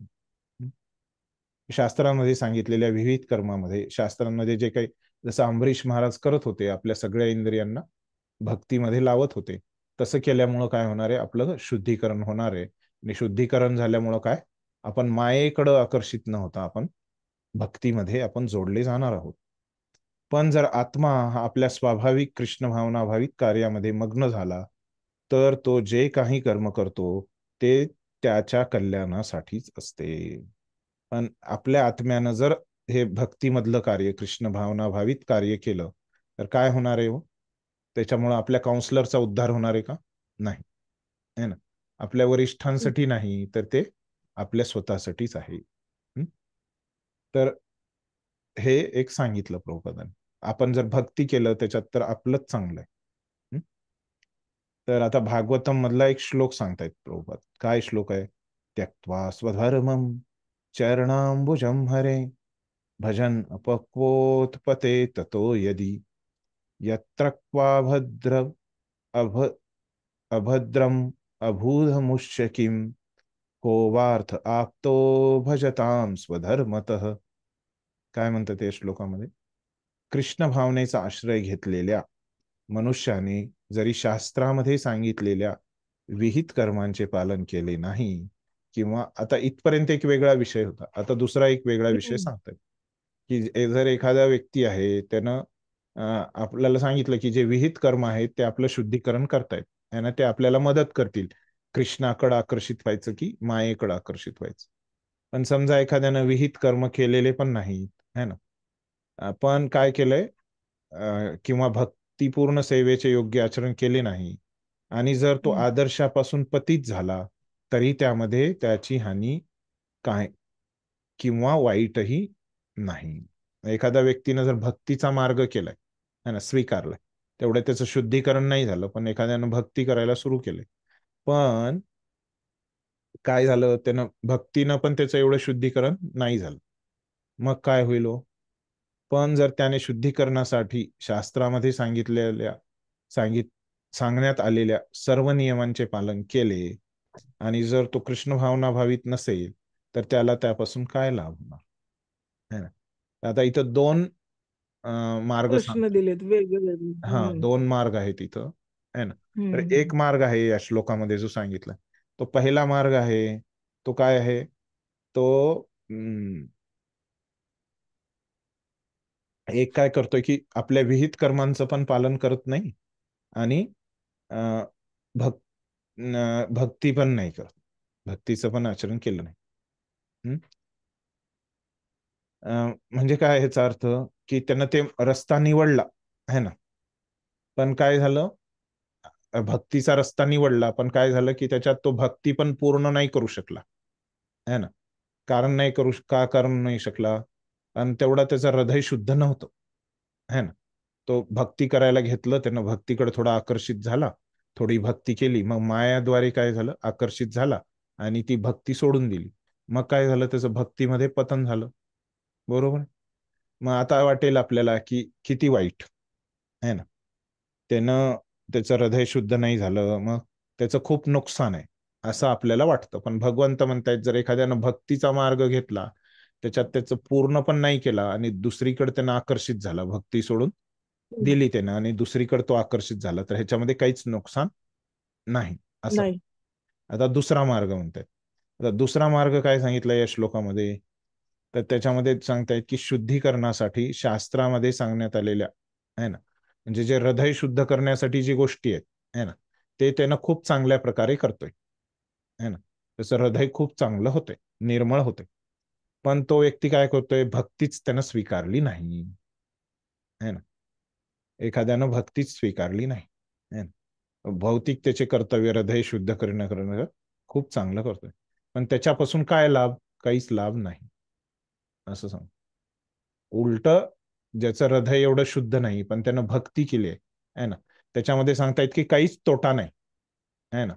शास्त्रांमध्ये सांगितलेल्या विविध कर्मामध्ये, शास्त्रांमध्ये जे काही, जसं अंबरीश महाराज करत होते, आपल्या सगळ्या इंद्रियांना भक्तीमध्ये लावत होते, तसं केल्यामुळं काय होणार आहे, आपलं शुद्धीकरण होणार आहे. आणि शुद्धीकरण झाल्यामुळं काय, आपण मायेकडं आकर्षित न होता आपण भक्तीमध्ये आपण जोडले जाणार आहोत. पण जर आत्मा हा आपल्या स्वाभाविक कृष्ण भावना भाविक कार्यामध्ये मग्न झाला तर तो जे काही कर्म करतो ते त्याच्या कल्याणासाठीच असते. पण आपल्या आत्म्यानं जर हे भक्तीमधलं कार्य, कृष्ण भावना भावित कार्य केलं तर काय होणार आहे हो? त्याच्यामुळं आपल्या काउन्सलरचा उद्धार होणार आहे का? नाही, है ना. आपल्या वरिष्ठांसाठी नाही, तर ते आपल्या स्वतःसाठीच आहे. तर हे एक सांगितलं प्रभुपादांनी. आपण जर भक्ती केलं त्याच्यात तर आपलंच चांगलं आहे. तर आता भागवतम मधला एक श्लोक सांगतायत प्रभुपाद. काय श्लोक आहे? त्यक्त्वा स्वधर्मम चरणांबुजम हरे भजन अपक्वोत्पते ततो यदि यत्र क्वाभद्र अभद्रम अभूधमुष्य किम को वार्थ आप्तो भजताम स्वधर्मतः. काय म्हणतात या श्लोकामध्ये? कृष्ण भावनेचा आश्रय घेतलेल्या मनुष्याने जरी शास्त्रामध्ये सांगितलेल्या विहित कर्मांचे पालन केले नाही, किंवा आता इथपर्यंत एक वेगळा विषय होता, आता दुसरा एक वेगळा विषय सांगतात की जर एखादा व्यक्ती आहे त्यानं आपल्याला सांगितलं की जे विहित कर्म आहेत ते आपलं शुद्धीकरण करतायत, है ना, ते आपल्याला मदत करतील कृष्णाकडे आकर्षित व्हायचं की मायेकडे आकर्षित व्हायचं. पण समजा एखाद्यानं विहित कर्म केलेले पण नाही, है ना, पण काय केलंय किंवा भक्तिपूर्ण सेवेचे योग्य आचरण केले नाही, आणि जर तो आदर्शापासून पतित झाला तरी त्यामध्ये त्याची हानी काय किंवा वाईटही नाही. एखाद्या व्यक्तीनं जर भक्तीचा मार्ग केलाय, है ना, स्वीकारलाय, तेवढं त्याचं शुद्धीकरण नाही झालं, पण एखाद्यानं भक्ती करायला सुरू केले, पण काय झालं, त्यानं भक्तीनं पण त्याचं एवढं शुद्धीकरण नाही झालं, मग काय होईल हो? पण जर त्याने शुद्धीकरणासाठी शास्त्रामध्ये सांगण्यात आलेल्या सर्व नियमांचे पालन केले आणि जर तो कृष्ण भावना भावित नसेल तर त्याला त्यापासून काय लाभ होणार, है ना. आता इथं दोन मार्ग प्रश्न दिलेत वेगवेगळे. दोन मार्ग आहेत इथं, है ना. तर एक मार्ग आहे या श्लोकामध्ये जो सांगितला, तो पहिला मार्ग आहे, तो काय आहे? तो एक काय करतोय की आपल्या विहित कर्मांचं पण पालन करत नाही आणि भक्ती पण नाही करत, भक्तीचं पण आचरण केलं नाही. म्हणजे काय ह्याचा अर्थ की त्यानं ते रस्ता निवडला, है ना, पण काय झालं, भक्तीचा रस्ता निवडला, पण काय झालं की त्याच्यात तो भक्ती पण पूर्ण नाही करू शकला, है ना. कारण नाही शकला, आणि तेवढा त्याचं हृदय शुद्ध नव्हतं, है ना. तो भक्ती करायला घेतलं, त्यानं भक्तीकडे थोडा आकर्षित झाला, थोडी भक्ती केली, मग मायाद्वारे काय झालं, आकर्षित झाला आणि ती भक्ती सोडून दिली, मग काय झालं, त्याचं भक्तीमध्ये पतन झालं, बरोबर. मग आता वाटेल आपल्याला की किती वाईट, है ना, त्याचं हृदय शुद्ध नाही झालं, मग त्याचं खूप नुकसान आहे असं आपल्याला वाटतं. पण भगवंत म्हणतायत जर एखाद्यानं भक्तीचा मार्ग घेतला, त्याच्यात त्याचं पूर्ण पण नाही केला आणि दुसरीकडे त्यानं आकर्षित झाला, भक्ती सोडून दिली त्यानं आणि दुसरीकडे तो आकर्षित झाला, तर ह्याच्यामध्ये काहीच नुकसान नाही असं. आता दुसरा मार्ग म्हणतायत. आता दुसरा मार्ग काय सांगितलं या श्लोकामध्ये, तर त्याच्यामध्ये सांगतायत की शुद्धीकरणासाठी शास्त्रामध्ये सांगण्यात आलेल्या, है ना, म्हणजे जे हृदय शुद्ध करण्यासाठी जी गोष्टी आहेत, है ना, ते त्यानं खूप चांगल्या प्रकारे करतोय, है ना, त्याचं हृदय खूप चांगलं होतंय, निर्मळ होतंय, पण तो व्यक्ती काय करतोय, भक्तीच त्यानं स्वीकारली नाही, है ना. एखाद्यानं भक्तीच स्वीकारली नाही, है ना. भौतिक त्याचे कर्तव्य हृदय शुद्ध करणं खूप चांगलं करतोय, पण त्याच्यापासून काय लाभ? काहीच लाभ नाही असं सांग. उलट ज्याचं हृदय एवढं शुद्ध नाही पण त्यानं भक्ती केली आहे ना, त्याच्यामध्ये सांगतायत की काहीच तोटा नाही, है ना.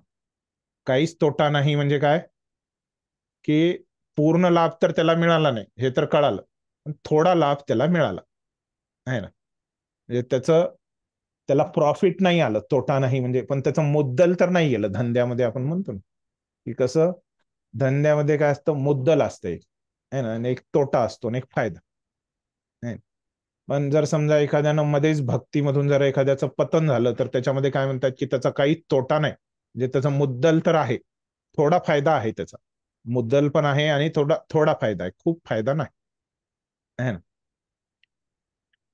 काहीच तोटा नाही म्हणजे काय की पूर्ण लाभ तर त्याला मिळाला नाही हे तर कळालं, पण थोडा लाभ त्याला मिळाला, है ना. म्हणजे त्याला प्रॉफिट नाही आलं, तोटा नाही म्हणजे, पण त्याचं मुद्दल तर नाही गेलं. धंद्यामध्ये आपण म्हणतो ना की कसं, धंद्यामध्ये काय असतं, मुद्दल असतं एक, है ना, आणि एक तोटा असतो आणि एक फायदा. पण जर समजा एखाद्यानं मध्येच भक्तीमधून जर एखाद्याचं पतन झालं तर त्याच्यामध्ये काय म्हणतात की त्याचा काही तोटा नाही, म्हणजे त्याचा मुद्दल तर आहे, थोडा फायदा आहे, त्याचा मुद्दल पण आहे आणि थोडा फायदा आहे, खूप फायदा नाही, है ना.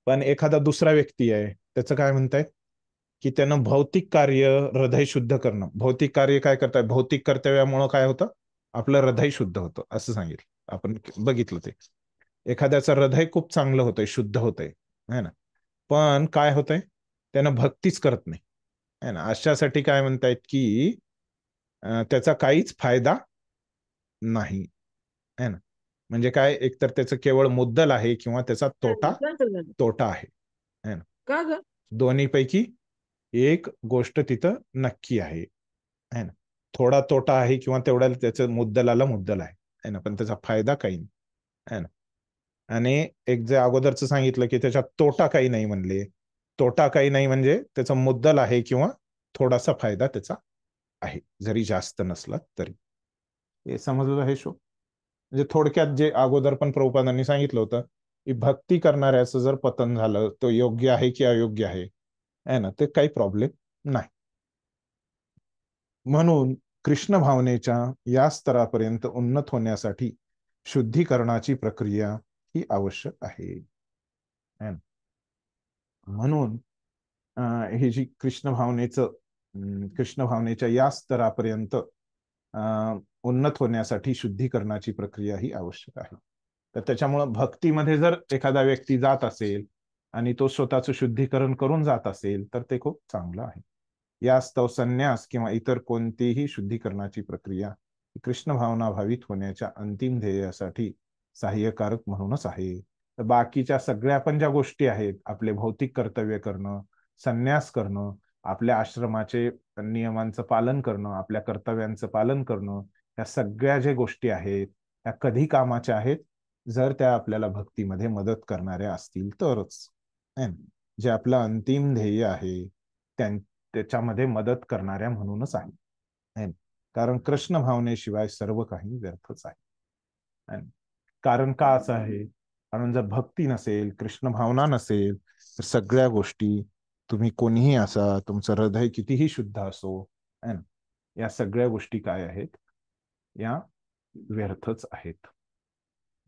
पण एखादा दुसरा व्यक्ती आहे, त्याचं काय म्हणतायत की त्यानं भौतिक कार्य, हृदय शुद्ध करणं, भौतिक कार्य काय करताय, भौतिक कर्तव्यामुळं काय होतं, आपलं हृदय शुद्ध होतं असं सांगितलं आपण, बघितलं ते. एखाद्याचं हृदय खूप चांगलं होतंय, शुद्ध होतंय, है ना, पण काय होतंय, त्यानं भक्तीच करत नाही, है ना. अशासाठी काय म्हणतायत की त्याचा काहीच फायदा नाही, है ना. म्हणजे काय, एकतर त्याचं केवळ मुद्दल आहे किंवा त्याचा तोटा आहे, है ना. का ग? दोन्हीपैकी एक गोष्ट तिथं नक्की आहे, है ना. थोडा तोटा आहे किंवा तेवढा त्याचं मुद्दल आहे, है ना, पण त्याचा फायदा काही नाही, है ना. आणि एक जे अगोदरच सांगितलं की त्याच्यात तोटा काही नाही म्हणले, तोटा काही नाही म्हणजे त्याचा मुद्दल आहे किंवा थोडासा फायदा त्याचा आहे, जरी जास्त नसला तरी. हे समजलं हे शो? म्हणजे थोडक्यात जे अगोदर पण प्रभुपादांनी सांगितलं होतं की भक्ती करणाऱ्याचं जर पतन झालं तो योग्य आहे की अयोग्य आहे ना, ते काही प्रॉब्लेम नाही. म्हणून कृष्ण भावनेच्या या स्तरापर्यंत उन्नत होण्यासाठी शुद्धीकरणाची प्रक्रिया ही आवश्यक आहे. म्हणून ही जी कृष्ण भावनेच्या या स्तरापर्यंत उन्नत होण्यासाठी शुद्धीकरणाची प्रक्रिया ही आवश्यक आहे. तर त्याच्यामुळं भक्तीमध्ये जर एखादा व्यक्ती जात असेल आणि तो स्वतःचं शुद्धीकरण करून जात असेल तर ते खूप चांगलं आहे. यास्तव संन्यास किंवा इतर कोणतीही शुद्धीकरणाची प्रक्रिया कृष्ण भावना भावित होण्याच्या अंतिम ध्येयासाठी सहाय्यकारक म्हणूनच आहे. तर बाकीच्या सगळ्या पण ज्या गोष्टी आहेत, आपले भौतिक कर्तव्य करणं, संन्यास करणं, आपल्या आश्रमाचे नियमांचं पालन करणं, आपल्या कर्तव्यांचं पालन करणं, या सगळ्या ज्या गोष्टी आहेत त्या कधी कामाच्या आहेत, जर त्या आपल्याला भक्तीमध्ये मदत करणाऱ्या असतील तरच. जे आपलं अंतिम ध्येय आहे त्याच्यामध्ये मदत करणाऱ्या म्हणूनच आहे. कारण कृष्ण भावनेशिवाय सर्व काही व्यर्थच आहे. कारण का असं आहे? कारण जर भक्ती नसेल, कृष्ण भावना नसेल, तर सगळ्या गोष्टी, तुम्ही कोणीही असा, तुमचं हृदय कितीही शुद्ध असो, या सगळ्या गोष्टी काय आहेत, या व्यर्थच आहेत.